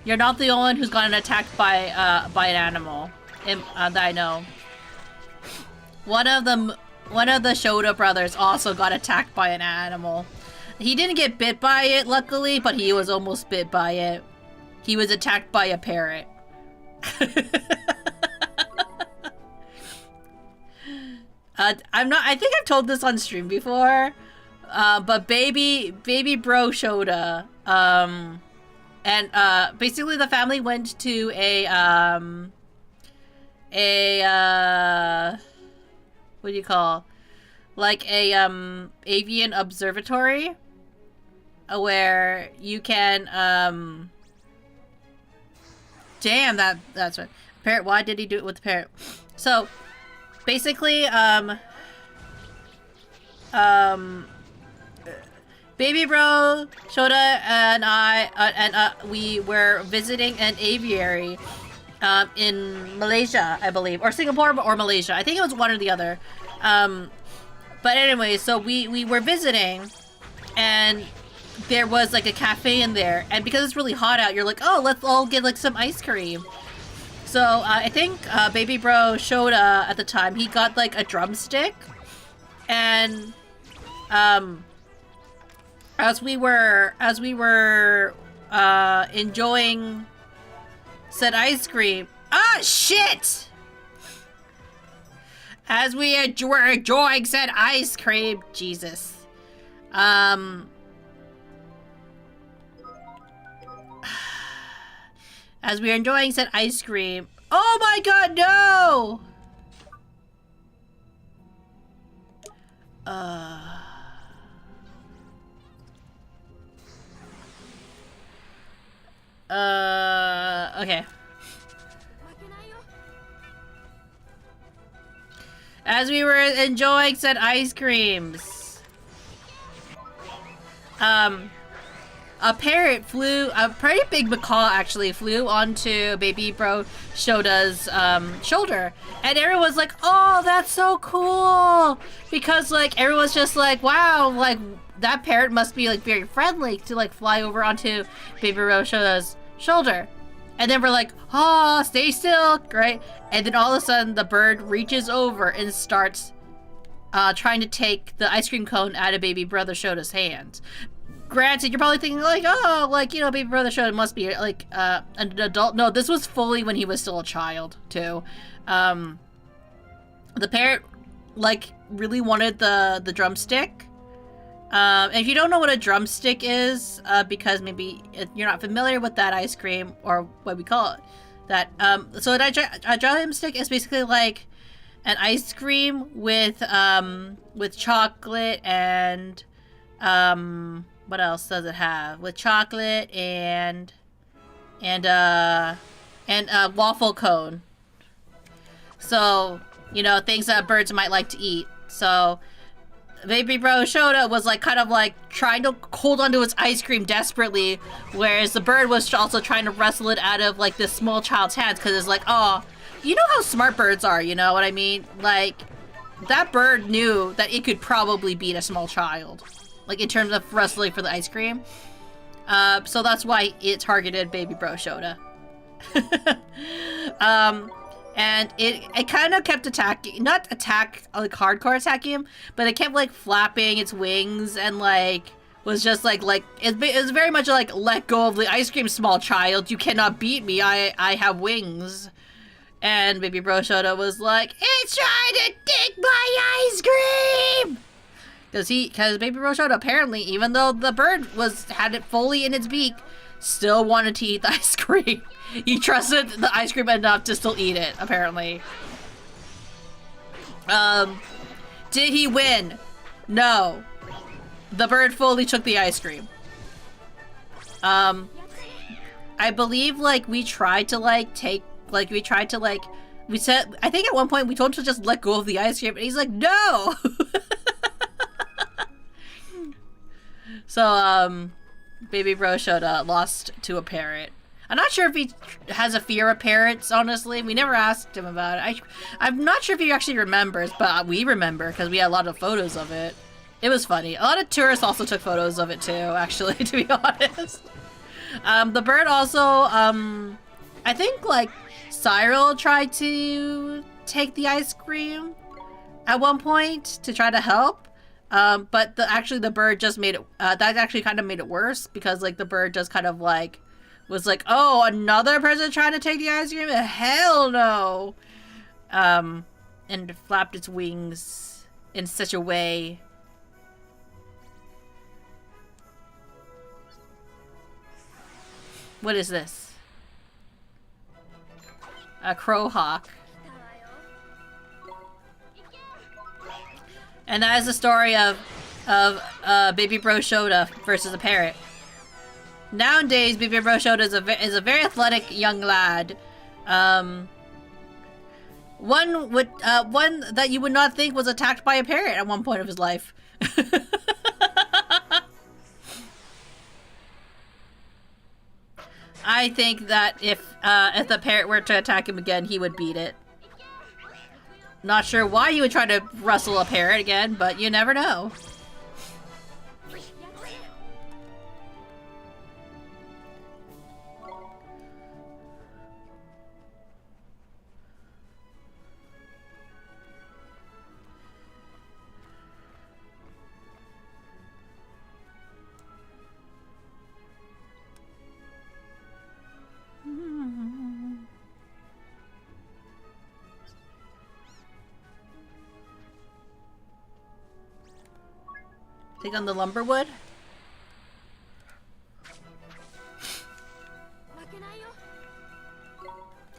Speaker 1: You're not the only one who's gotten attacked by an animal that I know. One of the Shoda brothers also got attacked by an animal. He didn't get bit by it, luckily, but he was almost bit by it. He was attacked by a parrot. I think I've told this on stream before, but baby bro Shoda, and basically the family went to what do you call, like a avian observatory, where you can damn, that's right. Parrot, why did he do it with the parrot? So basically, baby bro, Shoda, and we were visiting an aviary, in Malaysia, I believe, or Singapore, or Malaysia. I think it was one or the other. But anyway, so we were visiting, and there was like a cafe in there, and because it's really hot out, you're like, oh, let's all get like some ice cream. So I think baby bro Shoda at the time, he got like a drumstick, and as we were enjoying said ice cream, shit! As we were enjoying said ice cream, Jesus, as we were enjoying said ice cream. Oh my god, no! Okay. As we were enjoying said ice creams, a parrot flew, a pretty big macaw actually flew onto Baby Bro Shoda's shoulder, and everyone was like, "Oh, that's so cool!" Because like everyone's just like, "Wow, like that parrot must be like very friendly to like fly over onto Baby Bro Shoda's shoulder." And then we're like, "Oh, stay still," right? And then all of a sudden, the bird reaches over and starts trying to take the ice cream cone out of Baby Brother Shoda's hands. Granted, you're probably thinking like, oh, like, you know, Baby Brother Shoda must be like an adult. No, this was fully when he was still a child too. The parrot like really wanted the drumstick. And if you don't know what a drumstick is, because maybe you're not familiar with that ice cream or what we call it, that so a drumstick is basically like an ice cream with chocolate and what else does it have? With chocolate and a waffle cone. So, you know, things that birds might like to eat. So, Baby Bro Shoda was like kind of like trying to hold onto his ice cream desperately, whereas the bird was also trying to wrestle it out of like this small child's hands because it's like, oh, you know how smart birds are, you know what I mean? Like, that bird knew that it could probably beat a small child. Like, in terms of wrestling for the ice cream. So that's why it targeted Baby Bro Shoda. And it kind of kept attacking, not like hardcore attacking him, but it kept like flapping its wings and like, was just like it was very much like, let go of the ice cream, small child. You cannot beat me. I have wings. And Baby Bro Shoda was like, it's trying to take my ice cream! Because Baby Bro Shoda apparently, even though the bird had it fully in its beak, still wanted to eat the ice cream. He trusted the ice cream enough to still eat it, apparently. Did he win? No. The bird fully took the ice cream. I believe, like, we tried to, like, we said, I think at one point we told him to just let go of the ice cream, and he's like, no! So, Baby Bro Shoda lost to a parrot. I'm not sure if he has a fear of parrots, honestly. We never asked him about it. I'm not sure if he actually remembers, but we remember because we had a lot of photos of it. It was funny. A lot of tourists also took photos of it too, actually, to be honest. The bird also, I think, like, Cyril tried to take the ice cream at one point to try to help. But actually the bird just made it, that actually kind of made it worse because, like, the bird just kind of, like, was like, oh, another person trying to take the ice cream? Hell no! And flapped its wings in such a way. What is this? A crow hawk. And that is the story of Baby Bro Shoda versus a parrot. Nowadays, Baby Bro Shoda is a very athletic young lad. One that you would not think was attacked by a parrot at one point of his life. I think that if the parrot were to attack him again, he would beat it. Not sure why you would try to wrestle a parrot again, but you never know. Take on the lumberwood.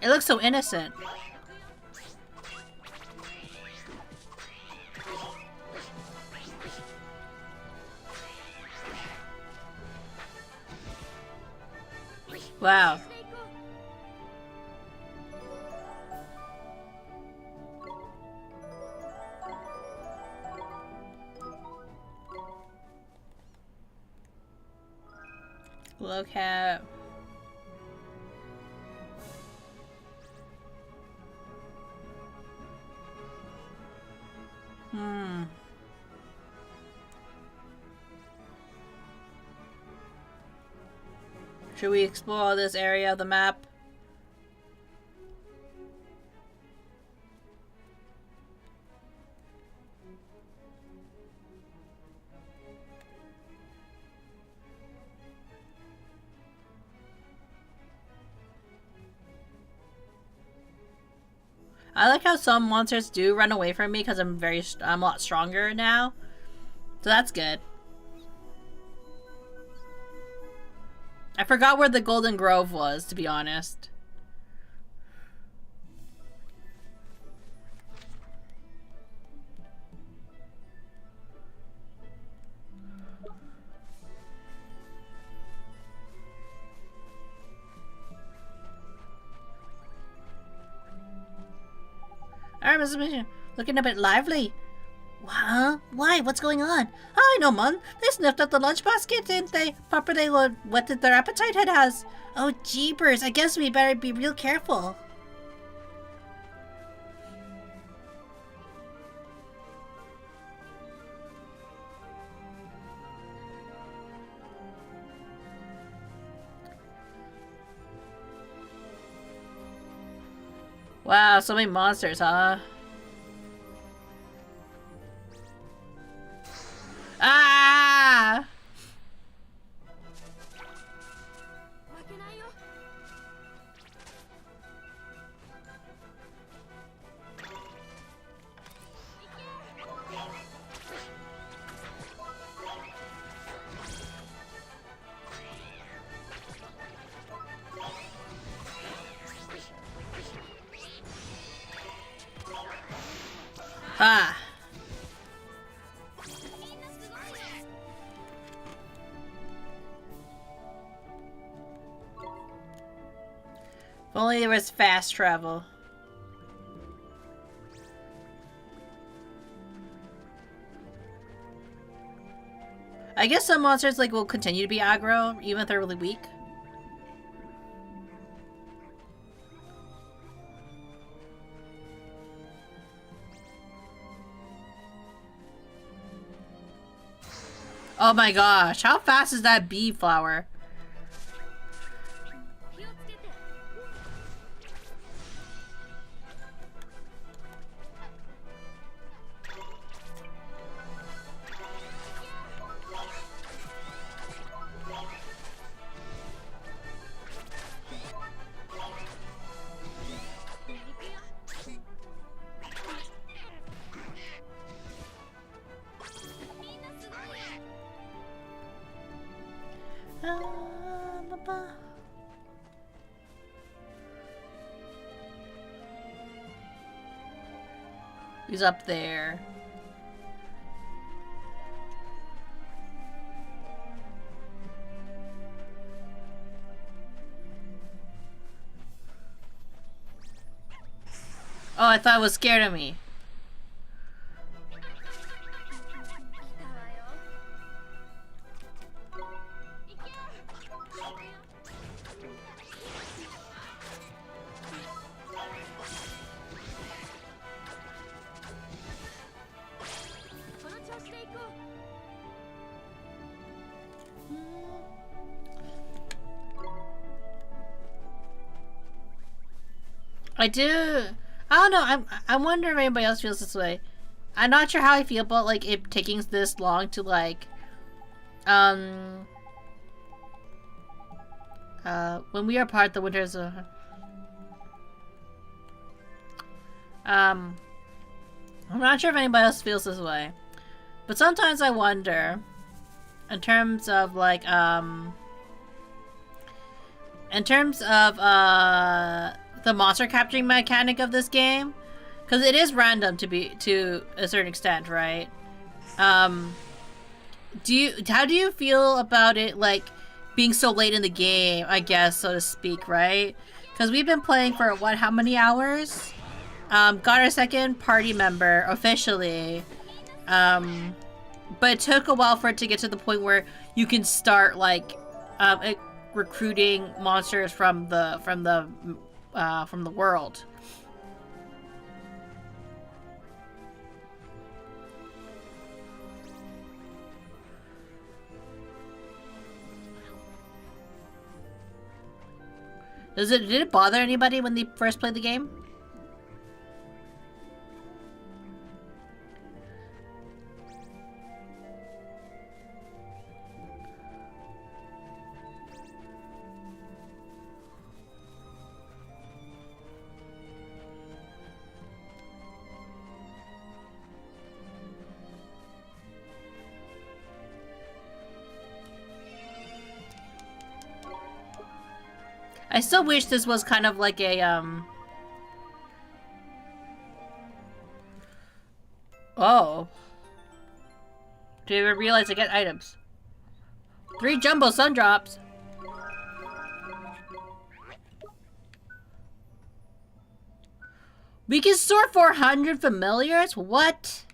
Speaker 1: It looks so innocent. Wow. Look at... Should we explore this area of the map? I like how some monsters do run away from me because I'm a lot stronger now. So that's good. I forgot where the Golden Grove was, to be honest. Alright, Mr. Mission. Looking a bit lively. Huh? Why? What's going on? I know, Mun. They sniffed up the lunch basket, didn't they? Properly whetted their appetite head has. Oh, jeepers. I guess we better be real careful. Wow, so many monsters, huh? Ah! Ah! If only there was fast travel. I guess some monsters will continue to be aggro, even if they're really weak. Oh my gosh, how fast is that bee flower? He's up there. Oh, I thought it was scared of me. I don't know, I wonder if anybody else feels this way. I'm not sure how I feel about it taking this long to when we are part of the winters I'm not sure if anybody else feels this way. But sometimes I wonder in terms of the monster capturing mechanic of this game, because it is random to a certain extent, right? How do you feel about it being so late in the game, I guess, so to speak, right? Because we've been playing for how many hours? Got our second party member officially, but it took a while for it to get to the point where you can start recruiting monsters from the world. Did it bother anybody when they first played the game? I still wish this was kind of like a, Oh. Didn't even realize I get items. 3 jumbo sun drops. We can store 400 familiars? What?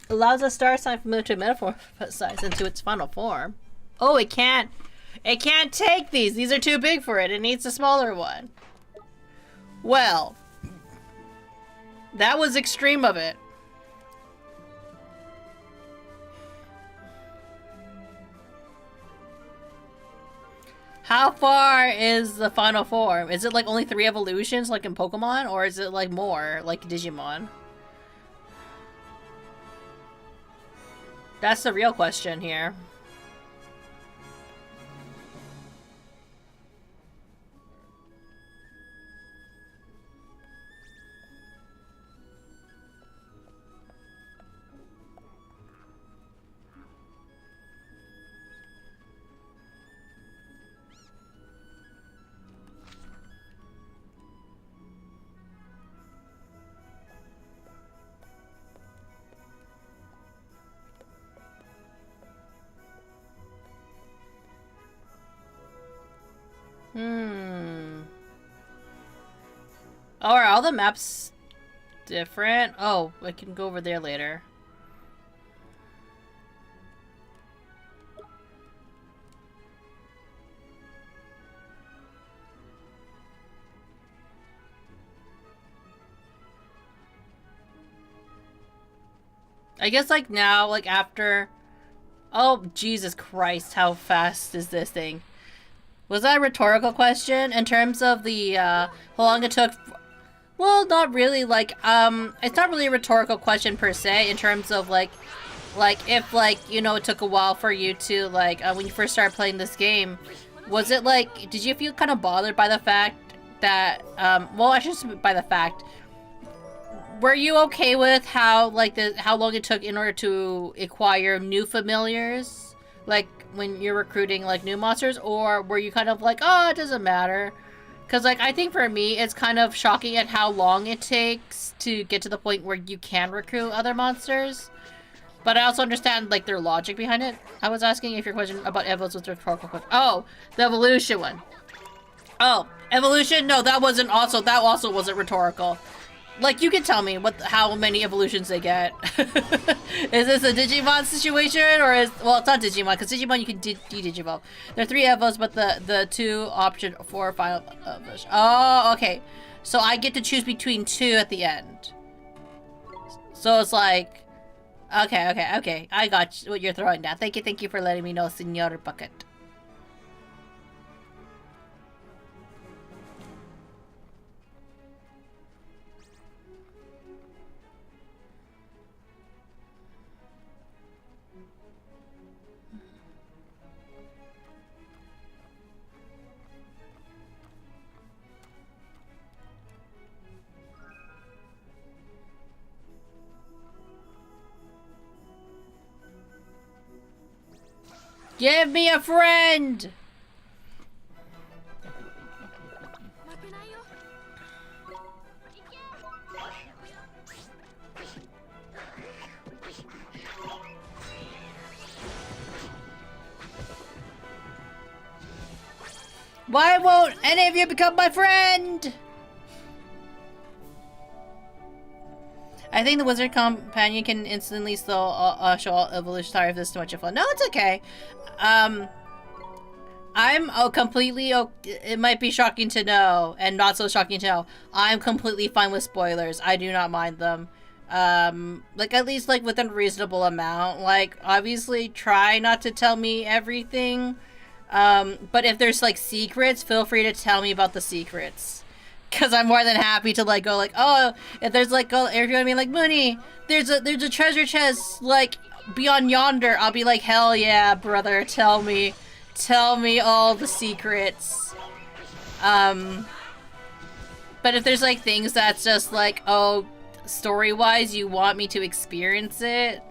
Speaker 1: Allows a star sign familiar to metamorphosize into its final form. Oh, it can't take these. These are too big for it. It needs a smaller one. Well, that was extreme of it. How far is the final form? Is it like only 3 evolutions like in Pokemon? Or is it like more like Digimon? That's the real question here. Oh, are all the maps different? Oh, I can go over there later. I guess like now, like after... Oh, Jesus Christ, how fast is this thing? Was that a rhetorical question in terms of the, how long it took... Well, not really, like, it's not really a rhetorical question per se in terms of, like, if, like, you know, it took a while for you to, like, when you first started playing this game, was it, like, did you feel kind of bothered by the fact that, well, I should say by the fact, were you okay with how, like, how long it took in order to acquire new familiars? Like, when you're recruiting, like, new monsters? Or were you kind of like, oh, it doesn't matter? Because, like, I think for me, it's kind of shocking at how long it takes to get to the point where you can recruit other monsters. But I also understand, like, their logic behind it. I was asking if your question about Evos was rhetorical question. Oh, the evolution one. Oh, evolution? No, that also wasn't rhetorical. Like, you can tell me how many evolutions they get. Is this a Digimon situation, or is... Well, it's not Digimon, because Digimon you can de-Digivolve. There are 3 Evos, but the 2 option for final evolution. Oh, okay. So I get to choose between 2 at the end. So it's like... Okay. I got what you're throwing down. Thank you for letting me know, Senor Bucket. Give me a friend!
Speaker 4: Why won't any of you become my friend? I think the wizard companion can instantly still show all evolution. Sorry if this is too much of fun. No, it's okay. I'm completely it might be shocking to know and not so shocking to know. I'm completely fine with spoilers. I do not mind them. Like at least like within a reasonable amount. Like obviously try not to tell me everything. But if there's like secrets, feel free to tell me about the secrets. Cause I'm more than happy to like go like, oh, if there's like, if you're gonna be like, Munii, there's a treasure chest like beyond yonder, I'll be like, hell yeah, brother, tell me all the secrets. But if there's like things that's just like, oh, story-wise, you want me to experience it,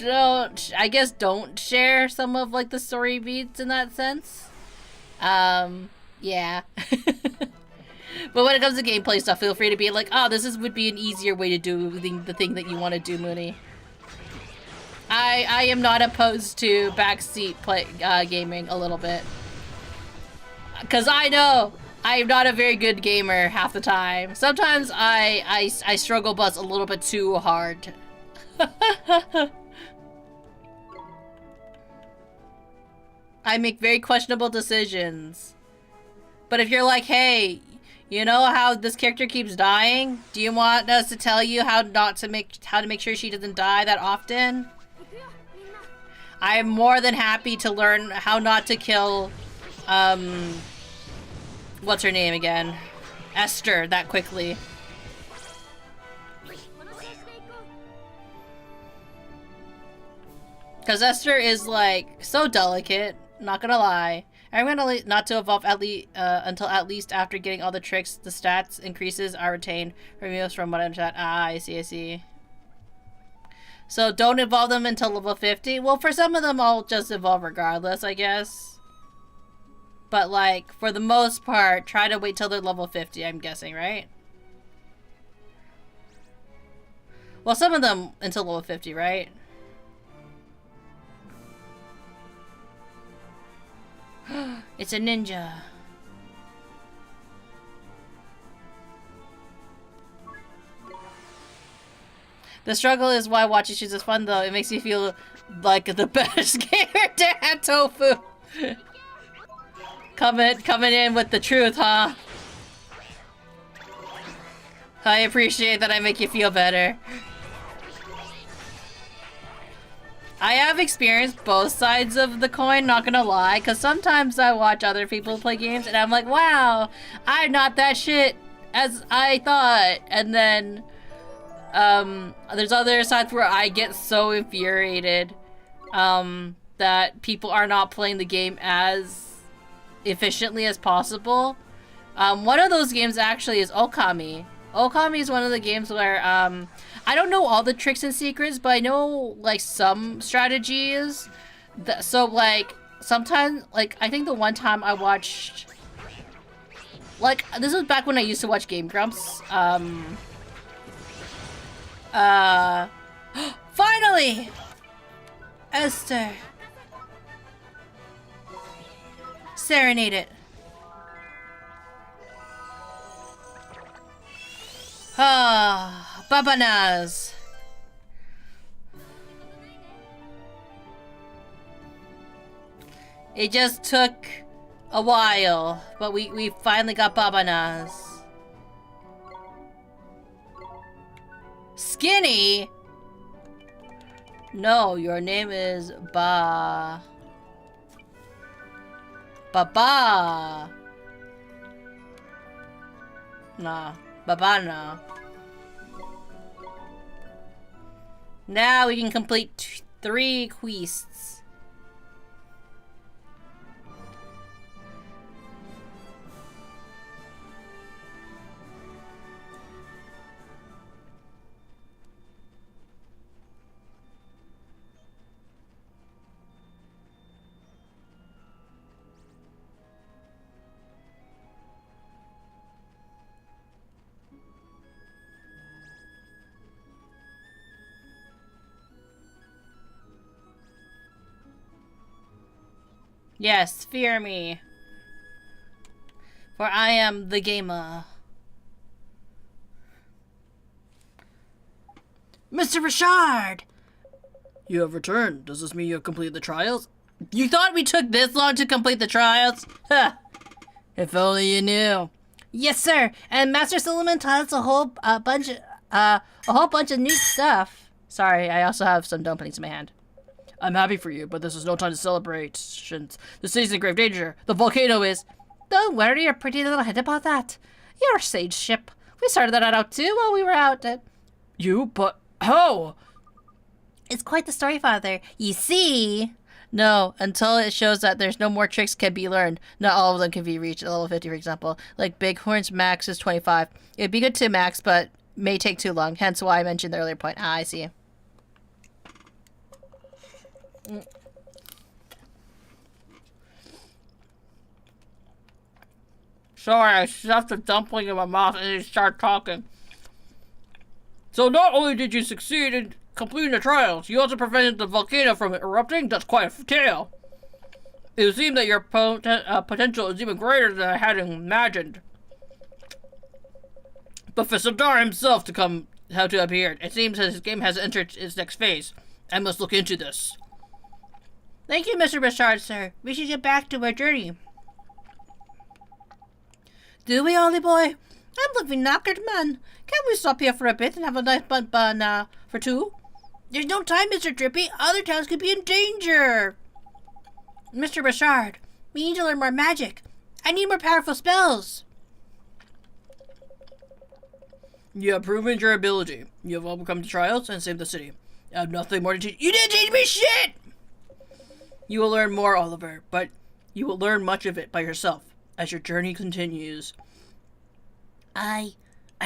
Speaker 4: I guess don't share some of like the story beats in that sense. Yeah. But when it comes to gameplay stuff, feel free to be like, oh, would be an easier way to do the thing that you want to do, Munii. I am not opposed to backseat gaming a little bit. Because I know I'm not a very good gamer half the time. Sometimes I struggle bus a little bit too hard. I make very questionable decisions. But if you're like, hey, you know how this character keeps dying? Do you want us to tell you how to make sure she doesn't die that often? I am more than happy to learn how not to kill, what's her name again? Esther, that quickly. Because Esther is, like, so delicate, not gonna lie. I'm gonna not to evolve until at least after getting all the tricks, the stats increases are retained. Removes from what I'm chat. Ah, I see. So don't evolve them until level 50. Well, for some of them, I'll just evolve regardless, I guess. But like, for the most part, try to wait till they're level 50, I'm guessing, right? Well, some of them until level 50, right? It's a ninja. The struggle is why watching shoes is fun, though. It makes you feel like the best gamer to have tofu. Coming in with the truth, huh? I appreciate that I make you feel better. I have experienced both sides of the coin, not gonna lie, because sometimes I watch other people play games and I'm like, wow, I'm not that shit as I thought. And then, there's other sides where I get so infuriated, that people are not playing the game as efficiently as possible. One of those games actually is Okami. Okami is one of the games where, I don't know all the tricks and secrets, but I know, like, some strategies. So, like, sometimes, like, I think the one time I watched... Like, this was back when I used to watch Game Grumps. Finally! Esther. Serenade it. Ah, Babanaz. It just took a while, but we finally got Babanaz. Skinny? No, your name is Baba. Nah. Babana. Now we can complete 3 quests. Yes, fear me.
Speaker 1: for I am the gamer.
Speaker 4: Mr. Richard!
Speaker 2: You have returned. Does this mean you have completed the trials?
Speaker 1: You thought we took this long to complete the trials? Huh.
Speaker 2: If only you knew.
Speaker 1: Yes, sir. And Master Solomon taught us a whole bunch of new stuff. Sorry, I also have some dumplings in my hand.
Speaker 2: I'm happy for you, but this is no time to celebrate. The city's in grave danger. The volcano is.
Speaker 1: Don't worry your pretty little head about that. Your sage ship. We started that out too while we were out.
Speaker 2: You? But how?
Speaker 1: It's quite the story, Father. You see... No, until it shows that there's no more tricks can be learned. Not all of them can be reached at level 50, for example. Like Bighorn's max is 25. It'd be good to max, but may take too long. Hence why I mentioned the earlier point. Ah, I see.
Speaker 2: Sorry, I stuffed a dumpling in my mouth and then started talking. So not only did you succeed in completing the trials, you also prevented the volcano from erupting? That's quite a tale. It would seem that your potential is even greater than I had imagined. But for Sadar himself to have appeared, it seems that his game has entered its next phase. I must look into this.
Speaker 1: Thank you, Mr. Richard, sir. We should get back to our journey. Do we, Ollie boy? I'm looking knackered, man. Can't we stop here for a bit and have a nice bun for two? There's no time, Mr. Drippy. Other towns could be in danger. Mr. Richard, we need to learn more magic. I need more powerful spells.
Speaker 2: You have proven your ability. You have overcome the trials and saved the city. I have nothing more to teach. You didn't teach me shit! You will learn more, Oliver, but you will learn much of it by yourself as your journey continues.
Speaker 1: I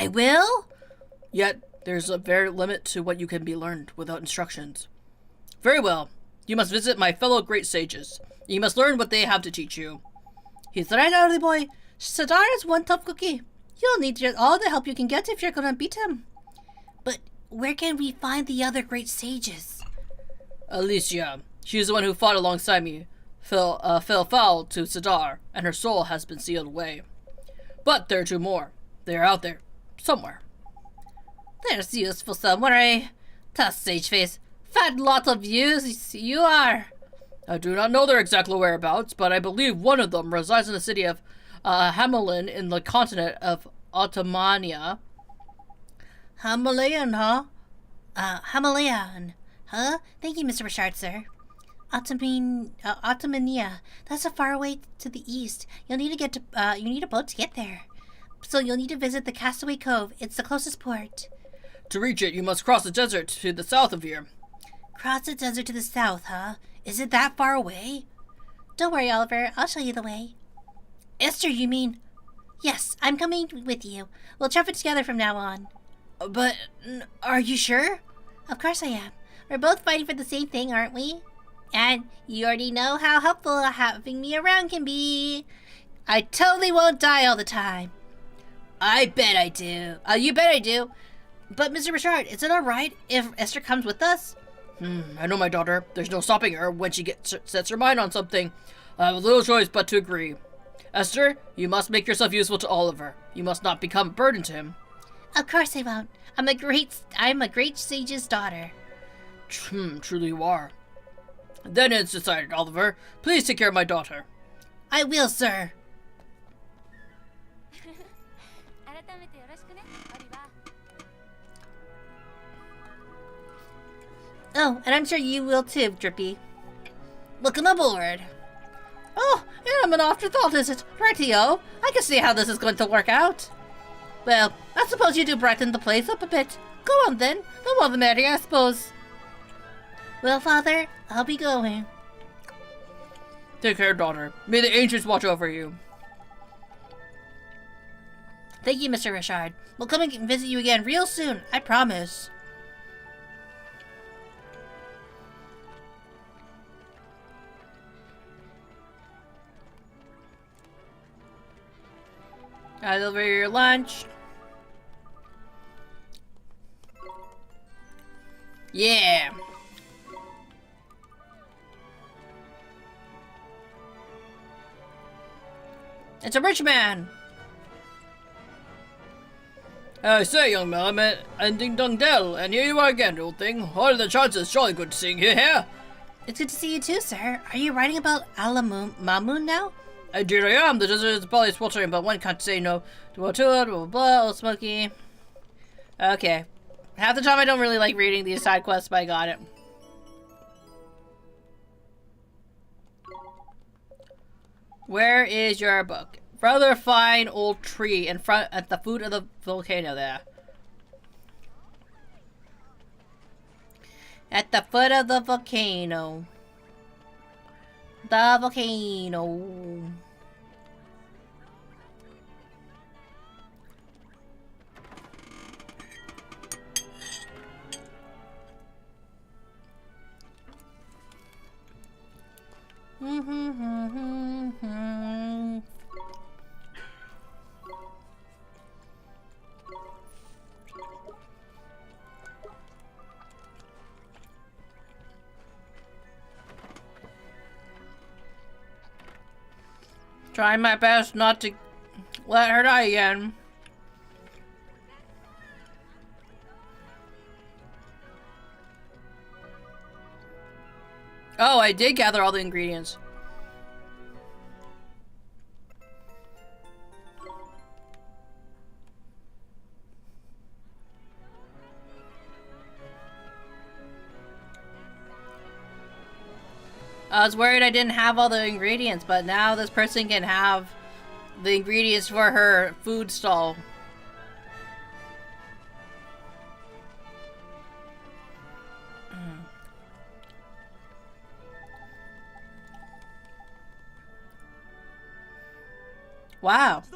Speaker 1: will?
Speaker 2: Yet, there's a very limit to what you can be learned without instructions. Very well. You must visit my fellow great sages. You must learn what they have to teach you.
Speaker 1: He's right, Ollie boy. Sadar is one tough cookie. You'll need all the help you can get if you're gonna beat him. But where can we find the other great sages?
Speaker 2: Alicia. She is the one who fought alongside me. Fell foul to Sadar, and her soul has been sealed away. But there are two more. They are out there. Somewhere.
Speaker 1: There's useful somewhere, eh? Tough sage face. Fat lot of use you are.
Speaker 2: I do not know their exact whereabouts, but I believe one of them resides in the city of Hamelin in the continent of Ottomania.
Speaker 1: Himalayan, huh? Himalayan, huh? Thank you, Mr. Richard, sir. Ottomania. That's so far away to the east. You'll need to get to, you need a boat to get there. So you'll need to visit the Castaway Cove. It's the closest port.
Speaker 2: To reach it, you must cross the desert to the south of here.
Speaker 1: Cross the desert to the south, huh? Is it that far away? Don't worry, Oliver. I'll show you the way. Esther, you mean? Yes, I'm coming with you. We'll travel together from now on.
Speaker 2: But, are you sure?
Speaker 1: Of course I am. We're both fighting for the same thing, aren't we? And you already know how helpful having me around can be. I totally won't die all the time.
Speaker 2: I bet I do.
Speaker 1: You bet I do. But, Mr. Richard, is it alright if Esther comes with us?
Speaker 2: I know my daughter. There's no stopping her when she sets her mind on something. I have little choice but to agree. Esther, you must make yourself useful to Oliver. You must not become a burden to him.
Speaker 1: Of course I won't. I'm a great sage's daughter.
Speaker 2: Truly you are. Then it's decided, Oliver. Please take care of my daughter.
Speaker 1: I will, sir. Oh, and I'm sure you will too, Drippy. Welcome aboard. Oh, and I'm an afterthought, is it? Rightio. I can see how this is going to work out. Well, I suppose you do brighten the place up a bit. Go on then. The more the merrier, I suppose. Well, Father, I'll be going.
Speaker 2: Take care, daughter. May the ancients watch over you.
Speaker 1: Thank you, Mr. Richard. We'll come and visit you again real soon, I promise. I'll deliver your lunch.
Speaker 2: Yeah.
Speaker 1: It's a rich man.
Speaker 2: I say, young man, I'm at Ending Dung Dell, and here you are again, old thing. What are the chances? Jolly good seeing you here.
Speaker 4: It's good to see you too, sir. Are you writing about Mamun now?
Speaker 2: Indeed I am. The desert is probably sweltering, but one can't say no to it, blah, blah, blah, old smoky. Okay. Half the time I don't really like reading these side quests, but I got it. Where is your book? Rather fine old tree in front at the foot of the volcano there. At the foot of the volcano. The volcano. Trying my best not to let her die again. Oh, I did gather all the ingredients. I was worried I didn't have all the ingredients, but now this person can have the ingredients for her food stall. Wow.
Speaker 3: う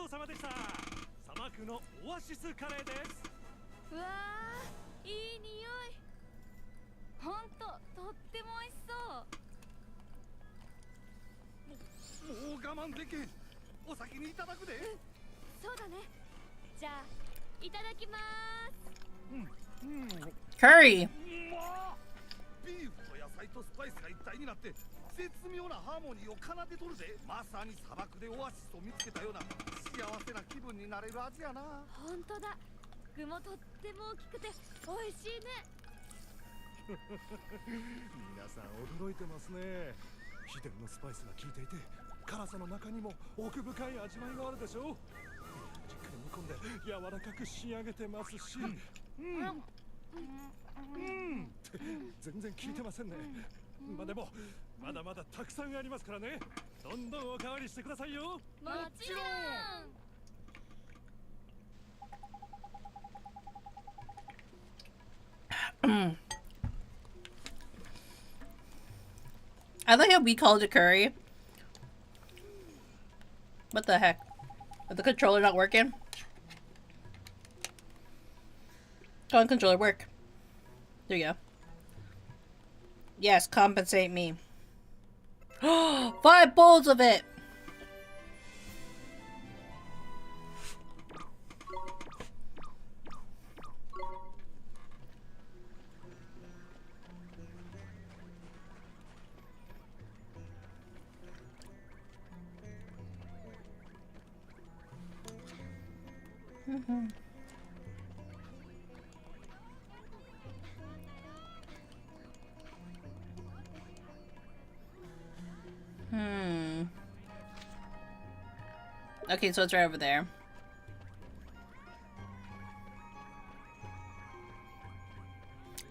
Speaker 3: わー、いい匂い。ほんと、とっても美味しそう。
Speaker 5: もう我慢できん。お先にいただくで。
Speaker 3: そうだね。じゃあ、いただきまーす。
Speaker 2: Curry.
Speaker 5: ビーフと野菜とスパイスが一体になって絶妙なハーモニーを奏でとるぜ。まさに砂漠でオアシスを見つけたような幸せな気分になれる味やな。
Speaker 3: ほんとだ。具もとっても大きくて美味しいね。
Speaker 5: 皆さん驚いてますね。秘伝のスパイスが効いていて辛さの中にも奥深い味わいがあるでしょう。じっくり煮込んで柔らかく仕上げてますし、全然効いてませんね。まあでもまだまだたくさんありますからね。どんどんおかわりしてくださいよ。
Speaker 3: もちろん。
Speaker 2: I like how we called it curry. What the heck? Is the controller not working? Come on, controller, work. There you go. Yes, compensate me. 5 bowls of it! Okay, so it's right over there.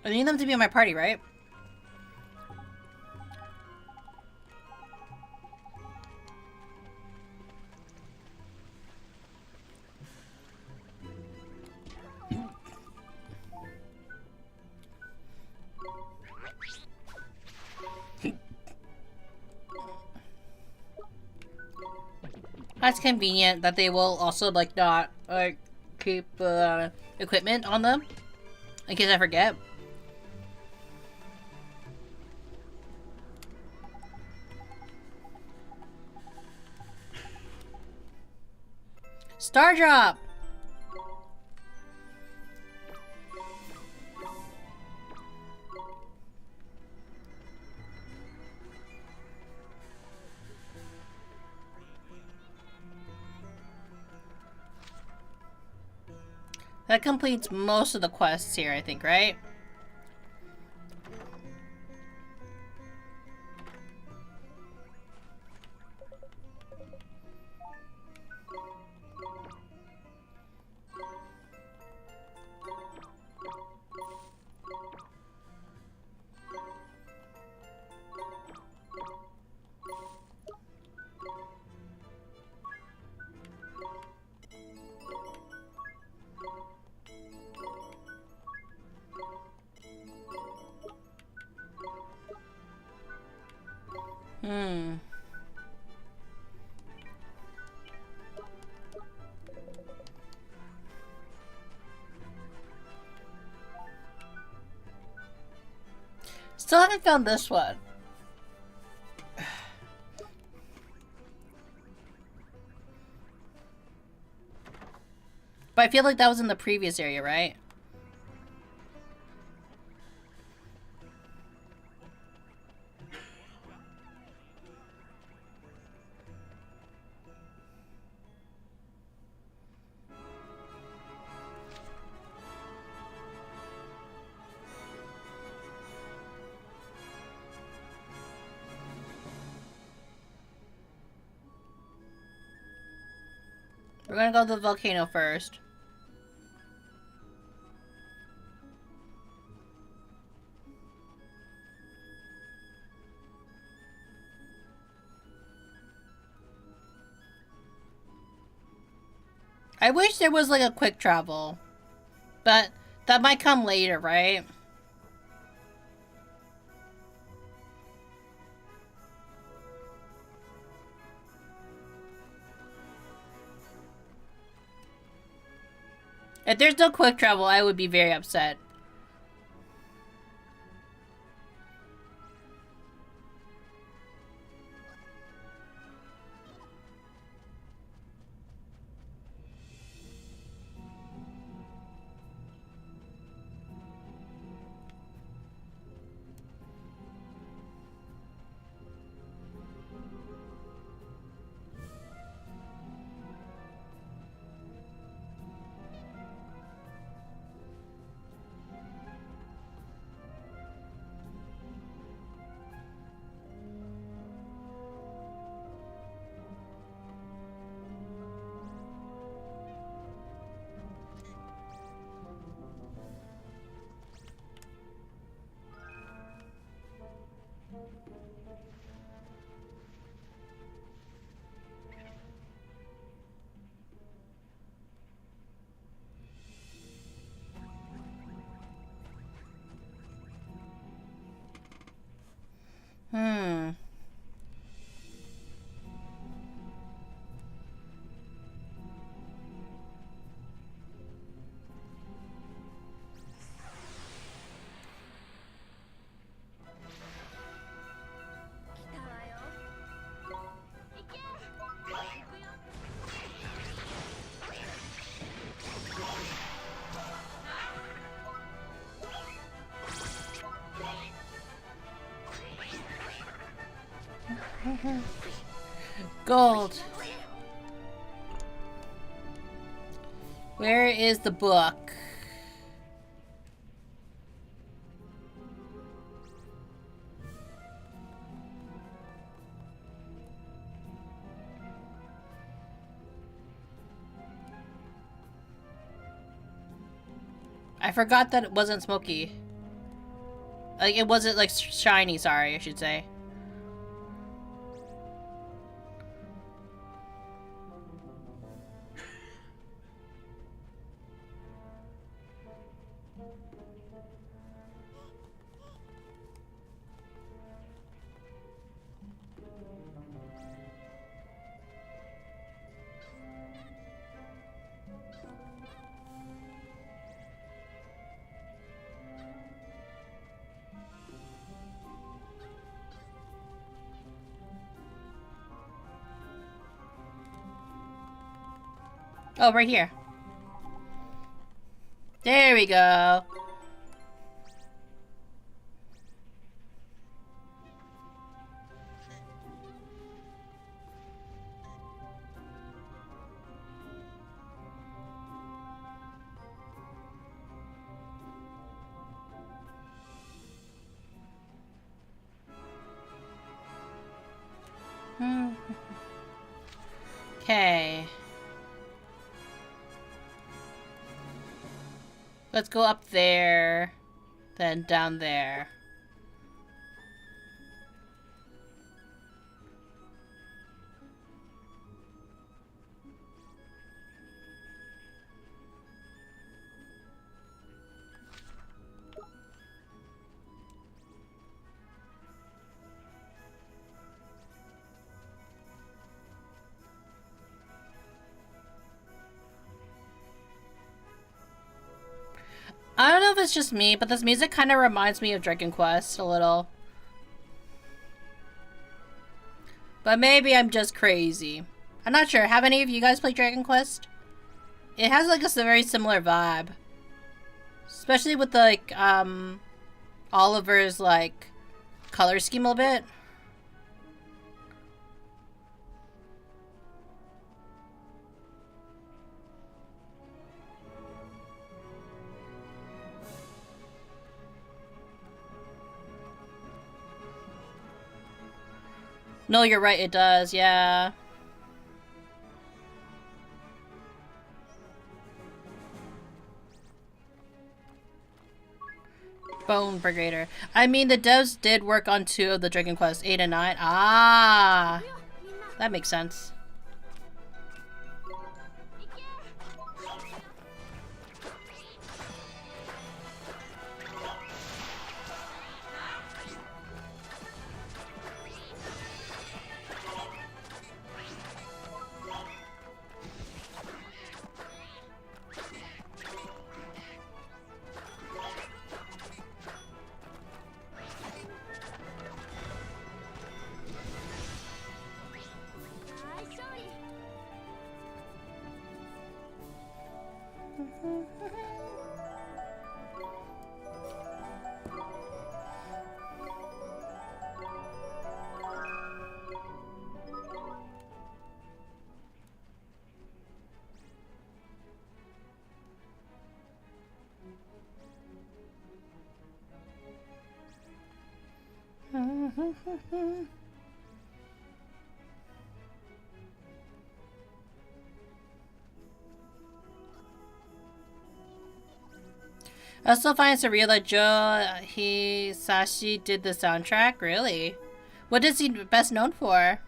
Speaker 2: I need them to be in my party, right? That's convenient that they will also like not keep equipment on them in case I forget. Star drop.
Speaker 1: That completes most of the quests here, I think, right? Still haven't found this one. But I feel like that was in the previous area, right? We're gonna go to the volcano first. I wish there was like a quick travel, but that might come later, right? If there's no quick travel, I would be very upset. Gold. Where is the book? I forgot that it wasn't smoky. Like, it wasn't, like, shiny, sorry, I should say. Oh, right here. There we go. Okay. Let's go up there, then down there. I don't know if it's just me, but this music kind of reminds me of Dragon Quest a little. But maybe I'm just crazy. I'm not sure. Have any of you guys played Dragon Quest? It has like a very similar vibe. Especially with like, Oliver's like color scheme a bit. No, you're right, it does, yeah. Bone Brigader. I mean, the devs did work on 2 of the Dragon Quest, 8 and 9. Ah! That makes sense. I also find it surreal that Joe Hisashi did the soundtrack. Really? What is he best known for?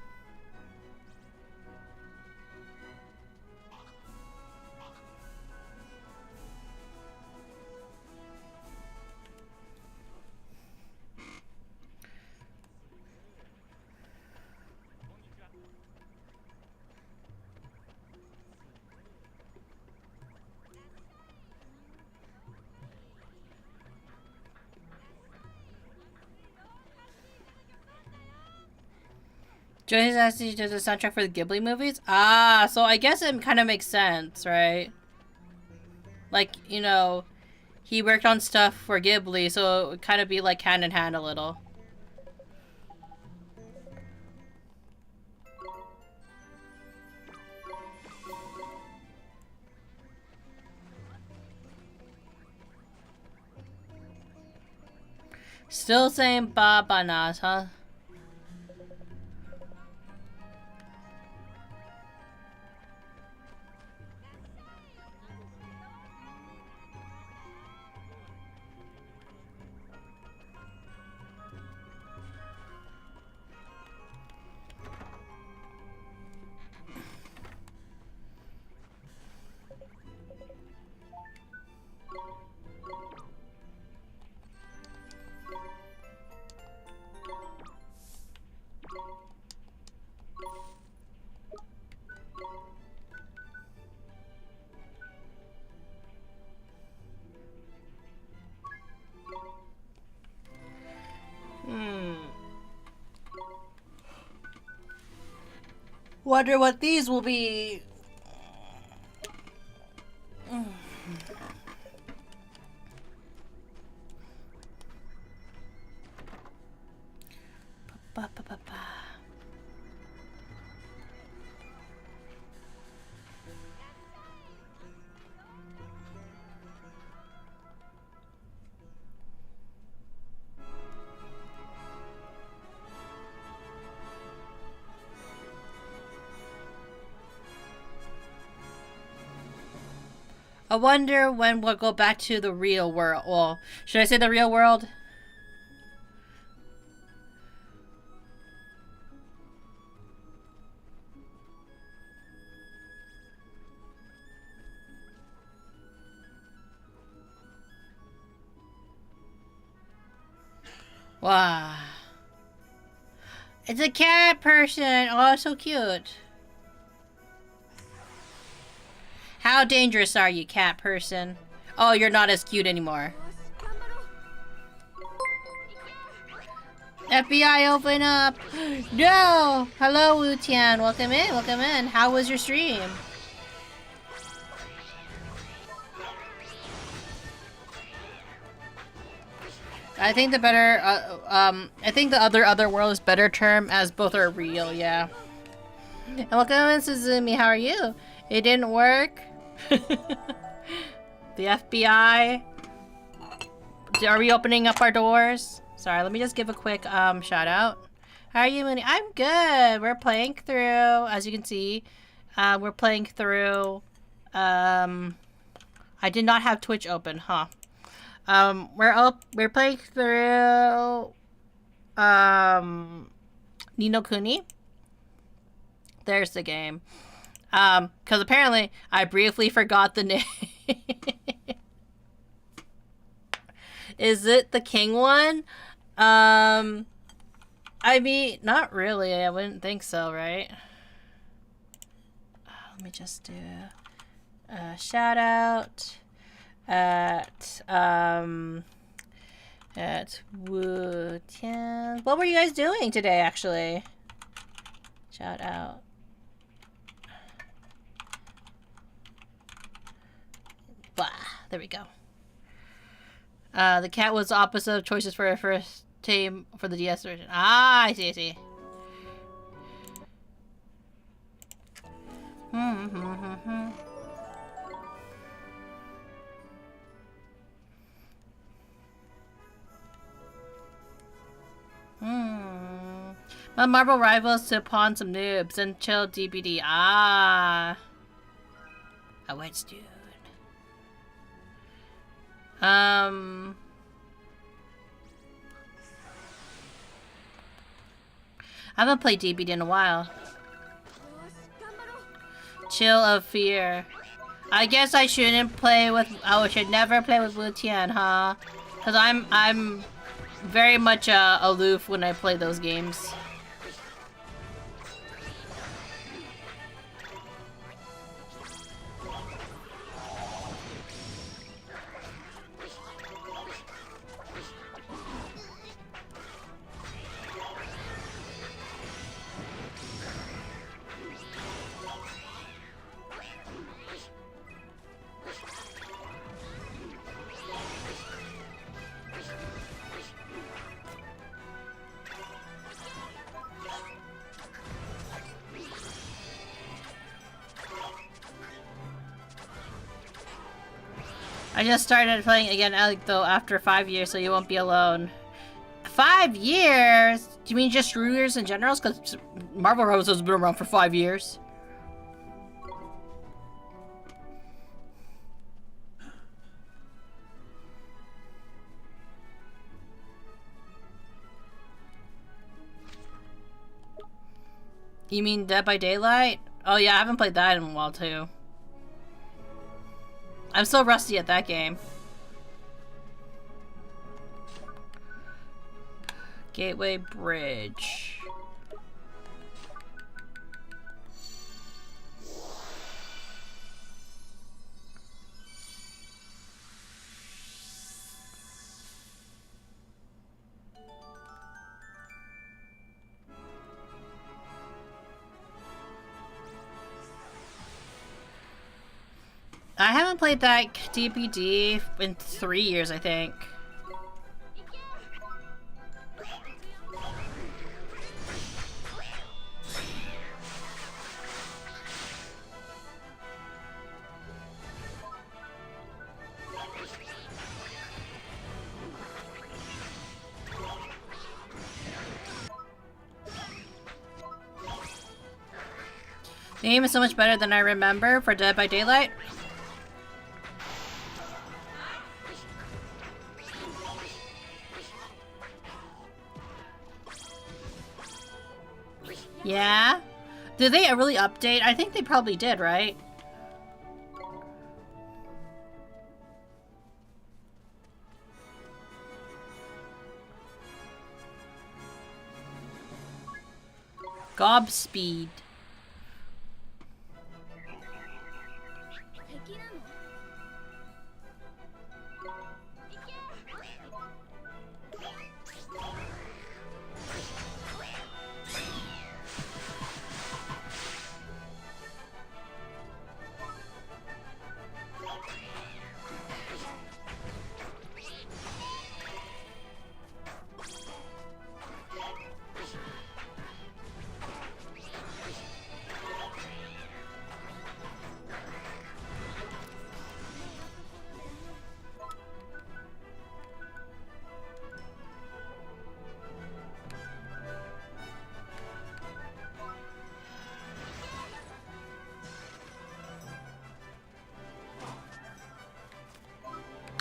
Speaker 1: Joe Hisashi did the soundtrack for the Ghibli movies? Ah, so I guess it kind of makes sense, right? Like, you know, he worked on stuff for Ghibli, so it would kind of be like hand in hand a little. Still saying Baba Nas, huh? Wonder what these will be. I wonder when we'll go back to the real world. Well, should I say the real world? Wow. It's a cat person. Oh, so cute. How dangerous are you, cat person? Oh, you're not as cute anymore. FBI, open up! No! Hello, Wu-Tian. Welcome in, welcome in. How was your stream? I think the better, I think the other world is better term, as both are real, yeah. And welcome in, Suzumi, how are you? It didn't work? The FBI? Are we opening up our doors? Sorry, let me just give a quick, shout out. How are you, Munii? I'm good! We're playing through, as you can see, we're playing through, I did not have Twitch open, huh? We're playing through Ni no Kuni. There's the game. Because apparently I briefly forgot the name. Is it the king one? I mean, not really. I wouldn't think so, right? Let me just do a shout out at Wu-Tian. What were you guys doing today, actually? Shout out. Blah. There we go. The cat was the opposite of choices for our first team for the DS version. Ah, I see, I see. My Marvel rivals to pawn some noobs and chill DBD. Ah. A wedge dude. I haven't played DBD in a while. Chill of fear. I guess I shouldn't play with. I should never play with Wu-Tian, huh? Cause I'm very much aloof when I play those games. I just started playing again, though, after 5 years, so you won't be alone. 5 years? Do you mean just Rulers and Generals? Because Marvel Rose has been around for 5 years. You mean Dead by Daylight? Oh yeah, I haven't played that in a while, too. I'm so rusty at that game. Gateway Bridge. I haven't played that DBD in 3 years, I think. The game is so much better than I remember for Dead by Daylight. Yeah? Did they really update? I think they probably did, right? Gobspeed.
Speaker 3: 敵なの？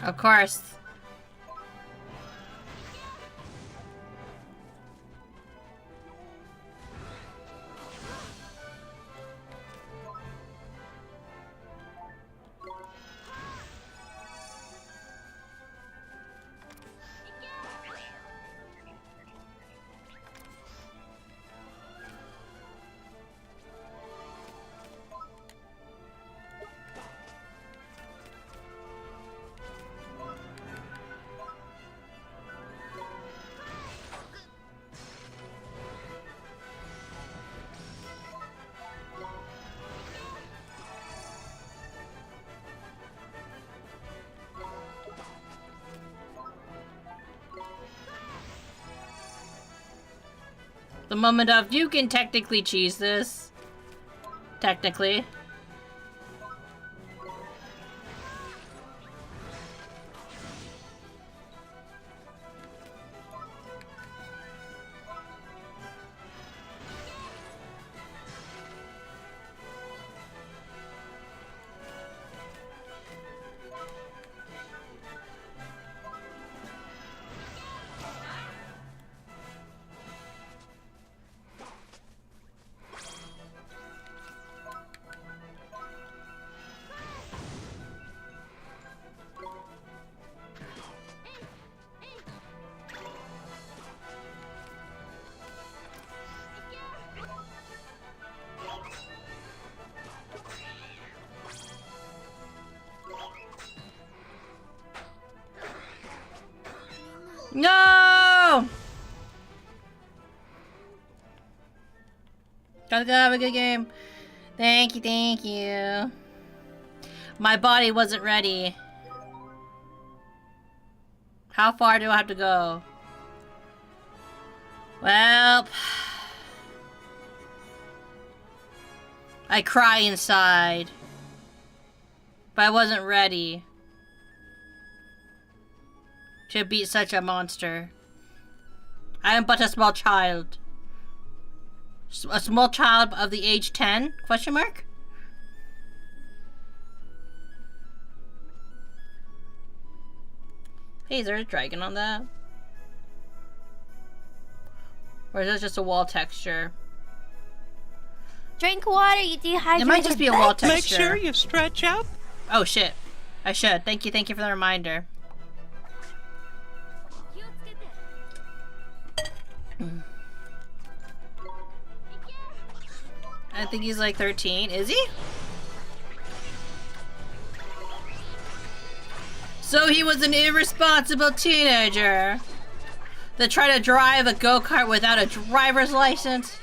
Speaker 1: Of course. The moment of, you can technically cheese this. Technically. No! Gotta go have a good game. Thank you, thank you. My body wasn't ready. How far do I have to go? Well... I cry inside. But I wasn't ready to beat such a monster. I am but a small child. A small child of the age 10? Question mark? Hey, is there a dragon on that? Or is that just a wall texture?
Speaker 6: Drink water, you dehydrated.
Speaker 1: It might just be a wall texture.
Speaker 7: Make sure you stretch out.
Speaker 1: Oh shit. I should. Thank you for the reminder. I think he's like 13. Is he? So he was an irresponsible teenager that tried to drive a go-kart without a driver's license?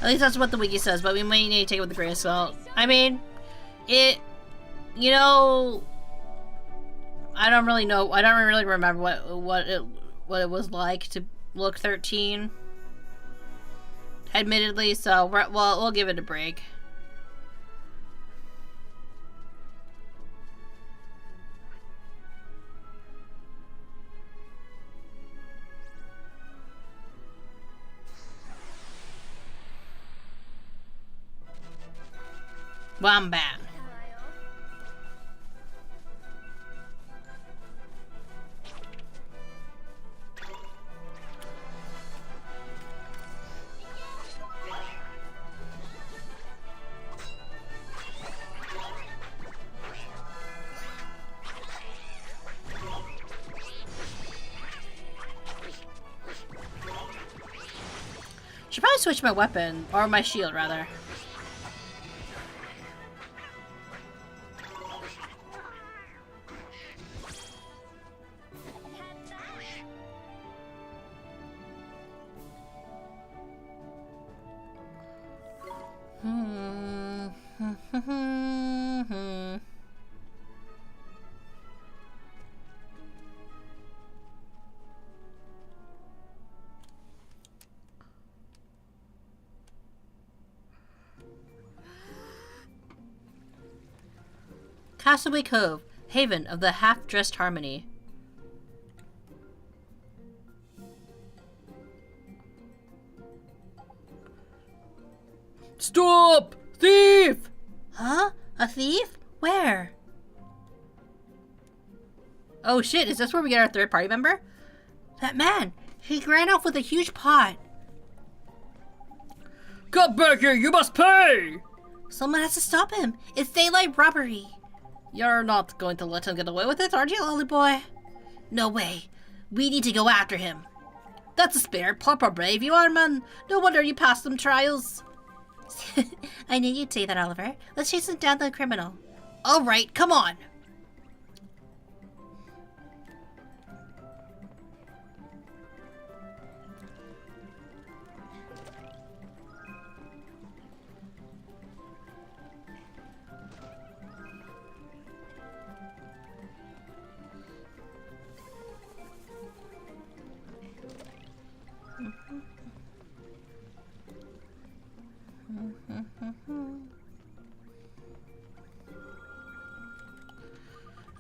Speaker 1: At least that's what the wiki says, but we might need to take it with a grain of salt. I mean, it... You know... I don't really know. I don't really remember what it was like to look 13. Admittedly, so we'll give it a break. Wham bam. Should probably switch my weapon, or my shield rather. Castaway Cove, haven of the half-dressed harmony.
Speaker 2: Stop! Thief!
Speaker 1: Huh? A thief? Where? Oh shit, is this where we get our third party member? That man! He ran off with a huge pot.
Speaker 2: Come back here, you must pay!
Speaker 1: Someone has to stop him. It's daylight robbery.
Speaker 2: You're not going to let him get away with it, are you, Lolly Boy?
Speaker 1: No way. We need to go after him.
Speaker 2: That's a spirit. Proper brave you are, man. No wonder you passed them trials.
Speaker 1: I knew you'd say that, Oliver. Let's chase him down the criminal. All right, come on.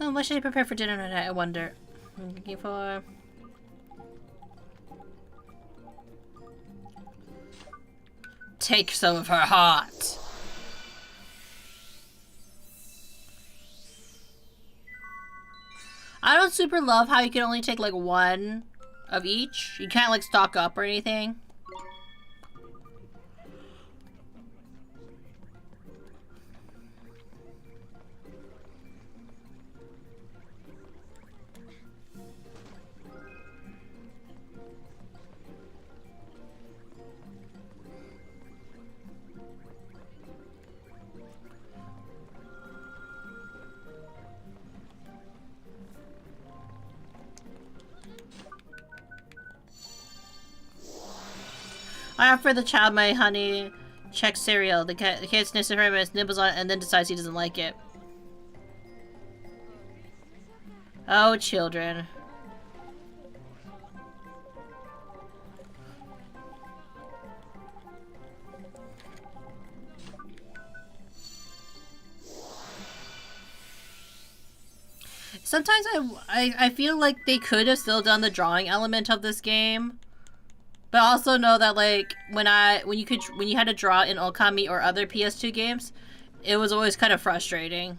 Speaker 1: Oh, what should I prepare for dinner tonight, I wonder? I'm looking for...
Speaker 2: Take some of her heart.
Speaker 1: I don't super love how you can only take like one of each. You can't like stock up or anything. I offer the child my honey check cereal. The kid sniffs it for a minute, nibbles on it, and then decides he doesn't like it. Oh, children. Sometimes I feel like they could have still done the drawing element of this game. But also know that like when you had to draw in Okami or other PS2 games, it was always kind of frustrating.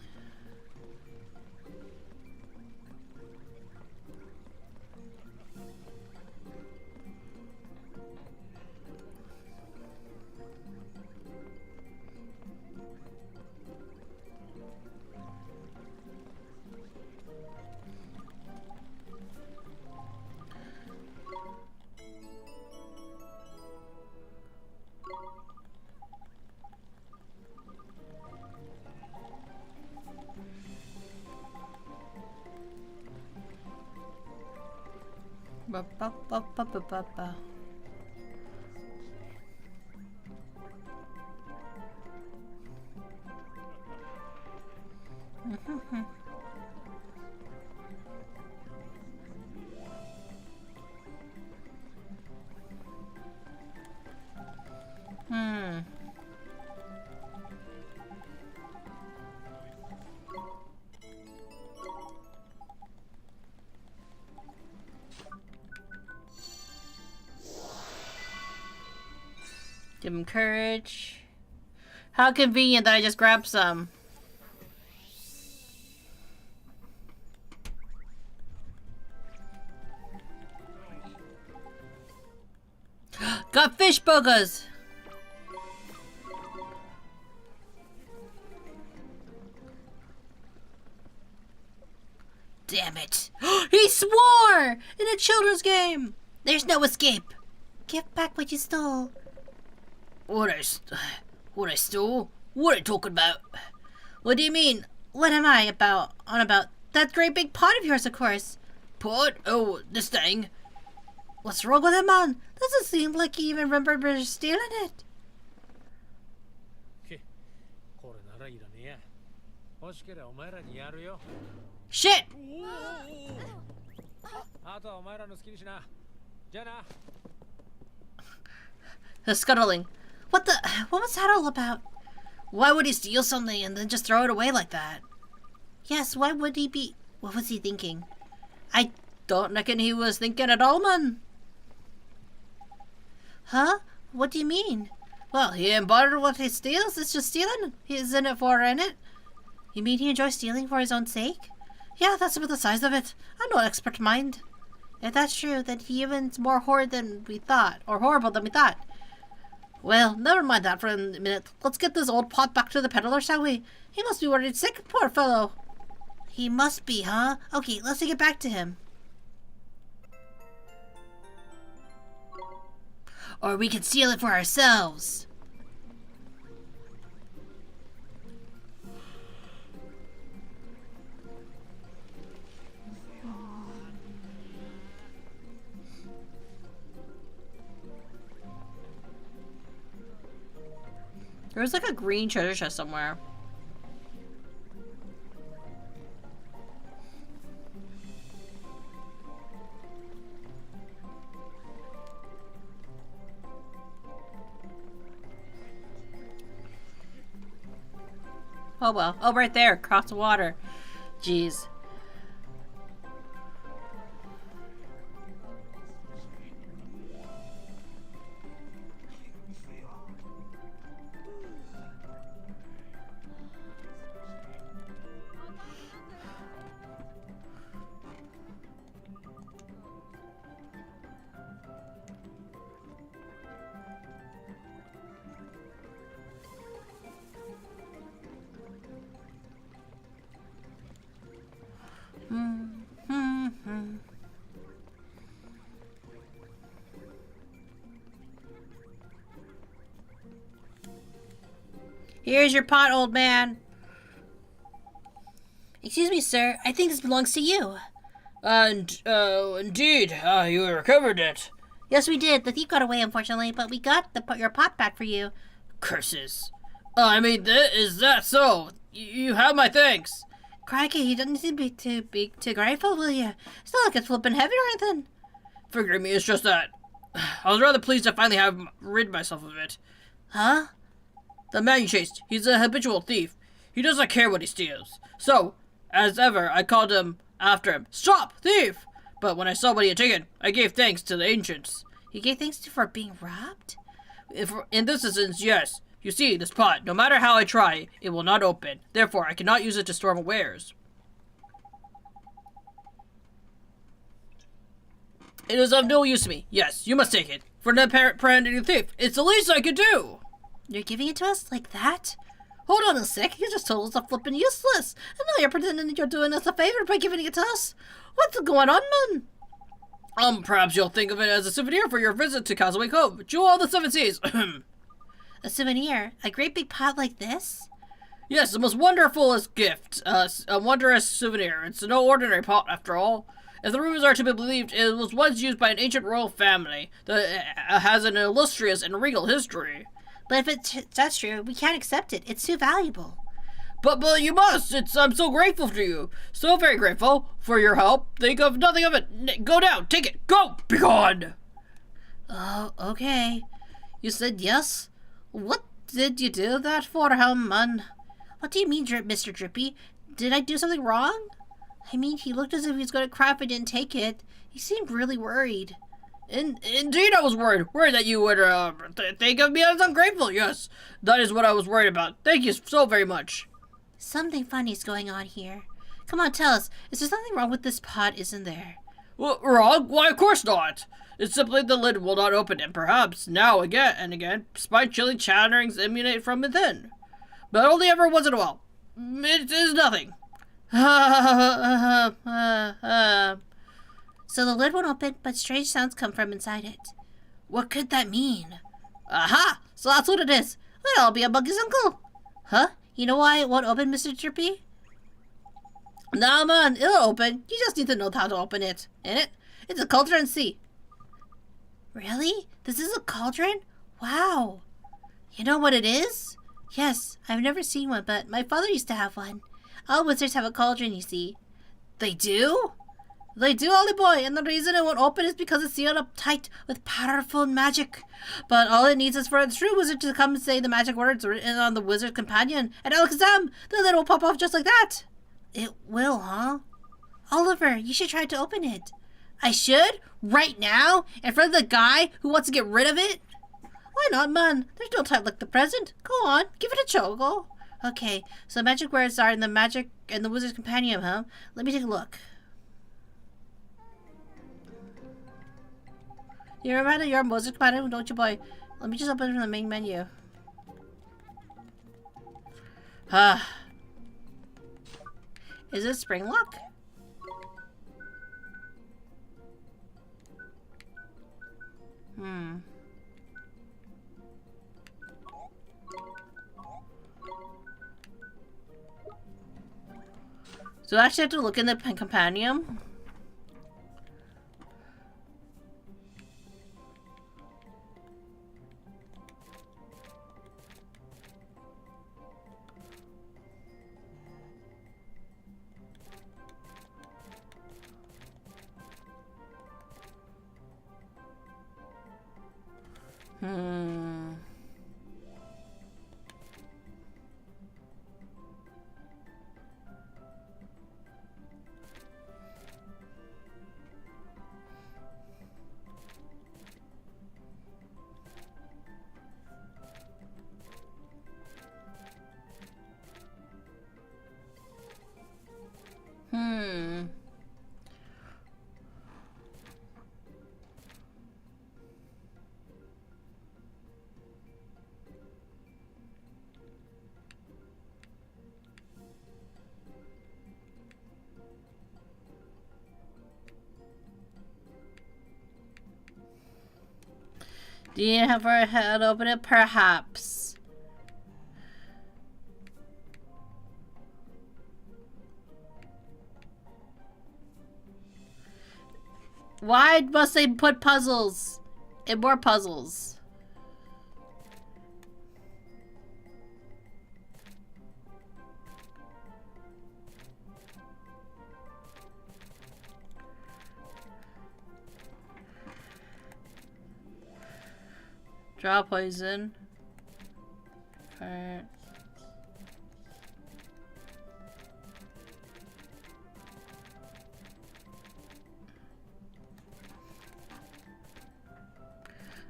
Speaker 1: Ba, ba, ba, ba, ba, ba, ba. Give him courage. How convenient that I just grabbed some. Got fish burgers! Damn it. He swore! In a children's game! There's no escape. Give back what you stole. What I stole? What are you talking about? What do you mean? What am I about? On about? That great big pot of yours, of course. Pot? Oh, this thing. What's wrong with him, man? Doesn't seem like he even remembers stealing it. Shit! The scuttling. What was that all about? Why would he steal something and then just throw it away like that? Yes, why would he be... What was he thinking? I don't reckon he was thinking at all, man. Huh? What do you mean? Well, he ain't bothered what he steals, it's just stealing. He's in it for, ain't it? You mean he enjoys stealing for his own sake? Yeah, that's about the size of it. I'm no expert mind. If that's true, then he even's more horrid than we thought, or horrible than we thought. Well, never mind that for a minute. Let's get this old pot back to the peddler, shall we? He must be worried sick, poor fellow. He must be, huh? Okay, let's take it back to him. Or we can steal it for ourselves. There's like a green treasure chest somewhere. Oh well. Oh, right there, across the water. Jeez. Here's your pot, old man. Excuse me, sir. I think this belongs to you.
Speaker 2: Indeed. You recovered it.
Speaker 1: Yes, we did. The thief got away, unfortunately, but we got your pot back for you.
Speaker 2: Curses. I mean, is that so? You have my thanks.
Speaker 1: Crikey, you didn't seem to be too grateful, will you? It's not like it's flipping heavy or anything.
Speaker 2: Forgive me, it's just that I was rather pleased to finally have rid myself of it.
Speaker 1: Huh?
Speaker 2: The man you chased, he's a habitual thief. He doesn't care what he steals. So, as ever, I called him after him. Stop, thief! But when I saw what he had taken, I gave thanks to the ancients.
Speaker 1: You gave thanks for being robbed?
Speaker 2: In this instance, yes. You see, this pot, no matter how I try, it will not open. Therefore, I cannot use it to store my wares. It is of no use to me. Yes, you must take it. For an apparent thief, it's the least I could do.
Speaker 1: You're giving it to us like that? Hold on a sec, you just told us it's flipping useless. And now you're pretending you're doing us a favor by giving it to us. What's going on, man?
Speaker 2: Perhaps you'll think of it as a souvenir for your visit to Castaway Cove. Jewel of the Seven Seas.
Speaker 1: A souvenir? A great big pot like this?
Speaker 2: Yes, the most wonderfulest gift. A wondrous souvenir. It's no ordinary pot, after all. If the rumors are to be believed, it was once used by an ancient royal family that has an illustrious and regal history.
Speaker 1: But if that's true, we can't accept it. It's too valuable.
Speaker 2: But you must. I'm so grateful to you. So very grateful for your help. Think of nothing of it. Go down. Take it. Go. Be gone.
Speaker 1: Oh, okay. You said yes? What did you do that for him, man? What do you mean, Mr. Drippy? Did I do something wrong? I mean, he looked as if he was going to cry if I didn't take it. He seemed really worried.
Speaker 2: Indeed, I was worried. Worried that you would think of me as ungrateful. Yes, that is what I was worried about. Thank you so very much.
Speaker 4: Something funny's going on here. Come on, tell us. Is there something wrong with this pot, isn't there?
Speaker 2: Well, wrong? Why, of course not. It's simply the lid will not open, and perhaps now again and again, spite chilly chatterings emanate from within. But only every once in a while. It is nothing.
Speaker 4: So the lid won't open, but strange sounds come from inside it. What could that mean?
Speaker 2: Aha! So that's what it is.
Speaker 4: Well, I'll be a monkey's uncle. Huh? You know why it won't open, Mr. Drippy?
Speaker 2: Nah, man, it'll open. You just need to know how to open it. It's a cauldron sea.
Speaker 4: Really? This is a cauldron? Wow. You know what it is? Yes, I've never seen one, but my father used to have one. All wizards have a cauldron, you see.
Speaker 2: They do? They do, Ollie boy, and the reason it won't open is because it's sealed up tight with powerful magic. But all it needs is for a true wizard to come and say the magic words written on the wizard companion, and alakazam, the lid will pop off just like that.
Speaker 4: It will, huh? Oliver, you should try to open it.
Speaker 2: I should? Right now? In front of the guy who wants to get rid of it? Why not, man? There's no time like the present. Go on, give it a go.
Speaker 4: Okay, so magic words are in the magic and the wizard's companion, huh? Let me take a look.
Speaker 2: You remember your wizard's companion, don't you, boy? Let me just open it from the main menu. Is it spring lock? So I actually have to look in the companion. Do you have our head open it? Perhaps. Why must they put puzzles and more puzzles? Draw poison. Alright.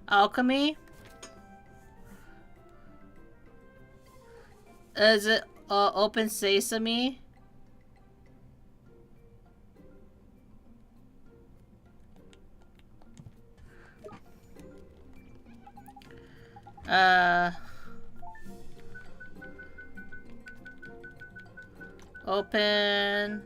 Speaker 2: Alchemy? Is it open sesame? Open.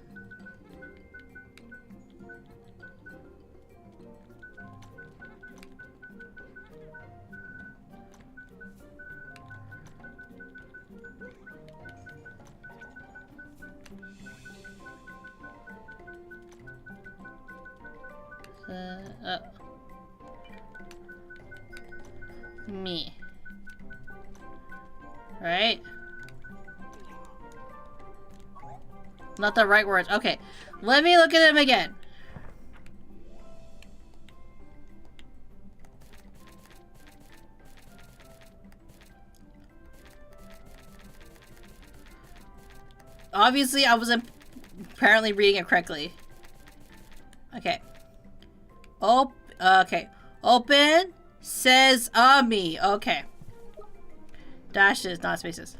Speaker 2: Me. Right? Not the right words. Okay. Let me look at them again. Obviously, I wasn't apparently reading it correctly. Okay. Okay.
Speaker 1: Open says me. Okay. Dashes, not spaces.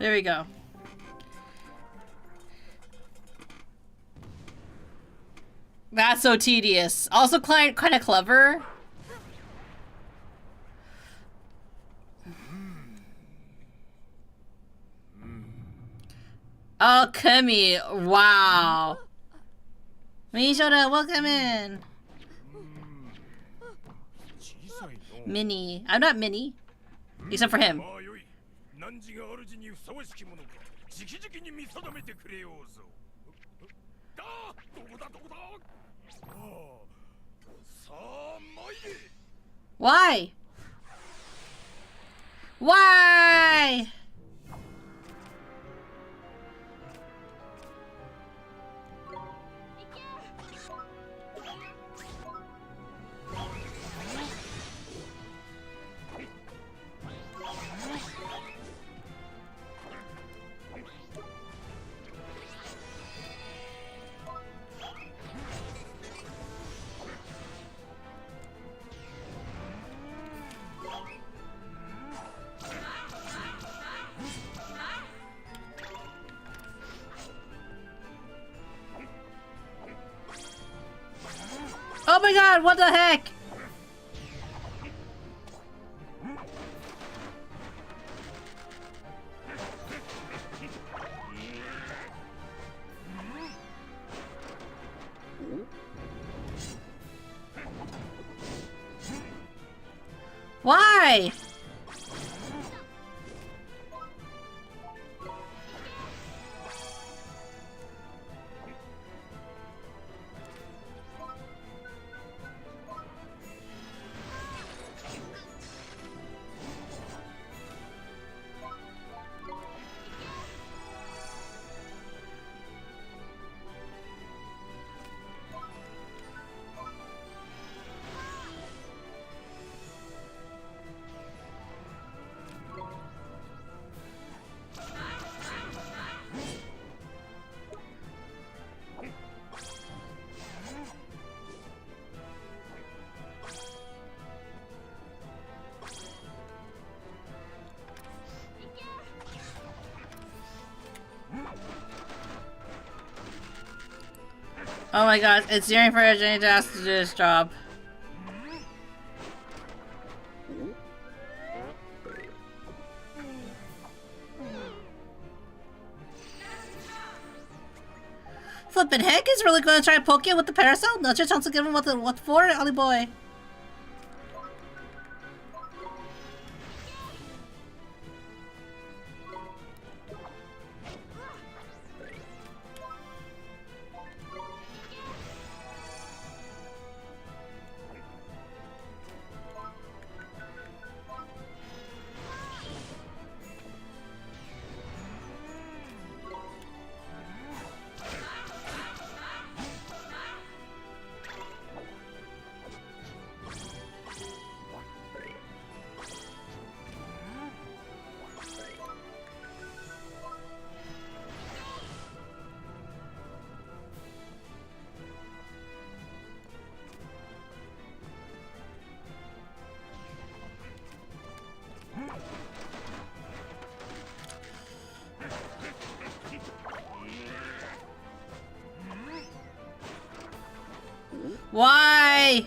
Speaker 1: There we go. That's so tedious. Also kind of clever. Oh, Kuni. Wow. Munii Shoda, welcome in. Minnie. I'm not Minnie. Except for him.
Speaker 5: 何時が主にふさわしきものか直々に見定めてくれようぞ。どこだどこだ。さあ参れ。
Speaker 1: Why? Why? Oh my god, what the heck? Why? Oh my god, it's yearning for Jenny to ask to do this job. Flippin' heck, is really gonna try to poke you with the parasol? Not your chance to give him what for, Ollie boy. Why?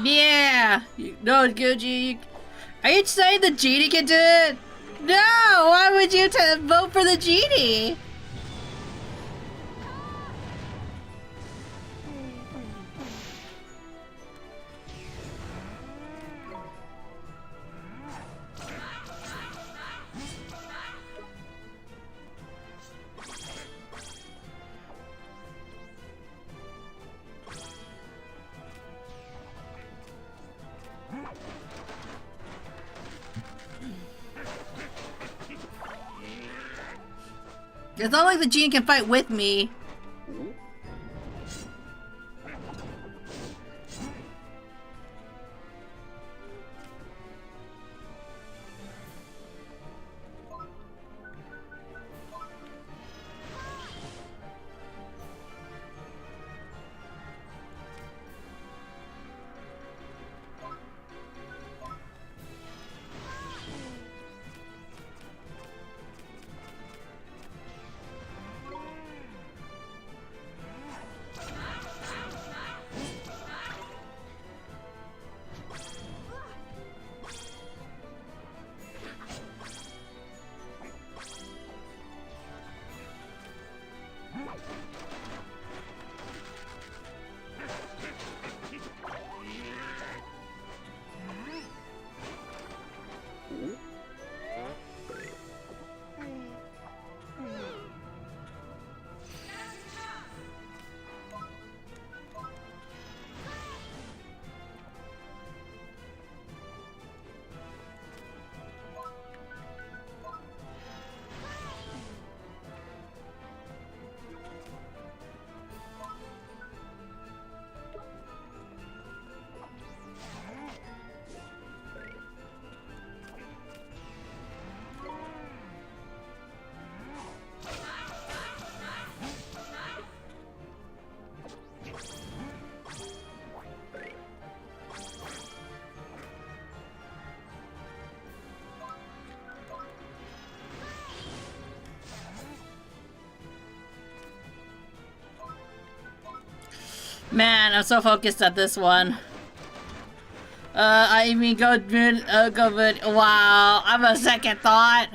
Speaker 1: Yeah! No, Gucci. Are you saying the genie can do it? No! Why would you vote for the genie? It's not like the genie can fight with me. Man, I'm so focused at this one. I mean, go mid, wow, I'm a second thought.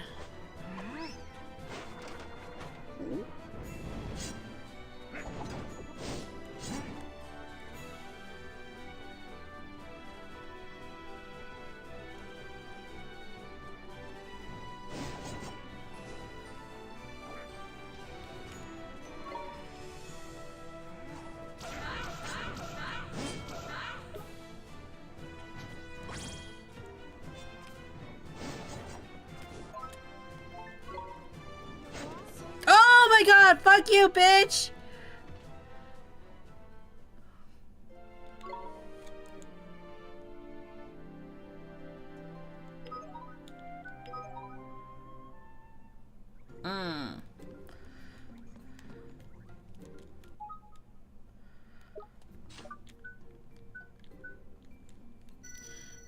Speaker 1: Oh my god, fuck you, bitch!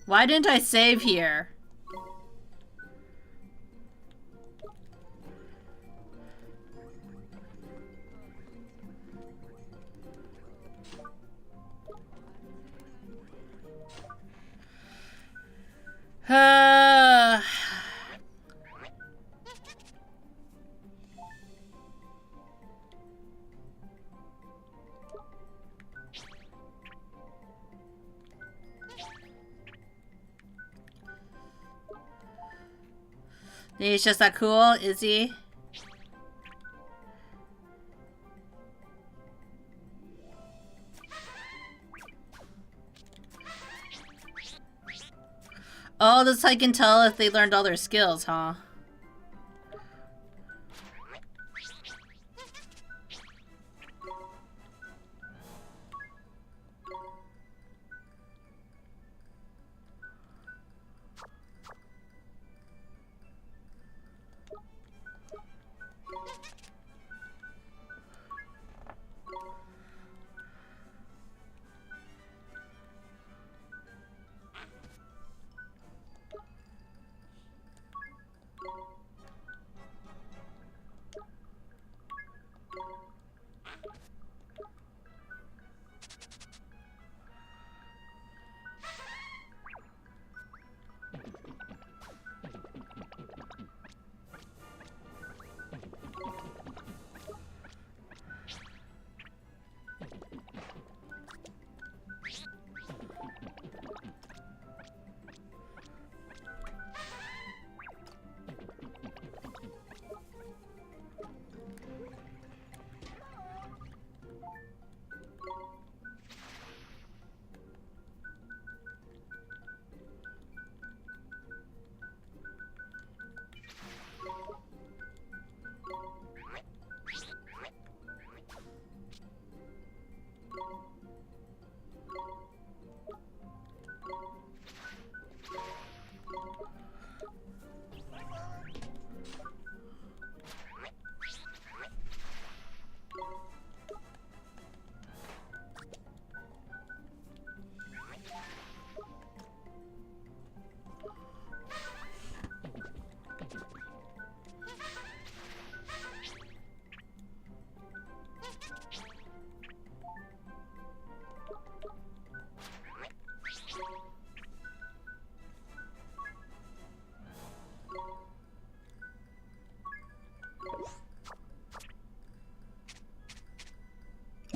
Speaker 1: Why didn't I save here? He's just that cool, is he? Oh, this I can tell if they learned all their skills, huh?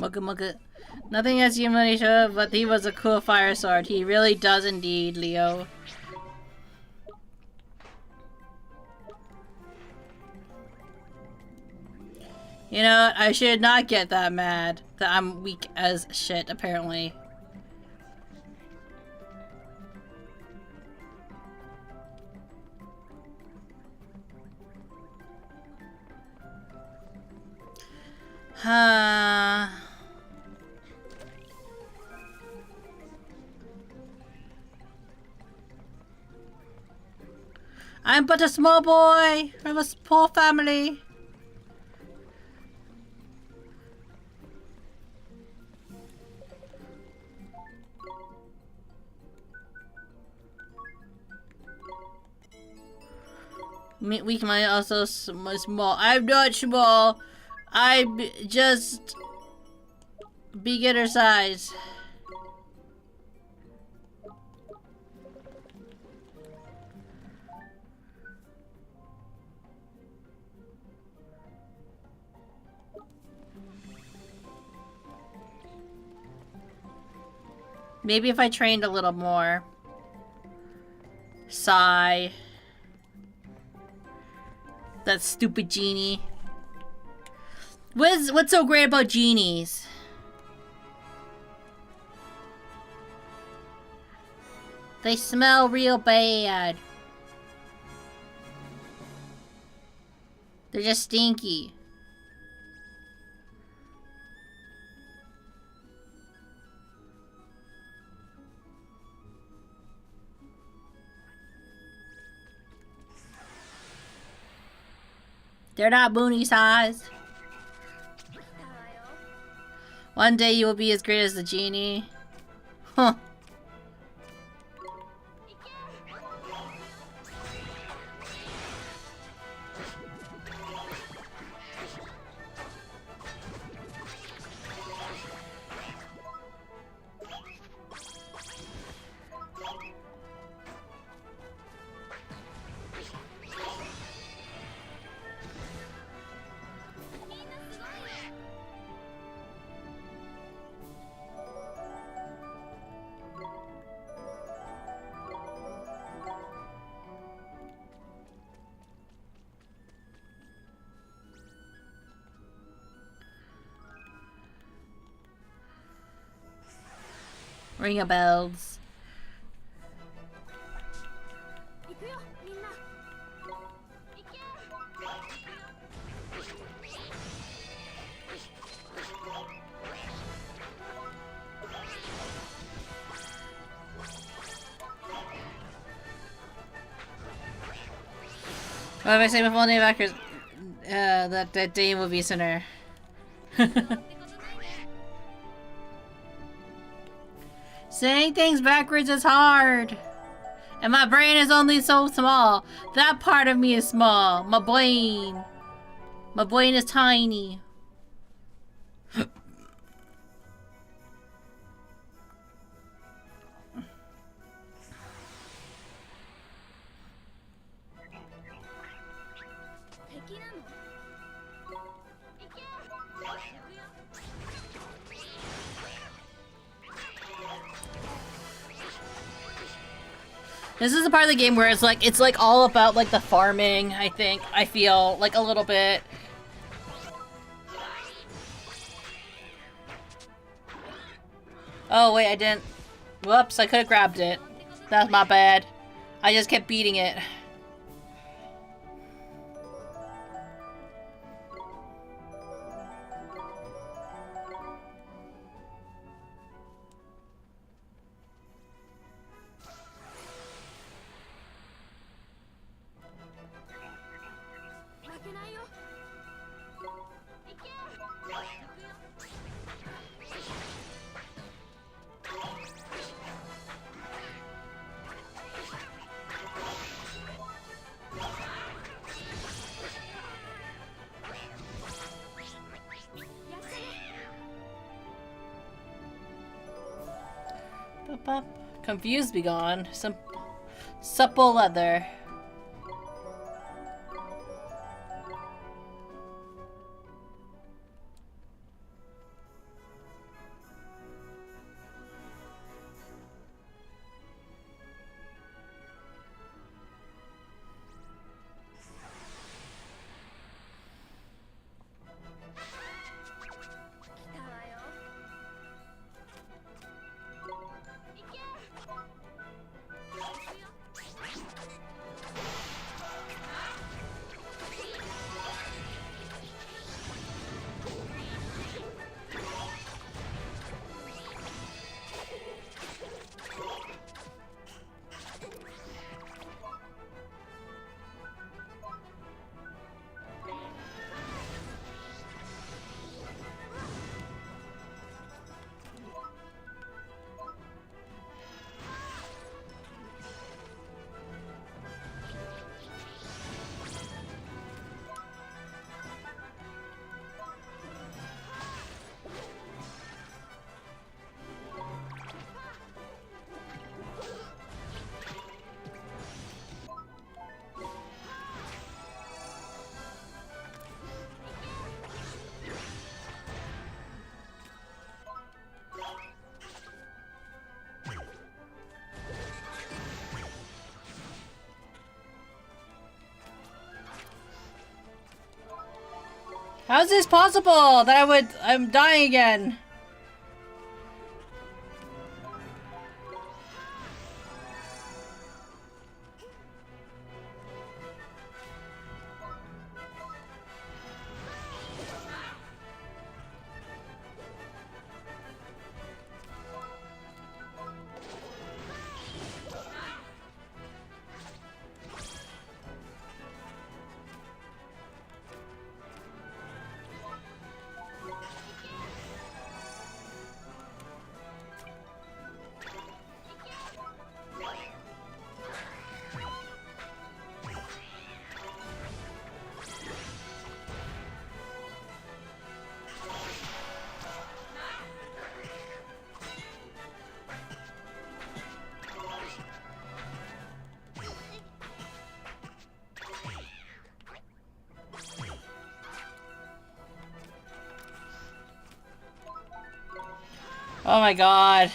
Speaker 1: Mugga mugga. Nothing as you, Munii Shoda, but he was a cool fire sword. He really does indeed, Leo. You know what? I should not get that mad that I'm weak as shit, apparently. I'm but a small boy from a poor family. Weak mind also small. I'm not small. I'm just beginner size. Maybe if I trained a little more. Sigh. That stupid genie. What's so great about genies? They smell real bad. They're just stinky. They're not Munii sized. One day you will be as great as the genie. Huh. Ring of bells. What if I say my full name backwards? That Dane will be sinner. Saying things backwards is hard. And my brain is only so small. That part of me is small. My brain. My brain is tiny. This is the part of the game where it's like all about like the farming, I think. I feel like a little bit. Oh wait, I didn't. Whoops, I could have grabbed it. That's my bad. I just kept beating it. Confused be gone. Some supple leather.
Speaker 4: How's this possible that I'm dying again? Oh my god.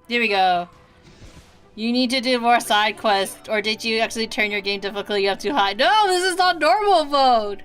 Speaker 4: Here we go. You need to do more side quests, or did you actually turn your game difficulty up too high? No, this is not normal mode!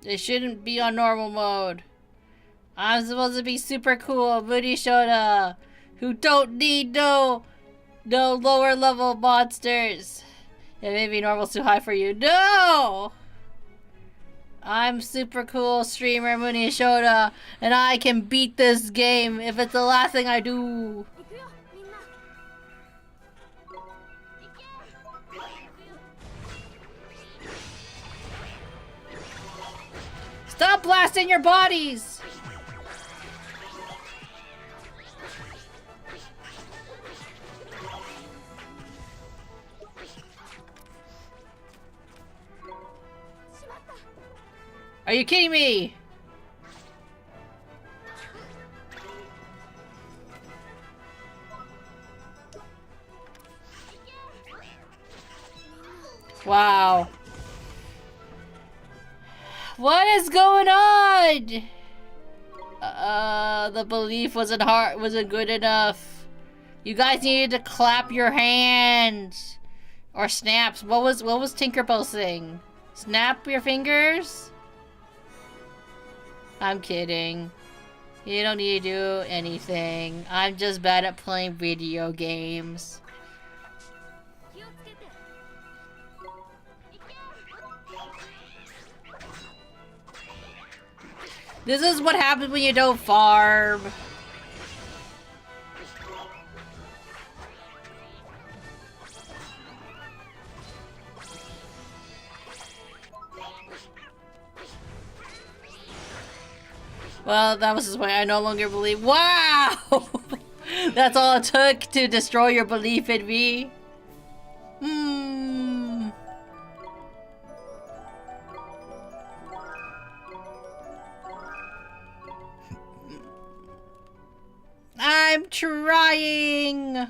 Speaker 4: It shouldn't be on normal mode. I'm supposed to be super cool, Munii Shoda, who don't need no lower level monsters. It may be normal's too high for you. No! I'm super cool streamer Munii Shoda, and I can beat this game if it's the last thing I do. Stop blasting your bodies! Are you kidding me? Wow. What is going on? The belief wasn't good enough. You guys needed to clap your hands. Or snaps. What was Tinkerbell's thing? Snap your fingers? I'm kidding. You don't need to do anything. I'm just bad at playing video games. This is what happens when you don't farm. Well, that was his way. I no longer believe. Wow! That's all it took to destroy your belief in me. I'm trying.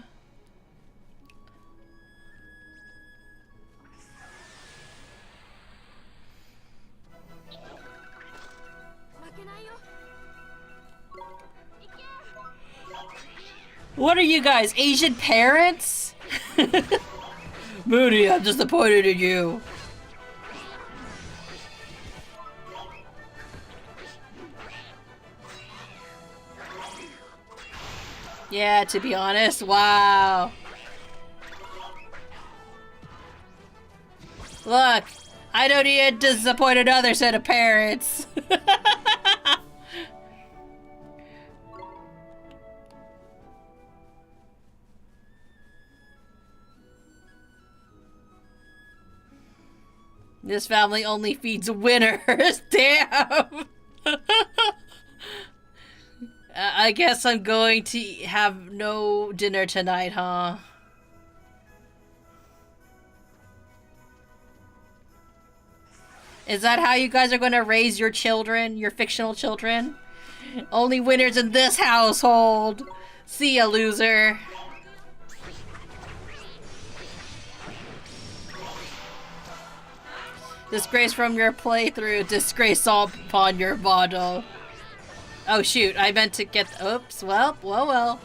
Speaker 4: What are you guys, Asian parents? Moody, I'm disappointed in you. Yeah, to be honest, wow. Look,
Speaker 1: I don't need to disappoint another set of parents. This family only feeds winners. Damn. I guess I'm going to have no dinner tonight, huh? Is that how you guys are going to raise your children, your fictional children? Only winners in this household. See ya, loser. Disgrace from your playthrough, disgrace all upon your bottle. Oh shoot, I meant to get- oops, well.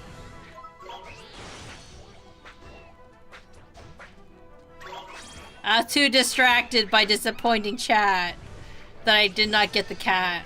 Speaker 1: I was too distracted by disappointing chat that I did not get the cat.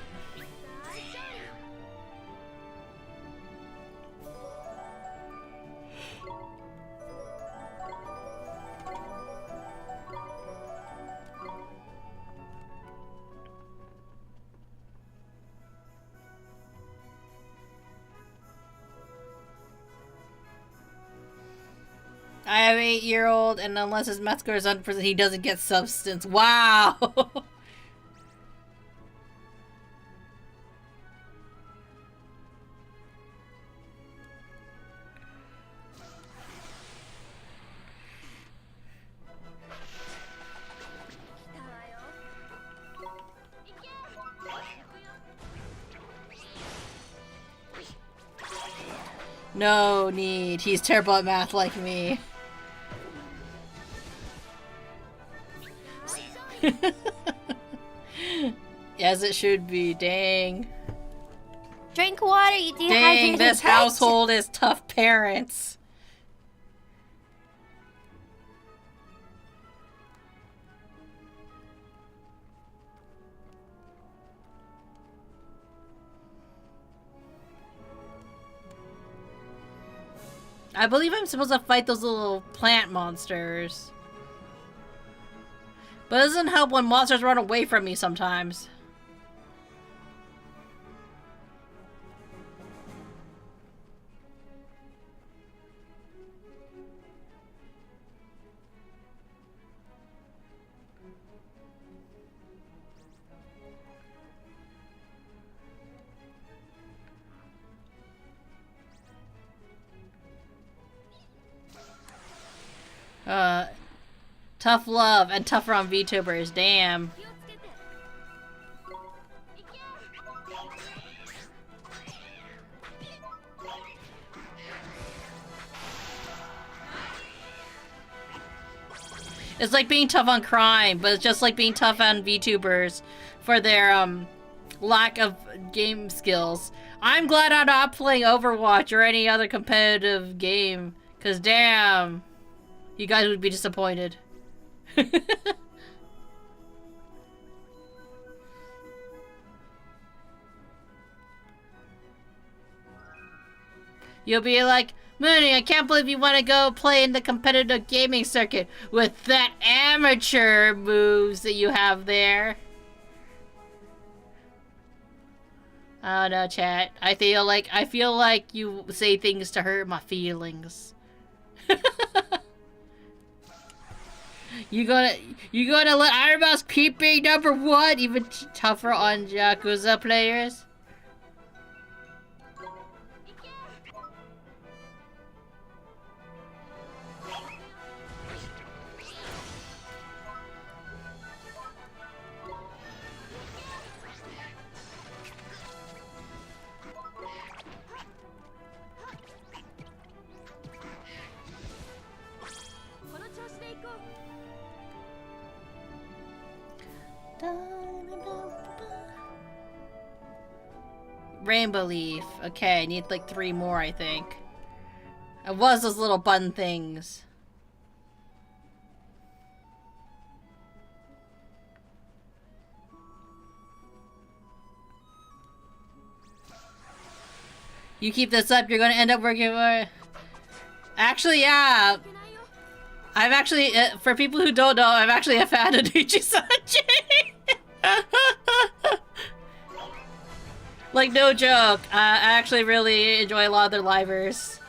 Speaker 1: I have 8-year-old, and unless his math score is 100%, he doesn't get substance. Wow! No need. He's terrible at math like me. As it should be. Dang.
Speaker 6: Drink water, you dehydrated.
Speaker 1: Dang, this household is tough parents. I believe I'm supposed to fight those little plant monsters. But it doesn't help when monsters run away from me sometimes. Tough love and tougher on VTubers, damn. It's like being tough on crime, but it's just like being tough on VTubers for their lack of game skills. I'm glad I'm not playing Overwatch or any other competitive game, cause damn, you guys would be disappointed. You'll be like, Munii, I can't believe you want to go play in the competitive gaming circuit with that amateur moves that you have there. Oh no, chat. I feel like you say things to hurt my feelings. You gonna let Iron Mouse keep being #1, even tougher on Yakuza players? Rainbow leaf. Okay, I need like 3 more, I think. It was those little bun things. You keep this up, you're gonna end up working for... Actually, yeah. I'm actually, for people who don't know, I'm actually a fan of Nichi-Sanji. Like, no joke. I actually really enjoy a lot of their livers.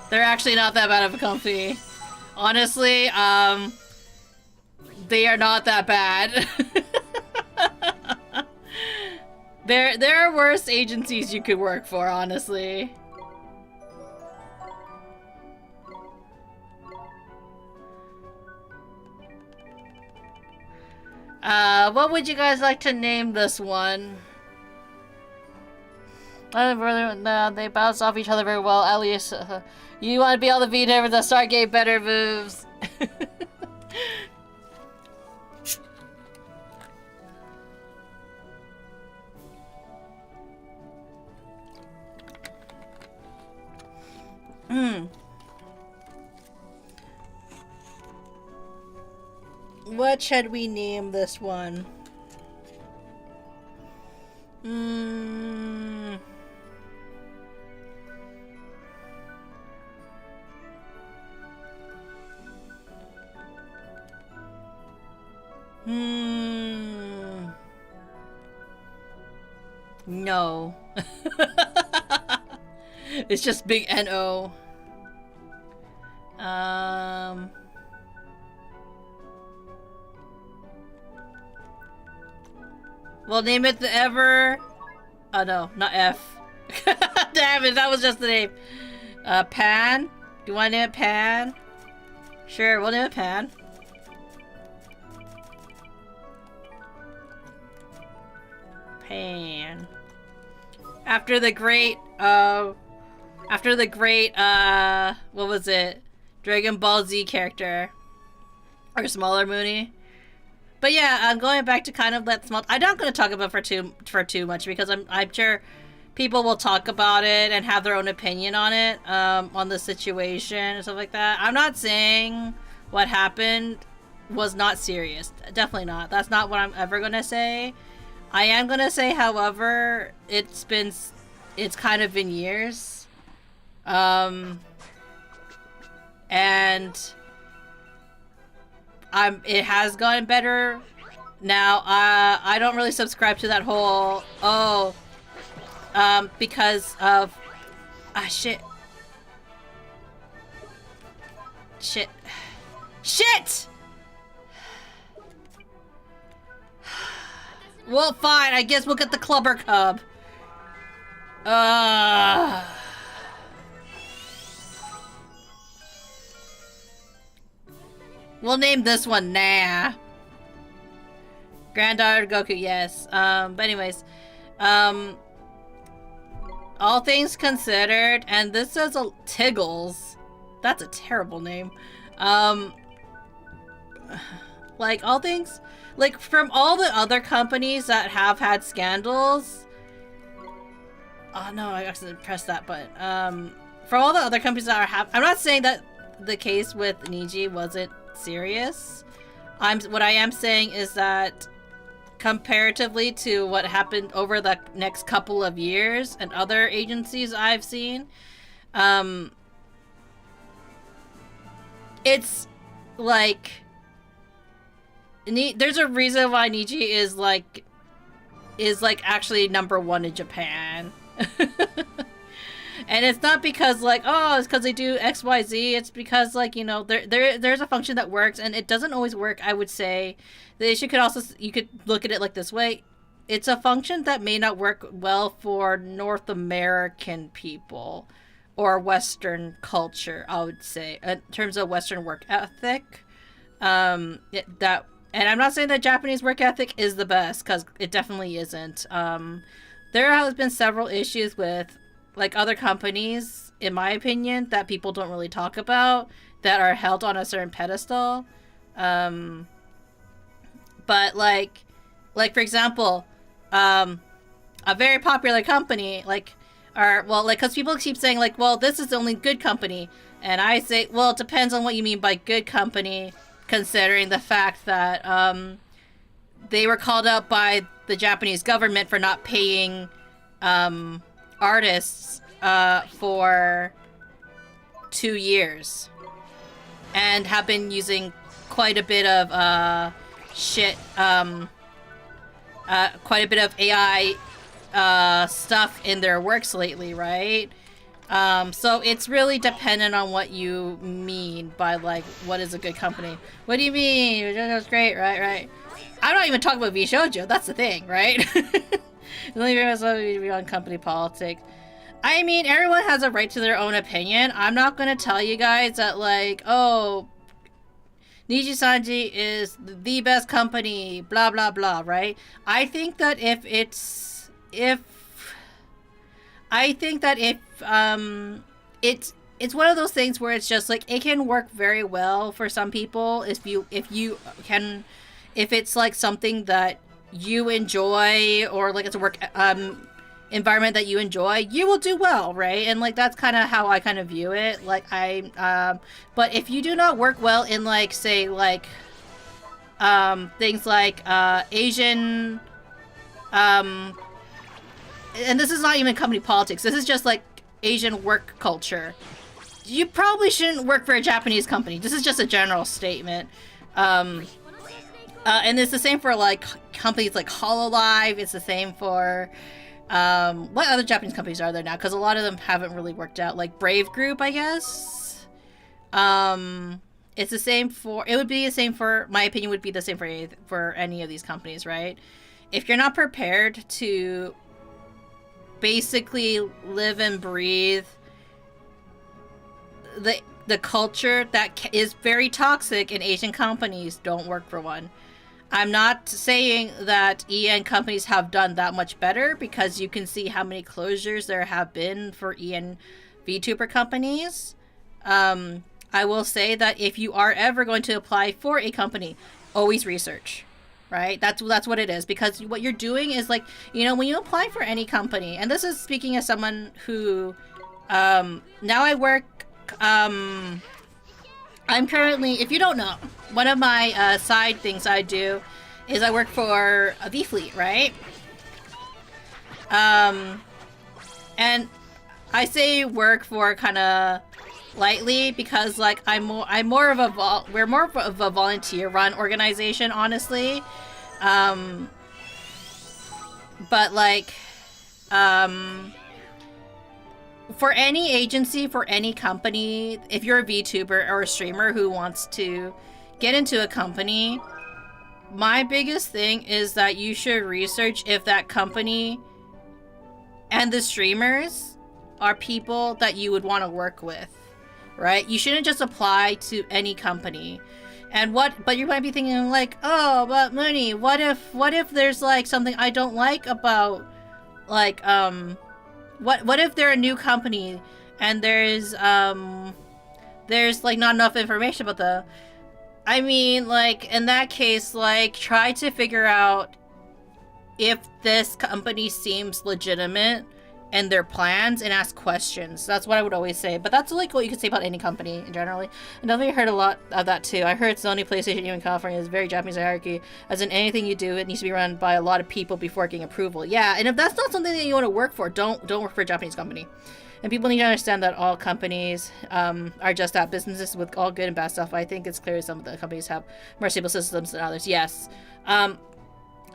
Speaker 1: They're actually not that bad of a company. Honestly, they are not that bad. There are worse agencies you could work for, honestly. What would you guys like to name this one? No, they bounce off each other very well. At least, you want to be able to beat over the Stargate better moves. What should we name this one? No. It's just big N-O. We'll name it the Ever... Oh no, not F. Damn it, that was just the name. Pan? Do you want to name it Pan? Sure, we'll name it Pan. Pan. After the great, what was it? Dragon Ball Z character. Or smaller Munii. But yeah, I'm going back to kind of that small. I'm not going to talk about for too much because I'm sure people will talk about it and have their own opinion on it, on the situation and stuff like that. I'm not saying what happened was not serious. Definitely not. That's not what I'm ever going to say. I am going to say, however, it's kind of been years, and it has gotten better now. I don't really subscribe to that whole because of shit. Well, fine. I guess we'll get the Clubber Cub. We'll name this one Nah. Granddaughter Goku, yes. But anyways, all things considered, and this says Tiggles. That's a terrible name. Like all things, like from all the other companies that have had scandals. Oh no, I accidentally pressed that button. For all the other companies that I'm not saying that the case with Niji wasn't serious. What I am saying is that comparatively to what happened over the next couple of years and other agencies I've seen, it's like there's a reason why Niji is like actually #1 in Japan. And it's not because like, oh, it's because they do XYZ. It's because like, you know, there's a function that works and it doesn't always work. I would say the issue you could look at it like this way. It's a function that may not work well for North American people or Western culture, I would say, in terms of Western work ethic. And I'm not saying that Japanese work ethic is the best, because it definitely isn't. There has been several issues with like other companies, in my opinion, that people don't really talk about, that are held on a certain pedestal. But like for example, a very popular company, like Or, well, like, because people keep saying, like, well, this is the only good company. And I say, well, it depends on what you mean by good company, considering the fact that they were called out by the Japanese government for not paying artists for 2 years. And have been using quite a bit of quite a bit of AI stuff in their works lately, right? So it's really dependent on what you mean by, like, what is a good company. What do you mean? That's great, right? I'm not even talking about V Shoujo, that's the thing, right? Only be on company politics. I mean, everyone has a right to their own opinion. I'm not gonna tell you guys that, like, oh, Niji-sanji is the best company, blah, blah, blah, right? I think that if it's one of those things where it's just like, it can work very well for some people if it's like something that you enjoy, or like it's a work environment that you enjoy, you will do well, right? And like, that's kind of how I kind of view it. Like, but if you do not work well in, like, say, like things like Asian and this is not even company politics, this is just like Asian work culture, you probably shouldn't work for a Japanese company. This is just a general statement. And it's the same for, like, companies like Hololive. It's the same for what other Japanese companies are there now, because a lot of them haven't really worked out, like Brave Group, I guess. It's the same for, it would be the same for, my opinion would be the same for any of these companies, right? If you're not prepared to basically live and breathe the culture that is very toxic in Asian companies, don't work for one. I'm not saying that EN companies have done that much better, because you can see how many closures there have been for EN VTuber companies. I will say that if you are ever going to apply for a company, always research, right? That's what it is, because what you're doing is, like, you know, when you apply for any company, and this is speaking as someone who now I work, I'm currently, if you don't know, one of my side things I do is I work for a V-Fleet, right? And I say work for kind of lightly, because, like, we're more of a volunteer-run organization, honestly. But, like, for any agency, for any company, if you're a VTuber or a streamer who wants to get into a company, my biggest thing is that you should research if that company and the streamers are people that you would want to work with, right? You shouldn't just apply to any company. But you might be thinking, like, oh, but Munii, what if there's, like, something I don't like about, like, what if they're a new company and there's like not enough information about them? I mean, like, in that case, like, try to figure out if this company seems legitimate and their plans, and ask questions. That's what I would always say. But that's like what you could say about any company in generally. And I've heard a lot of that too. I heard Sony, PlayStation, even California is very Japanese hierarchy. As in, anything you do, it needs to be run by a lot of people before getting approval. Yeah, and if that's not something that you want to work for, don't work for a Japanese company. And people need to understand that all companies are just that, businesses with all good and bad stuff. I think it's clear some of the companies have more stable systems than others. Yes.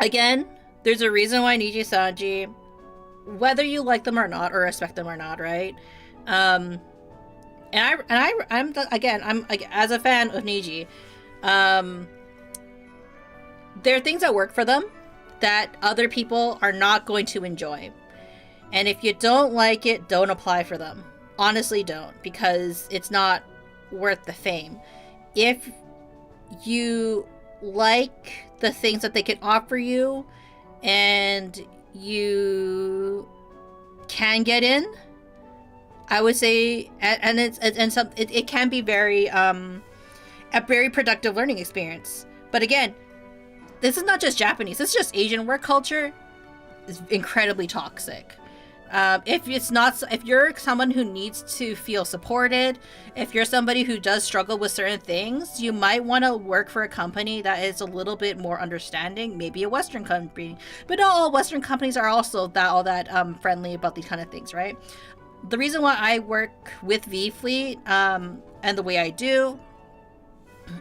Speaker 1: Again, there's a reason why Niji-sanji, whether you like them or not, or respect them or not, right? I'm as a fan of Niji, there are things that work for them that other people are not going to enjoy. And if you don't like it, don't apply for them. Honestly, don't, because it's not worth the fame. If you like the things that they can offer you and you can get in, I would say, and it can be very a very productive learning experience. But again, this is not just Japanese, this is just Asian work culture is incredibly toxic. If you're someone who needs to feel supported, if you're somebody who does struggle with certain things, you might want to work for a company that is a little bit more understanding, maybe a Western company. But not all Western companies are also all that friendly about these kind of things, right? The reason why I work with V Fleet and the way I do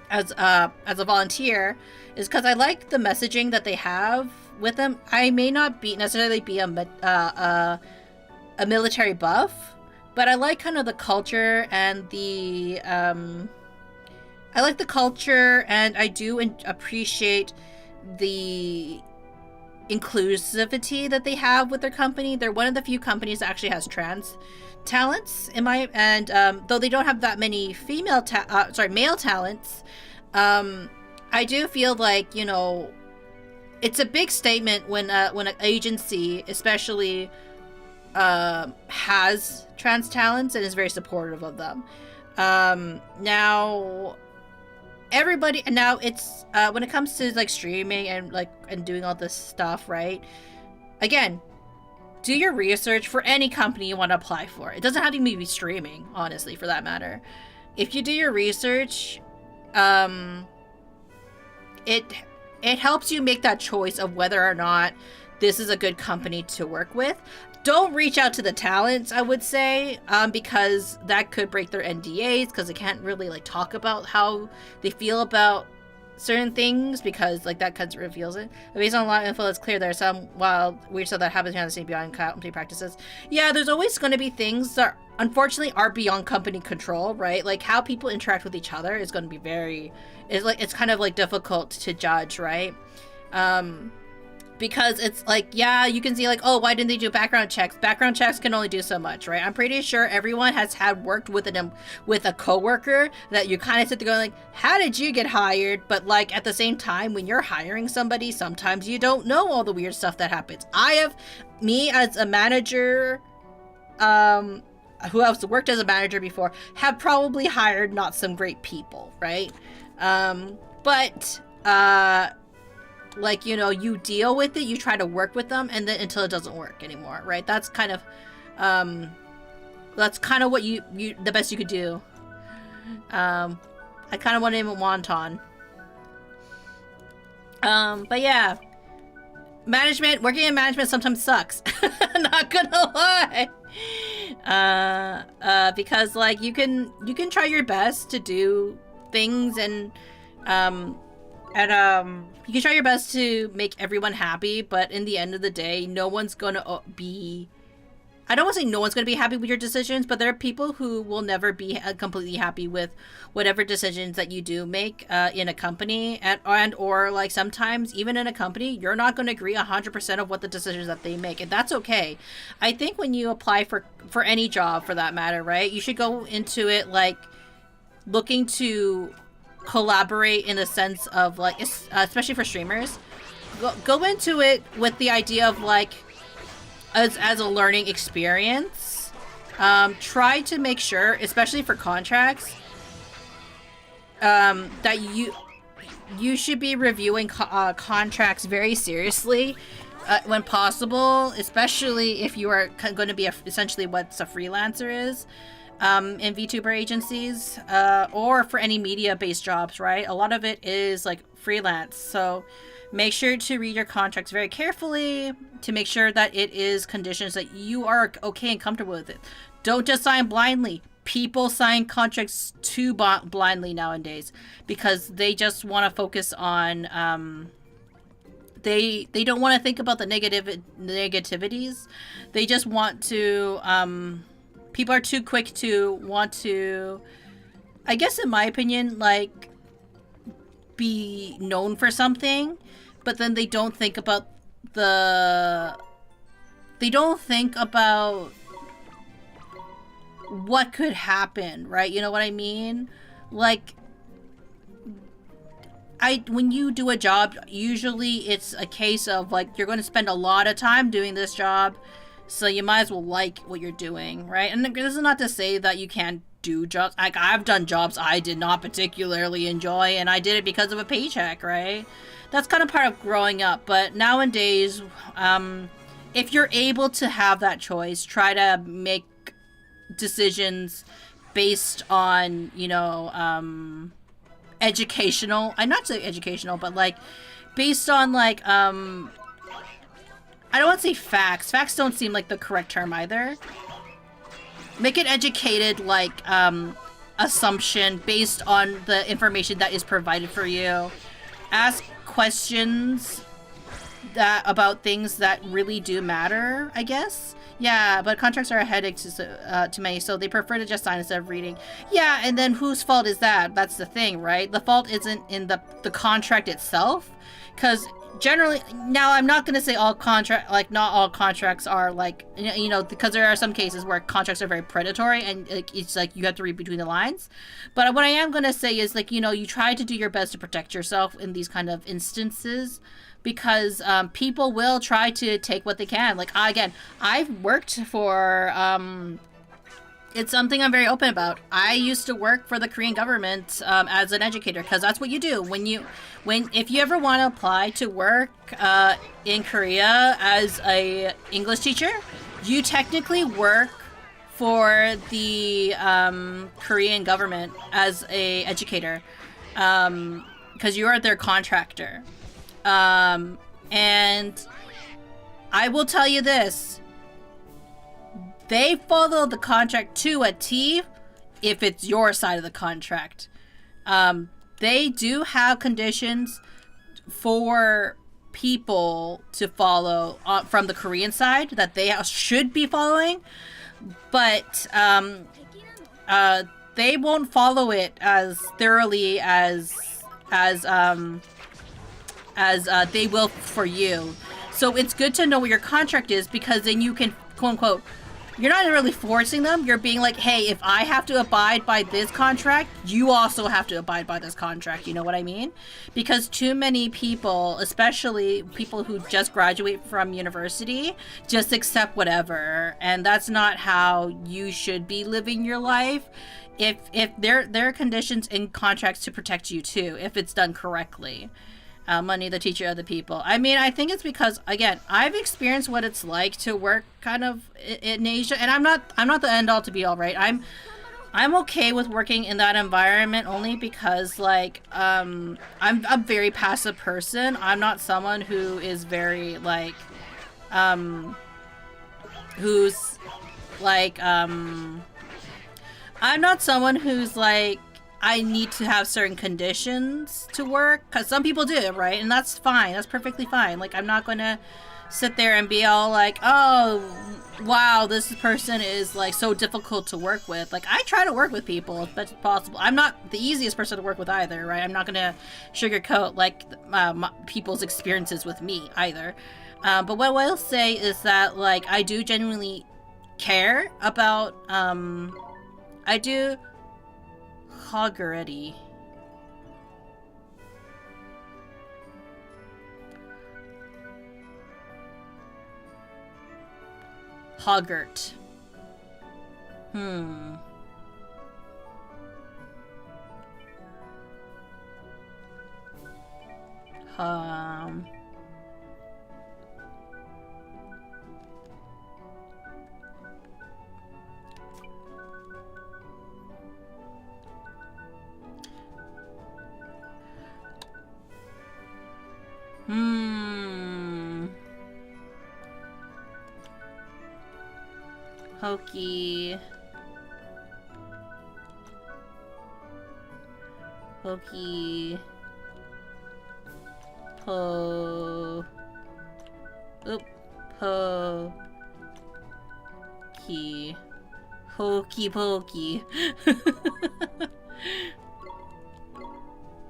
Speaker 1: as a volunteer is because I like the messaging that they have with them. I may not necessarily be a military buff, but I like kind of the culture and I do appreciate the inclusivity that they have with their company. They're one of the few companies that actually has trans talents though they don't have that many male talents, I do feel like, you know, it's a big statement when an agency especially has trans talents and is very supportive of them. Now it's when it comes to like streaming and doing all this stuff, right? Again, do your research for any company you want to apply for. It doesn't have to be streaming, honestly, for that matter. If you do your research, it helps you make that choice of whether or not this is a good company to work with. Don't reach out to the talents, I would say, because that could break their NDAs, because they can't really like talk about how they feel about certain things, because like that kind of reveals it. Based on a lot of info, it's clear there are some wild weird stuff that happens behind the scene beyond company practices. Yeah, there's always going to be things that unfortunately are beyond company control, right? Like how people interact with each other is going to be it's kind of like difficult to judge, right? Because it's like, yeah, you can see like, oh, why didn't they do background checks? Background checks can only do so much, right? I'm pretty sure everyone has worked with a coworker that you kind of sit there going like, how did you get hired? But like at the same time, when you're hiring somebody, sometimes you don't know all the weird stuff that happens. Me as a manager, who else worked as a manager before, have probably hired not some great people, right? Like, you know, you deal with it, you try to work with them, and then until it doesn't work anymore, right? That's kind of what you the best you could do. I kind of want to name it Wonton. But yeah, working in management sometimes sucks. Not gonna lie. Because like you can try your best to do things and you can try your best to make everyone happy, but in the end of the day, no one's gonna be... I don't want to say no one's gonna be happy with your decisions, but there are people who will never be completely happy with whatever decisions that you do make in a company, or like sometimes even in a company, you're not going to agree 100% of what the decisions that they make, and that's okay. I think when you apply for any job, for that matter, right, you should go into it like looking to collaborate in the sense of like, especially for streamers, go into it with the idea of like as a learning experience. Try to make sure, especially for contracts, that you should be reviewing contracts very seriously when possible, especially if you are going to be essentially what a freelancer is. In VTuber agencies, or for any media-based jobs, right? A lot of it is like freelance, so make sure to read your contracts very carefully to make sure that it is conditions that you are okay and comfortable with it. Don't just sign blindly. People sign contracts too blindly nowadays because they just want to focus on they don't want to think about the negativities. They just want to people are too quick to want to, I guess in my opinion, like, be known for something, but then they don't think about what could happen, right? You know what I mean? Like, when you do a job, usually it's a case of, like, you're going to spend a lot of time doing this job, so you might as well like what you're doing, right? And this is not to say that you can't do jobs. Like, I've done jobs I did not particularly enjoy, and I did it because of a paycheck, right? That's kind of part of growing up. But nowadays, if you're able to have that choice, try to make decisions based on, you know, educational, I'm not saying educational, but like based on like, I don't want to say facts. Facts don't seem like the correct term either. Make it educated, like, assumption based on the information that is provided for you. Ask questions about things that really do matter, I guess. Yeah, but contracts are a headache to many, so they prefer to just sign instead of reading. Yeah, and then whose fault is that? That's the thing, right? The fault isn't in the contract itself, because generally, now I'm not going to say all not all contracts are like, you know, because there are some cases where contracts are very predatory and it's like you have to read between the lines. But what I am going to say is, like, you know, you try to do your best to protect yourself in these kind of instances, because people will try to take what they can. Like, again, I've worked for, it's something I'm very open about. I used to work for the Korean government as an educator, because that's what you do if you ever want to apply to work in Korea as a English teacher. You technically work for the Korean government as a educator, because you are their contractor. And I will tell you this. They follow the contract to a T if it's your side of the contract. They do have conditions for people to follow from the Korean side that they should be following, but they won't follow it as thoroughly as they will for you. So it's good to know what your contract is, because then you can, quote unquote, you're not really forcing them. You're being like, hey, if I have to abide by this contract, you also have to abide by this contract. You know what I mean? Because too many people, especially people who just graduate from university, just accept whatever. And that's not how you should be living your life. If there are conditions in contracts to protect you too, if it's done correctly. Munii, the teacher of the people. I mean, I think it's because, again, I've experienced what it's like to work kind of in Asia, and I'm not the end all to be all, right? I'm okay with working in that environment only because, like, I'm a very passive person. I'm not someone who is very, like, who's like, I'm not someone who's like, I need to have certain conditions to work, because some people do, right? And that's fine. That's perfectly fine. Like, I'm not going to sit there and be all like, oh, wow, this person is, like, so difficult to work with. Like, I try to work with people as best as possible. I'm not the easiest person to work with either, right? I'm not going to sugarcoat, like, people's experiences with me either. But what I will say is that, like, I do genuinely care about, I do... Hoggeretti. Hoggart. Hokey. Hokey. Po. Oop. Po. Key. Hokey pokey.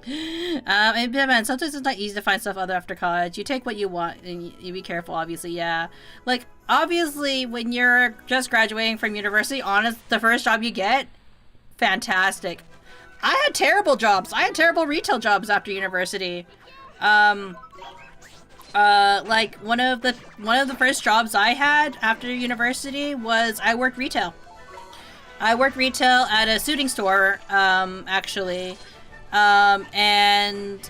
Speaker 1: Man, sometimes it's not easy to find stuff other after college. You take what you want, and you be careful, obviously, yeah. Like, obviously, when you're just graduating from university, honest, the first job you get, fantastic. I had terrible jobs. I had terrible retail jobs after university. Like, one of the first jobs I had after university was I worked retail. I worked retail at a suiting store, actually. And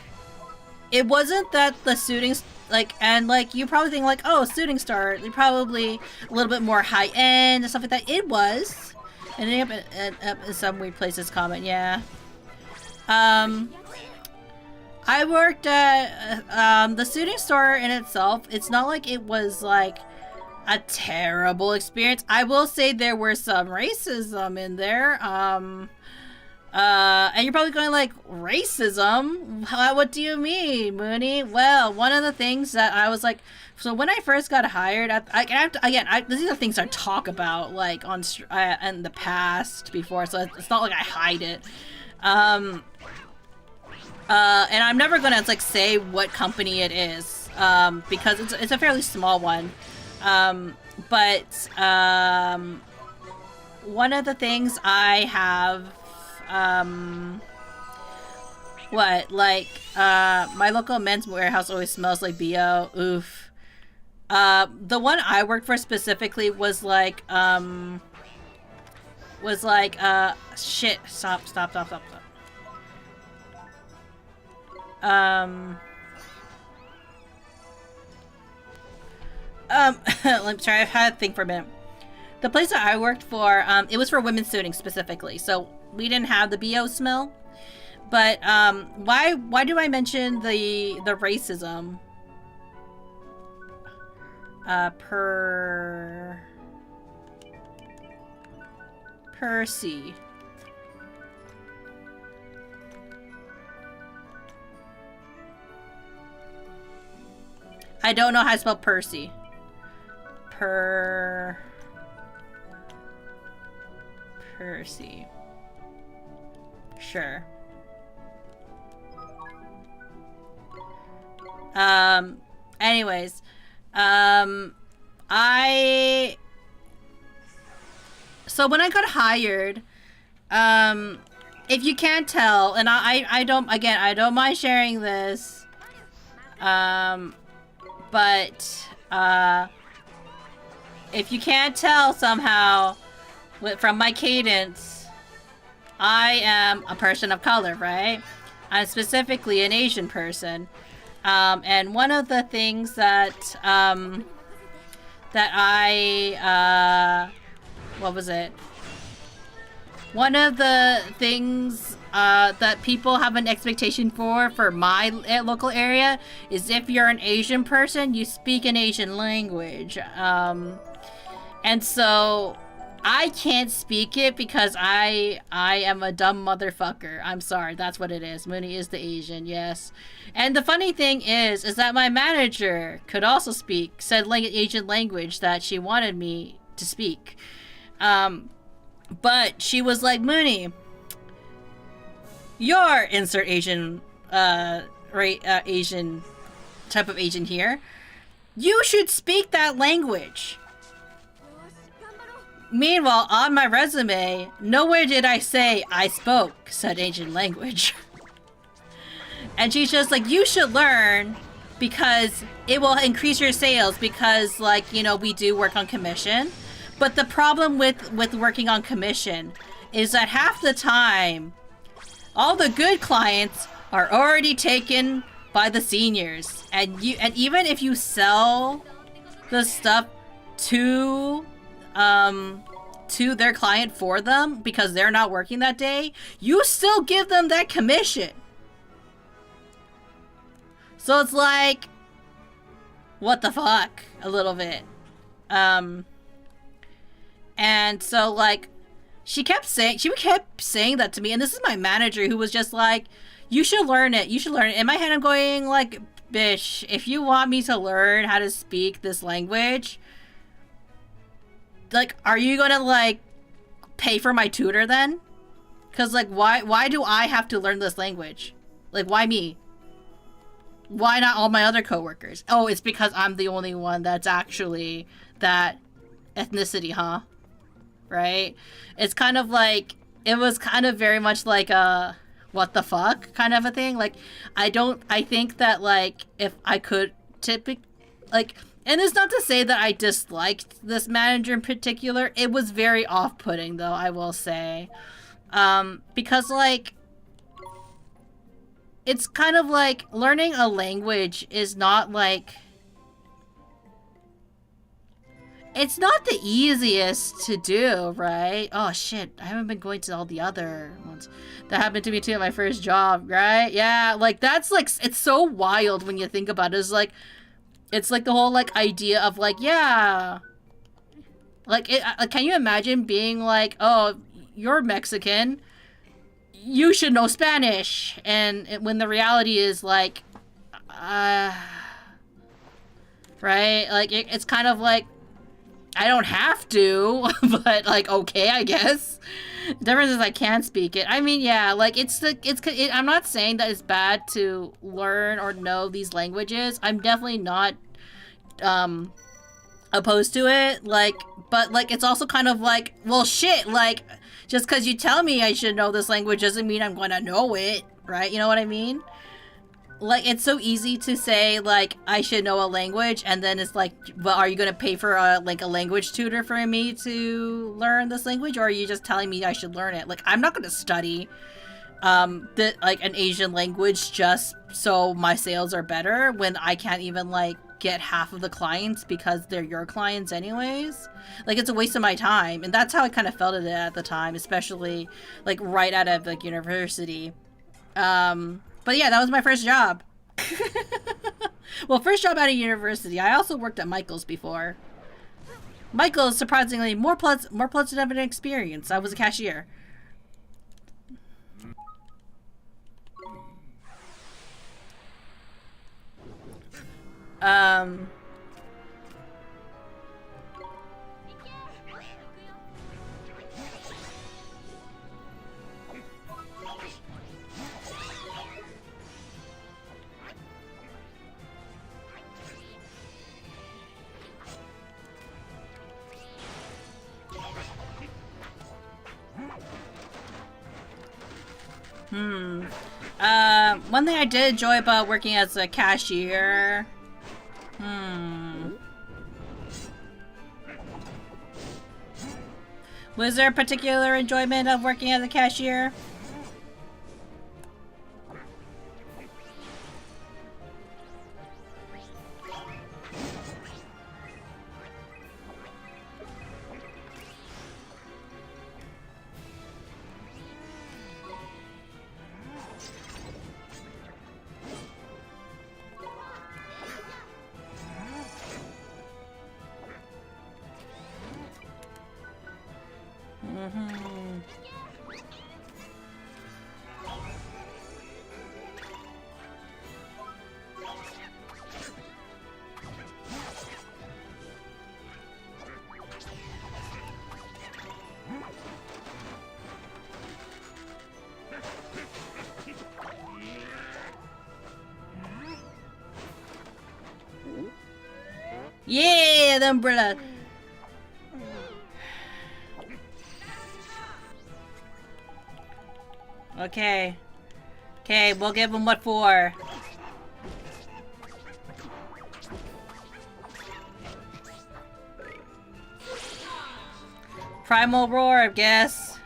Speaker 1: it wasn't that the suiting, like, and like, you probably think like, oh, shooting star, they're probably a little bit more high end and stuff like that. It was. And ended up in some weird places comment, yeah. I worked at the shooting store in itself. It's not like it was like a terrible experience. I will say there were some racism in there. And you're probably going like, racism? What do you mean, Munii? Well, one of the things that I was like, so when I first got hired, these are things I talk about like on in the past before, so it's not like I hide it. And I'm never gonna like say what company it is, because it's a fairly small one. But one of the things I have, my local men's warehouse always smells like BO. Oof. The one I worked for specifically was like, shit, stop. Let me try. I've had to think for a minute. The place that I worked for, it was for women's suiting specifically, so we didn't have the BO smell. But why do I mention the racism? Percy. I don't know how to spell Percy. Percy. Sure. Anyways, so when I got hired, if you can't tell, and I don't mind sharing this, but if you can't tell somehow from my cadence, I am a person of color, right? I'm specifically an Asian person. And one of the things that what was it? One of the things that people have an expectation for my local area is if you're an Asian person, you speak an Asian language. And so I can't speak it because I am a dumb motherfucker. I'm sorry, that's what it is. Munii is the Asian, yes. And the funny thing is that my manager could also speak said Asian language that she wanted me to speak. But she was like, Munii, you're insert Asian, Asian type of Asian here. You should speak that language. Meanwhile, on my resume, nowhere did I say I spoke said Asian language. And she's just like, you should learn because it will increase your sales because, like, you know, we do work on commission. But the problem with working on commission is that half the time, all the good clients are already taken by the seniors. And even if you sell the stuff to their client for them because they're not working that day, you still give them that commission. So it's like, what the fuck, a little bit. And so like, she kept saying that to me, and this is my manager who was just like, you should learn it. In my head, I'm going like, bitch, if you want me to learn how to speak this language, like, are you gonna like pay for my tutor then? Cause like, why do I have to learn this language? Like, why me? Why not all my other coworkers? Oh, it's because I'm the only one that's actually that ethnicity, huh? Right? It's kind of like, it was kind of very much like a what the fuck kind of a thing. Like, I think that like, if I could like, and it's not to say that I disliked this manager in particular. It was very off-putting though, I will say. Because like, it's kind of like learning a language is not like... It's not the easiest to do, right? Oh shit, I haven't been going to all the other ones. That happened to me too at my first job, right? Yeah, like that's like, it's so wild when you think about it. It's like the whole like idea of like, yeah. Like, can you imagine being like, oh, you're Mexican, you should know Spanish. And when the reality is like, right? Like, it's kind of like, I don't have to, but like, okay, I guess. The difference is I can't speak it. I mean, yeah, like I'm not saying that it's bad to learn or know these languages. I'm definitely not opposed to it. Like, but like, it's also kind of like, well, shit, like, just because you tell me I should know this language doesn't mean I'm going to know it, right? You know what I mean? Like, it's so easy to say, like, I should know a language, and then it's like, well, are you going to pay for, a language tutor for me to learn this language, or are you just telling me I should learn it? Like, I'm not going to study, an Asian language just so my sales are better when I can't even, like, get half of the clients because they're your clients anyways. Like, it's a waste of my time, and that's how I kind of felt it at the time, especially, like, right out of, like, university. But yeah, that was my first job. Well, first job out of university. I also worked at Michael's before. Michael's, surprisingly, more pleasant of an experience. I was a cashier. One thing I did enjoy about working as a cashier... Was there a particular enjoyment of working as a cashier? Yeah, the umbrella. Okay. Okay, we'll give him what for. Primal Roar, I guess.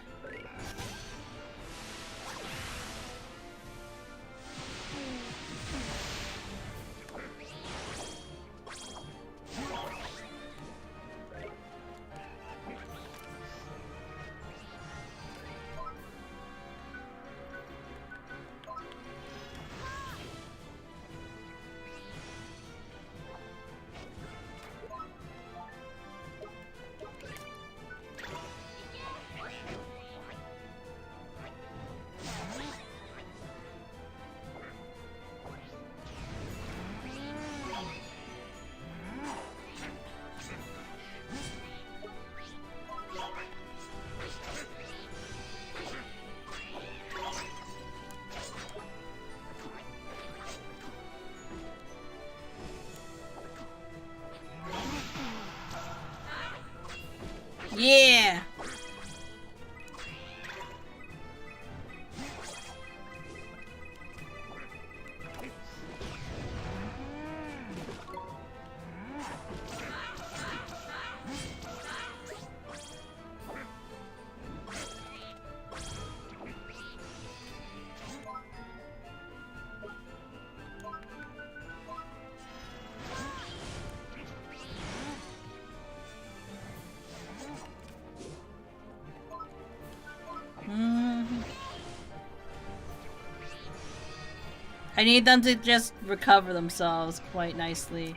Speaker 1: I need them to just recover themselves quite nicely.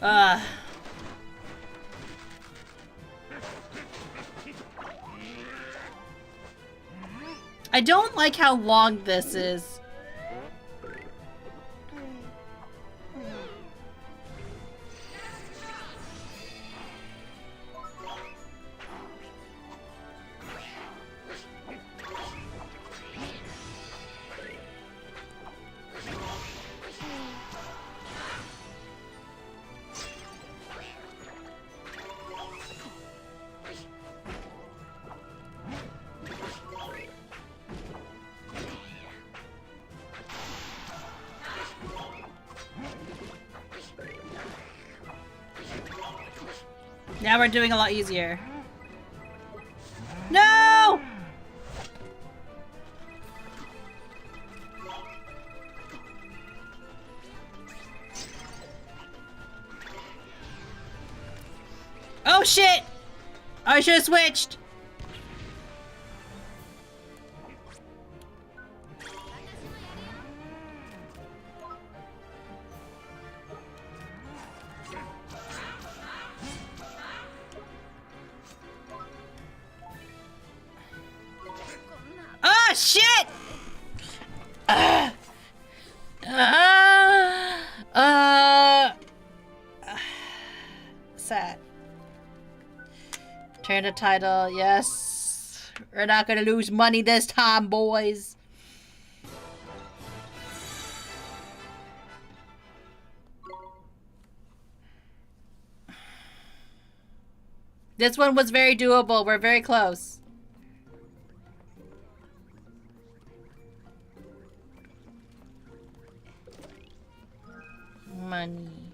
Speaker 1: I don't like how long this is. Now we're doing a lot easier. No! Oh shit! I should have switched. Ah, shit! Sad. Turn the title, yes. We're not gonna lose money this time, boys. This one was very doable. We're very close. Money.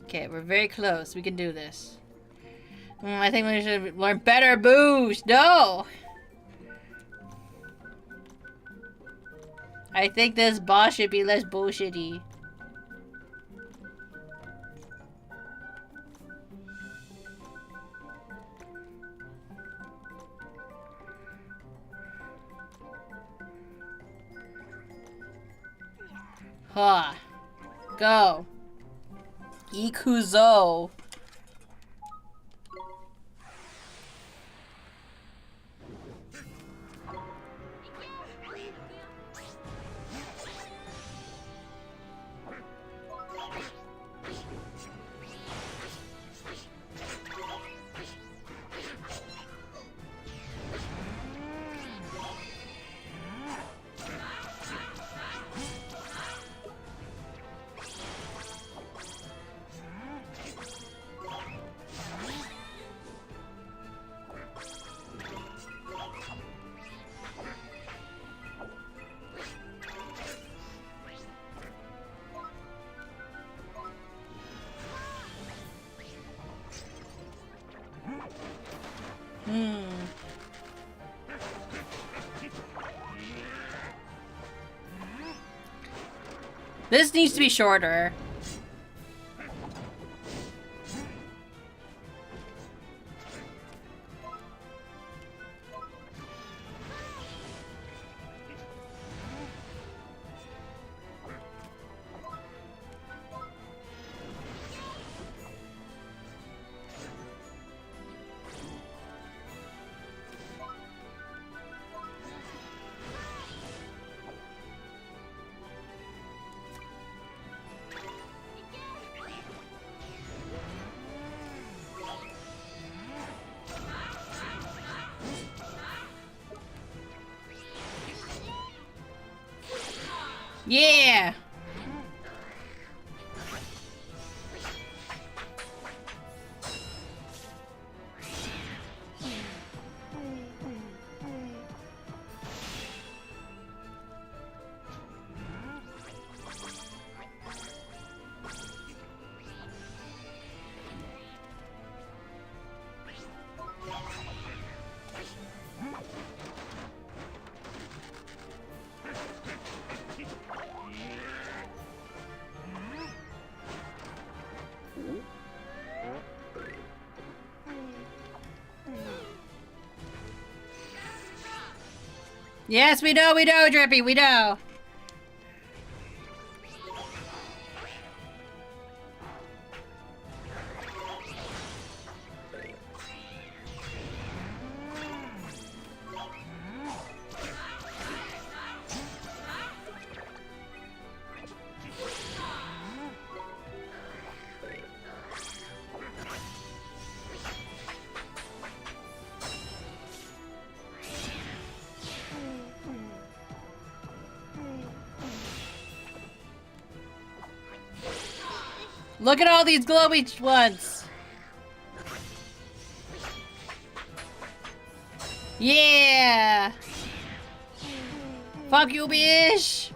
Speaker 1: Okay, we're very close. We can do this. I think we should learn better moves. No! I think this boss should be less bullshitty. Huh. Go. Ikuzo. This needs to be shorter. Yeah! Yes, we know, Drippy, we know. Look at all these glowy ones. Yeah. Fuck you, bitch.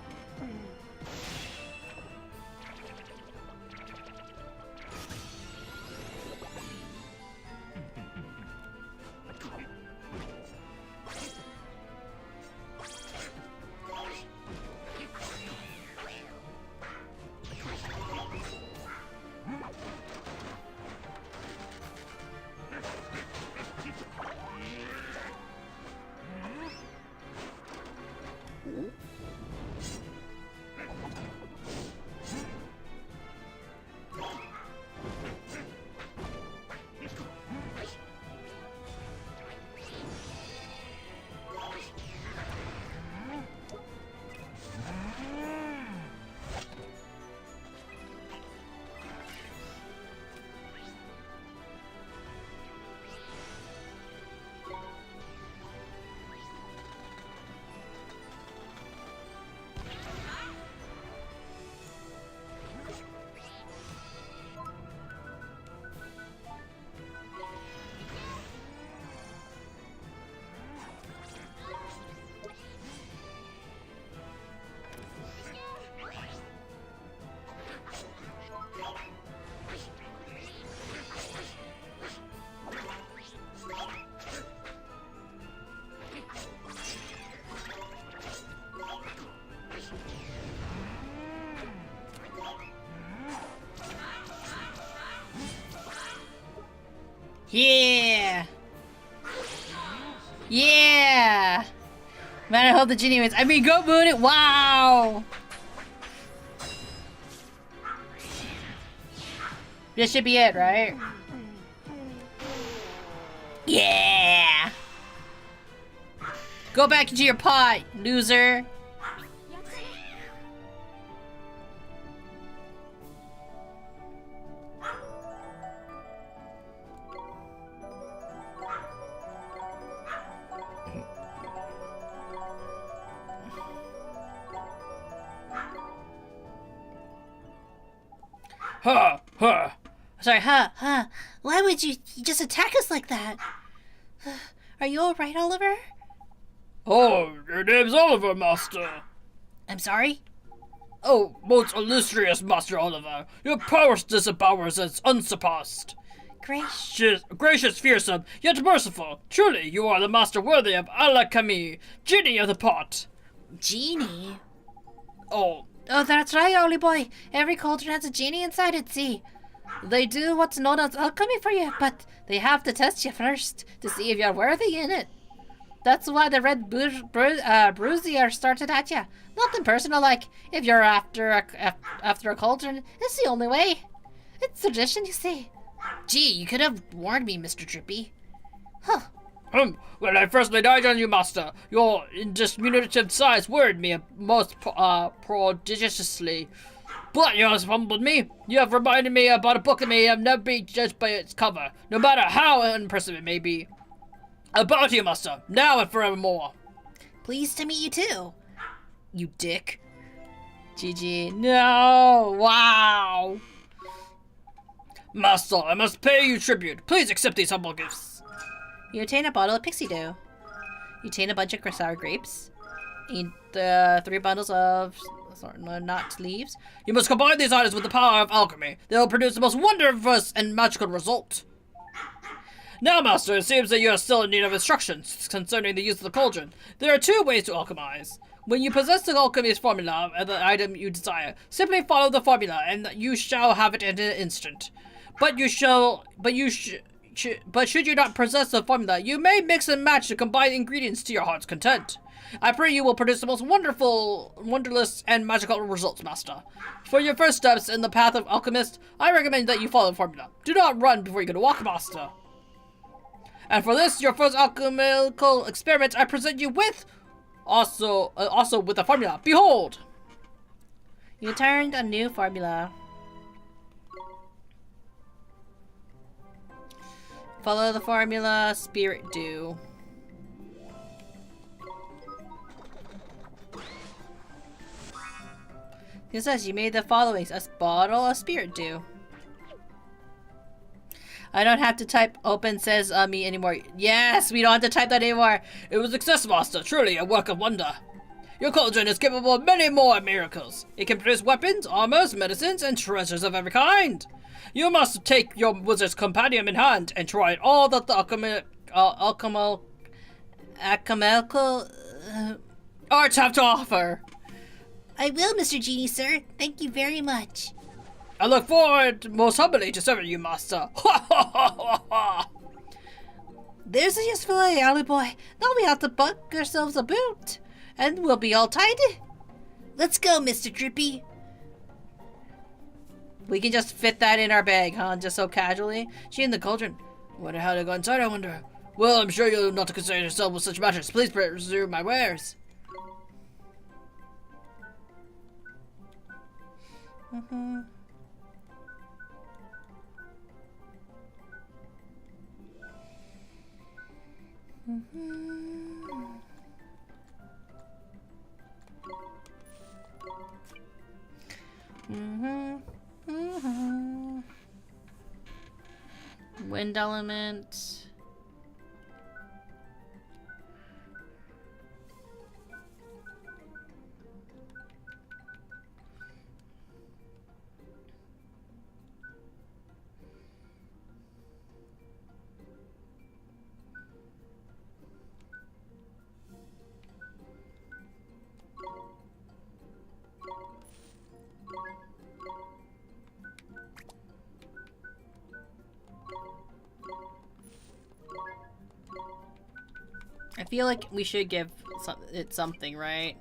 Speaker 1: Yeah. Yeah. Man, I hope the genie wins. I mean, go Moon it. Wow. This should be it, right? Yeah. Go back into your pot, loser.
Speaker 2: Ha! Ha!
Speaker 1: Sorry, huh? Why would you just attack us like that? Are you alright, Oliver?
Speaker 2: Oh, your name's Oliver, Master.
Speaker 1: I'm sorry?
Speaker 2: Oh, most illustrious Master Oliver, your powers disempowers us unsurpassed. Gracious, fearsome, yet merciful. Truly, you are the master worthy of Alakami, Genie of the Pot.
Speaker 1: Genie?
Speaker 2: Oh,
Speaker 1: That's right, Ollie boy. Every cauldron has a genie inside it, see? They do what's known as alchemy for you, but they have to test you first to see if you're worthy in it. That's why the red bruisier started at you. Nothing personal, like if you're after a cauldron, it's the only way. It's tradition, you see. Gee, you could have warned me, Mr. Drippy. Huh.
Speaker 2: When I first laid eyes on you, Master, your diminutive size worried me most prodigiously. But you have humbled me. You have reminded me about a book I may have never been judged by its cover, no matter how impressive it may be. About you, Master, now and forevermore.
Speaker 1: Pleased to meet you too, you dick.
Speaker 2: GG. No! Wow! Master, I must pay you tribute. Please accept these humble gifts.
Speaker 1: You obtain a bottle of pixie dough. You obtain a bunch of sour grapes. Eat 3 bundles of not leaves.
Speaker 2: You must combine these items with the power of alchemy. They will produce the most wondrous and magical result. Now, Master, it seems that you are still in need of instructions concerning the use of the cauldron. There are 2 ways to alchemize. When you possess the alchemy's formula and the item you desire, simply follow the formula and you shall have it in an instant. But you but should you not possess the formula, you may mix and match the combined ingredients to your heart's content. I pray you will produce the most wonderful, wonderless, and magical results, Master. For your first steps in the path of alchemist, I recommend that you follow the formula. Do not run before you can walk, Master. And for this, your first alchemical experiment, I present you with also with the formula. Behold!
Speaker 1: You turned a new formula. Follow the formula, spirit dew. It says you made the following: a bottle of spirit dew. I don't have to type open says me anymore. Yes, we don't have to type that anymore.
Speaker 2: It was a success, Master. Truly a work of wonder. Your cauldron is capable of many more miracles. It can produce weapons, armors, medicines, and treasures of every kind. You must take your wizard's compendium in hand and try all that the alchemical arts have to offer.
Speaker 4: I will, Mr. Genie, sir. Thank you very much.
Speaker 2: I look forward most humbly to serving you, Master. Ha ha ha ha ha!
Speaker 4: There's a useful alley boy. Now we have to buck ourselves a boot, and we'll be all tidy. Let's go, Mr. Drippy.
Speaker 1: We can just fit that in our bag, huh? Just so casually.
Speaker 2: She in the cauldron. Wonder how to go inside, I wonder. Well, I'm sure you'll not to concern yourself with such matters. Please preserve my wares.
Speaker 1: Mm-hmm. Wind element. I feel like we should give it something, right?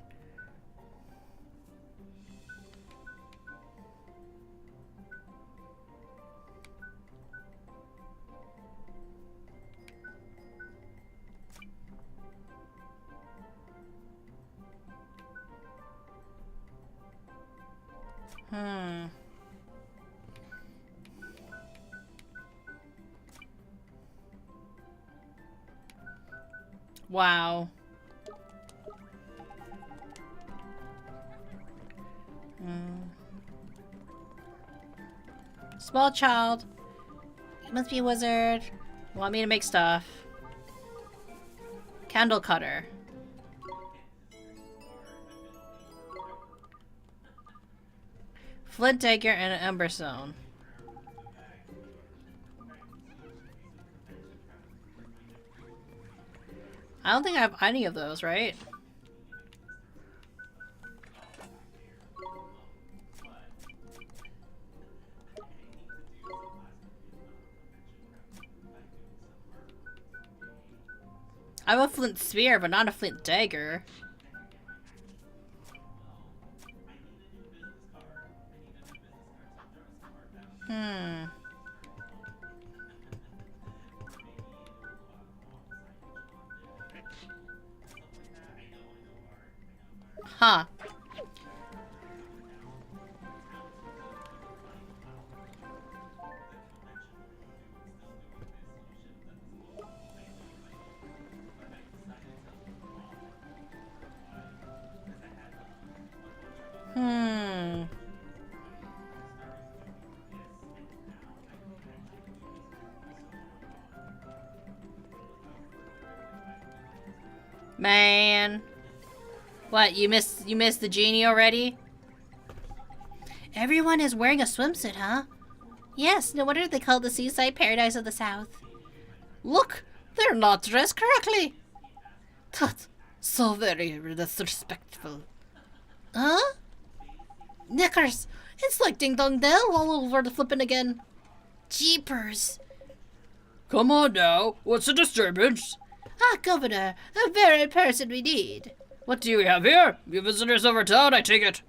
Speaker 1: Wow. Small child. You must be a wizard. Want me to make stuff. Candle cutter. Flint dagger and an ember stone. I don't think I have any of those, right? I have a flint spear, but not a flint dagger. Huh. Man. What, you missed the genie already? Everyone is wearing a swimsuit, huh? Yes, no wonder they call it the seaside paradise of the south.
Speaker 2: Look, they're not dressed correctly. Tut, so very disrespectful.
Speaker 4: Huh?
Speaker 2: Knickers, it's like Ding Dong Dell all over the flippin' again.
Speaker 4: Jeepers.
Speaker 2: Come on now, what's the disturbance?
Speaker 4: Ah, Governor, a very person we need.
Speaker 2: What do you have here? You visitors of our town, I take it.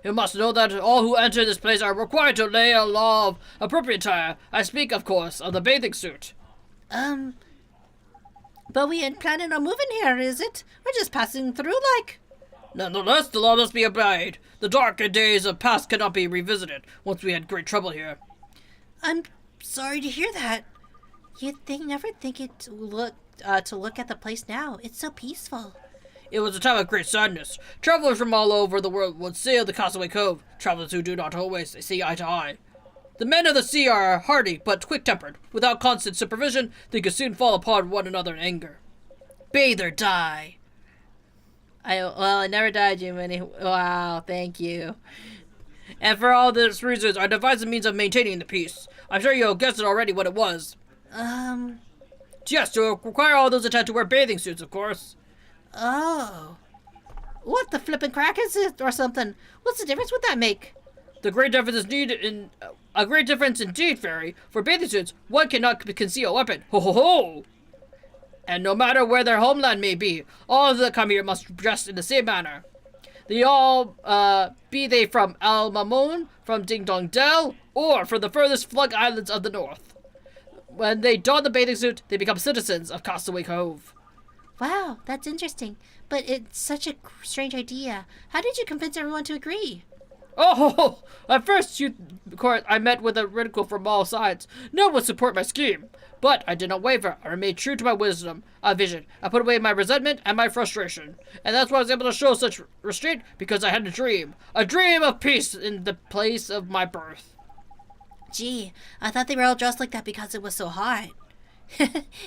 Speaker 2: You must know that all who enter this place are required to lay a law of appropriate attire. I speak, of course, of the bathing suit.
Speaker 4: But we ain't planning on moving here, is it? We're just passing through, like.
Speaker 2: Nonetheless, the law must be obeyed. The darker days of past cannot be revisited, once we had great trouble here.
Speaker 4: I'm sorry to hear that. You'd never think it to look at the place now. It's so peaceful.
Speaker 2: It was a time of great sadness. Travelers from all over the world would sail the Castaway Cove, travelers who do not always see eye to eye. The men of the sea are hardy but quick-tempered. Without constant supervision, they could soon fall upon one another in anger. Bathe or die.
Speaker 1: I never died, Munii. Wow, thank you.
Speaker 2: And for all these reasons, I devised a means of maintaining the peace. I'm sure you'll guess it already what it was. Yes, to require all those attend to wear bathing suits, of course.
Speaker 4: Oh. What the flippin' crack is it or something? What's the difference would that make?
Speaker 2: A great difference indeed, Fairy. For bathing suits, one cannot conceal a weapon. Ho ho ho! And no matter where their homeland may be, all of them that come here must dress in the same manner. They all, be they from Al Mamoon, from Ding Dong Dell, or from the furthest flung islands of the north. When they don the bathing suit, they become citizens of Castaway Cove.
Speaker 4: Wow, that's interesting. But it's such a strange idea. How did you convince everyone to agree?
Speaker 2: Oh, at first, I met with a ridicule from all sides. No one would support my scheme. But I did not waver. I remained true to my vision. I put away my resentment and my frustration. And that's why I was able to show such restraint, because I had a dream. A dream of peace in the place of my birth.
Speaker 4: Gee, I thought they were all dressed like that because it was so hot.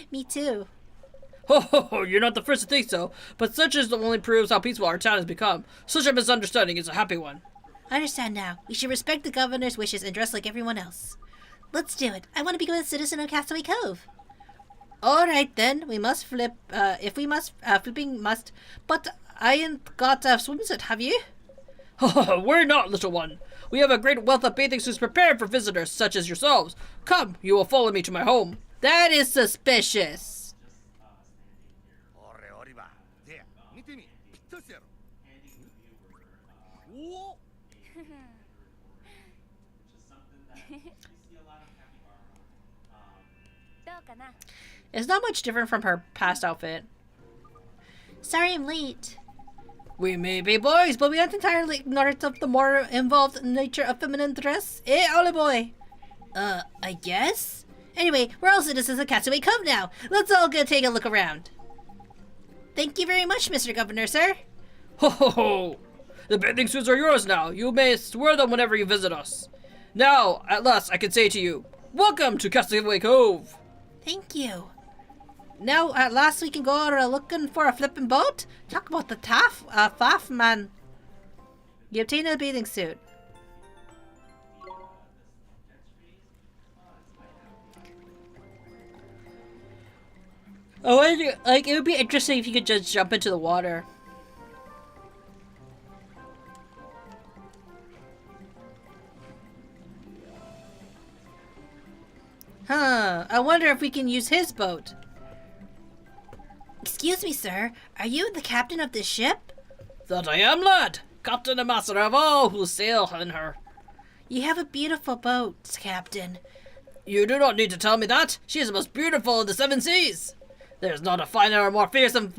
Speaker 4: Me too.
Speaker 2: Oh, you're not the first to think so. But such is only proves how peaceful our town has become. Such a misunderstanding is a happy one.
Speaker 4: I understand now. We should respect the governor's wishes and dress like everyone else. Let's do it. I want to become a citizen of Castaway Cove. Alright then, we must flip, flipping must. But I ain't got a swimsuit, have you?
Speaker 2: We're not, little one. We have a great wealth of bathing suits prepared for visitors such as yourselves. Come, you will follow me to my home.
Speaker 1: That is suspicious. It's not much different from her past outfit.
Speaker 4: Sorry I'm late.
Speaker 1: We may be boys, but we aren't entirely ignorant of the more involved nature of feminine dress. Eh, Ollie boy?
Speaker 4: I guess? Anyway, we're all citizens of Castaway Cove now. Let's all go take a look around. Thank you very much, Mr. Governor, sir.
Speaker 2: Ho ho ho! The bathing suits are yours now. You may wear them whenever you visit us. Now, at last, I can say to you, welcome to Castaway Cove.
Speaker 4: Thank you.
Speaker 1: Now, at last, we can go looking for a flipping boat. Talk about the faff, man. You obtain a bathing suit. I wonder, it would be interesting if you could just jump into the water. Huh, I wonder if we can use his boat.
Speaker 4: Excuse me, sir. Are you the captain of this ship?
Speaker 2: That I am, lad. Captain and master of all who sail in her.
Speaker 4: You have a beautiful boat, Captain.
Speaker 2: You do not need to tell me that. She is the most beautiful in the 7 seas. There is not a finer or more fearsome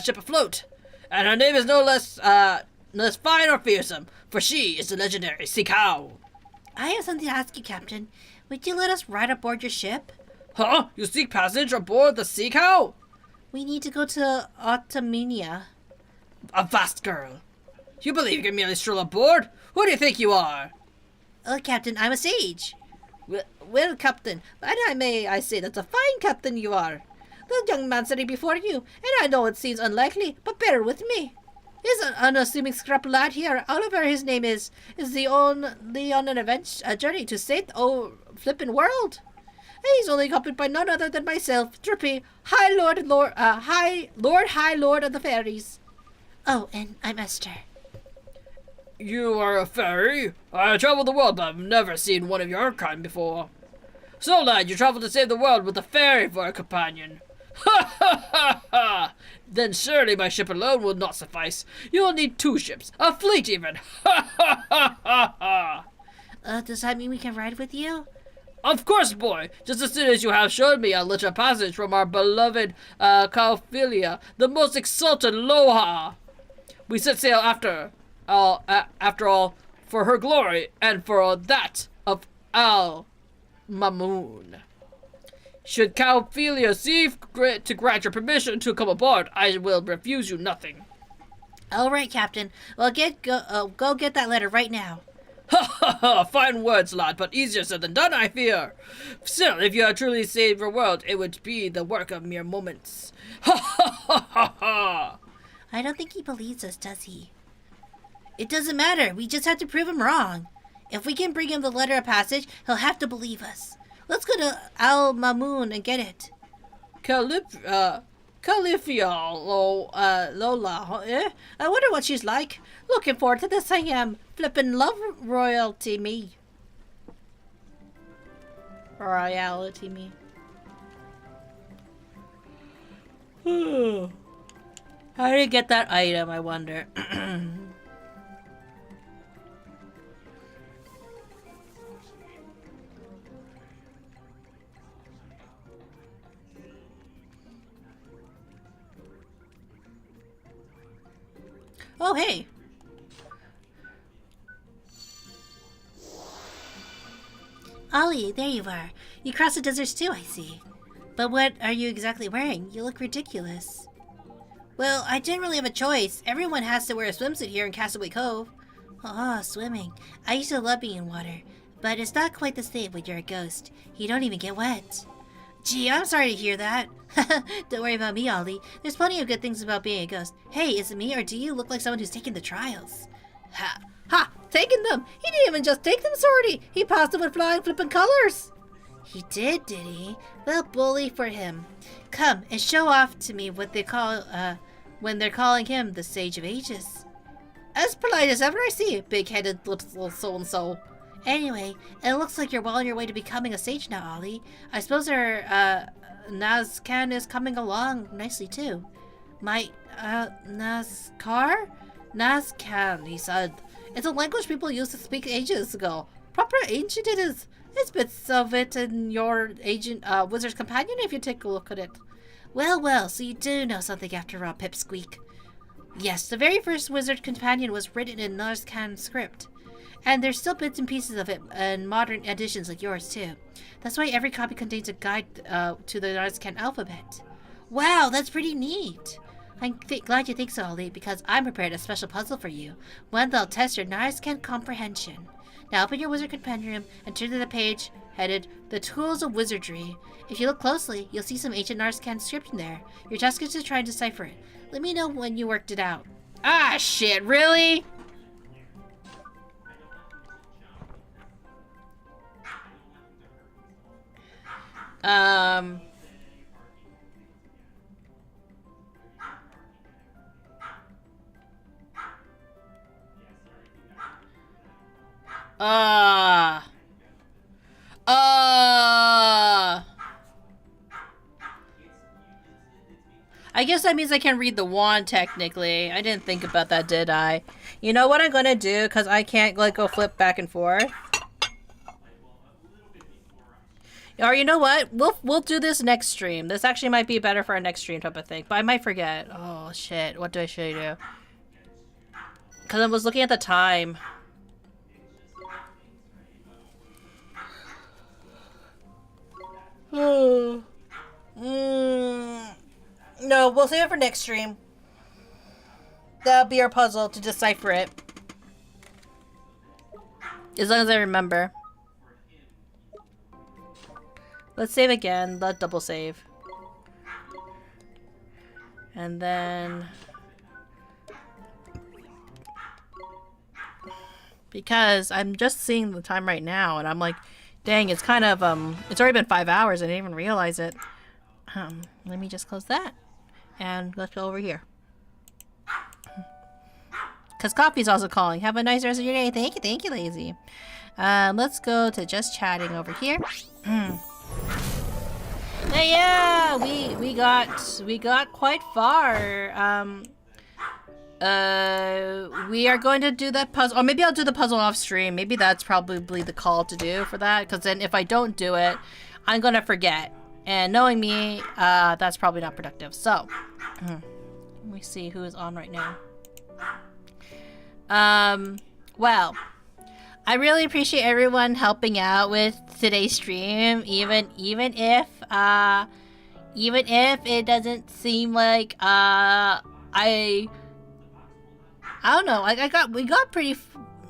Speaker 2: ship afloat. And her name is no less fine or fearsome, for she is the legendary Sea Cow.
Speaker 4: I have something to ask you, Captain. Would you let us ride aboard your ship?
Speaker 2: Huh? You seek passage aboard the Sea Cow?
Speaker 4: We need to go to Automania.
Speaker 2: A vast girl. You believe you can merely stroll aboard? Who do you think you are?
Speaker 4: Oh, Captain, I'm a sage.
Speaker 1: Well, Captain, and I say that's a fine captain you are. The young man sitting before you, and I know it seems unlikely, but bear with me. He's an unassuming scrap lad here. Oliver, his name is on a journey to save the flippin' world. And he's only accompanied by none other than myself, Drippy, High Lord of the Fairies.
Speaker 4: Oh, and I'm Esther.
Speaker 2: You are a fairy? I travel the world, but I've never seen one of your kind before. So, lad, you travel to save the world with a fairy for a companion. Ha ha ha ha! Then surely my ship alone will not suffice. You'll need 2 ships, a fleet even. Ha ha ha ha ha!
Speaker 4: Does that mean we can ride with you?
Speaker 2: Of course, boy! Just as soon as you have shown me a little passage from our beloved Calphilia, the most exalted Loha, we set sail after all, for her glory and for that of Al Mamoon. Should Calphilia seek to grant your permission to come aboard, I will refuse you nothing.
Speaker 4: All right, Captain. Well, go get that letter right now.
Speaker 2: Ha ha ha! Fine words, lad, but easier said than done, I fear. Still, if you had truly saved your world, it would be the work of mere moments. Ha ha ha ha ha!
Speaker 4: I don't think he believes us, does he? It doesn't matter. We just have to prove him wrong. If we can bring him the letter of passage, he'll have to believe us. Let's go to Al Mamoon and get it.
Speaker 2: Califia, Lola, eh?
Speaker 4: I wonder what she's like. Looking forward to this, I am. Flippin' love royalty me. Royalty me.
Speaker 1: How do you get that item, I wonder? Oh, hey.
Speaker 4: Ollie, there you are. You crossed the deserts too, I see. But what are you exactly wearing? You look ridiculous. Well, I didn't really have a choice. Everyone has to wear a swimsuit here in Castaway Cove. Oh, swimming. I used to love being in water. But it's not quite the same when you're a ghost. You don't even get wet. Gee, I'm sorry to hear that. Don't worry about me, Ollie. There's plenty of good things about being a ghost. Hey, is it me or do you look like someone who's taking the trials?
Speaker 1: Ha! Ha! Taking them! He didn't even just take them, Sorty! He passed them with flying flippin' colors!
Speaker 4: He did he? Well, bully for him. Come and show off to me what they call, when they're calling him the Sage of Ages.
Speaker 1: As polite as ever I see, big-headed little so-and-so.
Speaker 4: Anyway, it looks like you're well on your way to becoming a sage now, Ollie. I suppose our, Nazcan is coming along nicely, too. My, Nazcar? Nazcan, he said.
Speaker 1: It's a language people used to speak ages ago. Proper ancient it is. It's bits of it in your ancient, wizard's companion if you take a look at it.
Speaker 4: Well, well, so you do know something after all, Pipsqueak. Yes, the very first wizard companion was written in Nazcan script. And there's still bits and pieces of it in modern editions like yours, too. That's why every copy contains a guide to the Nazcan alphabet. Wow, that's pretty neat. I'm glad you think so, Ollie, because I'm prepared a special puzzle for you. One that'll test your Nazcan comprehension. Now open your wizard companion and turn to the page headed The Tools of Wizardry. If you look closely, you'll see some ancient Nazcan script in there. Your task is to try and decipher it. Let me know when you worked it out.
Speaker 1: Ah, shit, really? I guess that means I can read the wand, technically. I didn't think about that, did I? You know what I'm gonna do, because I can't, like, go flip back and forth? Or you know what? We'll do this next stream. This actually might be better for our next stream type of thing. But I might forget. Oh, shit. What should I do? Because I was looking at the time. No, we'll save it for next stream. That'll be our puzzle to decipher it. As long as I remember. Let's save again. Let's double save. And then... because I'm just seeing the time right now and I'm like, dang, it's kind of, it's already been 5 hours. I didn't even realize it. Let me just close that. And let's go over here. Because Coffee's also calling. Have a nice rest of your day. Thank you, Lazy. Let's go to just chatting over here. Hey, yeah, we got quite far. We are going to do that puzzle, or maybe I'll do the puzzle off stream. Maybe that's probably the call to do for that, because then if I don't do it, I'm gonna forget. And knowing me, that's probably not productive. So, let me see who is on right now. Well, I really appreciate everyone helping out with today's stream, even if it doesn't seem like I don't know. We got pretty.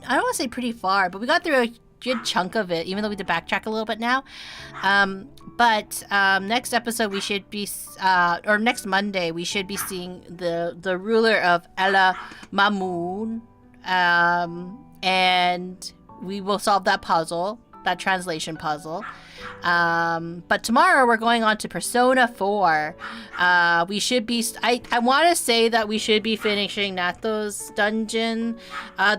Speaker 1: I don't want to say pretty far, but we got through a good chunk of it. Even though we had to backtrack a little bit now. But next episode we should be, or next Monday we should be seeing the ruler of Ella Mamoon, and we will solve that puzzle, that translation puzzle. But tomorrow we're going on to Persona 4. We should be, I want to say that we should be finishing Natho's dungeon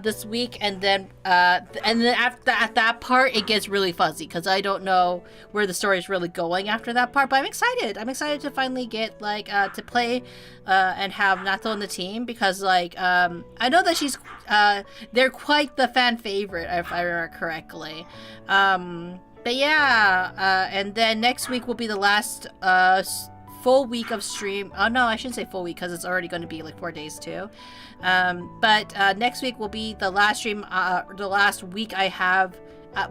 Speaker 1: this week, and then after at that part it gets really fuzzy because I don't know where the story is really going after that part. But I'm excited. I'm excited to finally get to play and have Natho on the team, because I know that she's they're quite the fan favorite, if I remember correctly. But yeah, and then next week will be the last full week of stream. Oh no, I shouldn't say full week because it's already going to be like 4 days too. But next week will be the last stream, the last week I have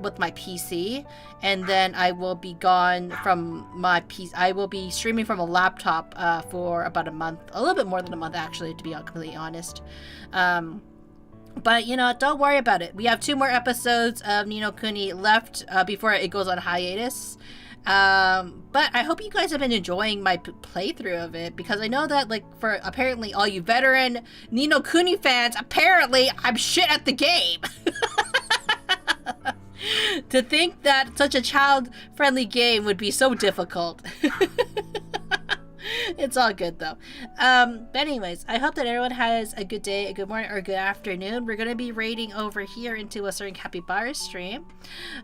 Speaker 1: with my PC, and then I will be gone from my PC. I will be streaming from a laptop for about a month, a little bit more than a month actually, to be completely honest. But, you know, don't worry about it. We have 2 more episodes of Ni no Kuni left before it goes on hiatus. But I hope you guys have been enjoying my playthrough of it, because I know that, for apparently all you veteran Ni no Kuni fans, apparently I'm shit at the game. To think that such a child-friendly game would be so difficult. It's all good though. But anyways, I hope that everyone has a good day, a good morning, or a good afternoon. We're gonna be raiding over here into a certain capybara stream.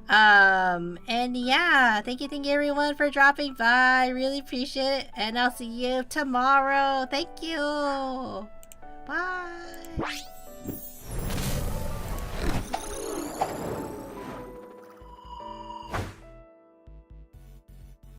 Speaker 1: And yeah, thank you everyone for dropping by. Really appreciate it, and I'll see you tomorrow. Thank you. Bye.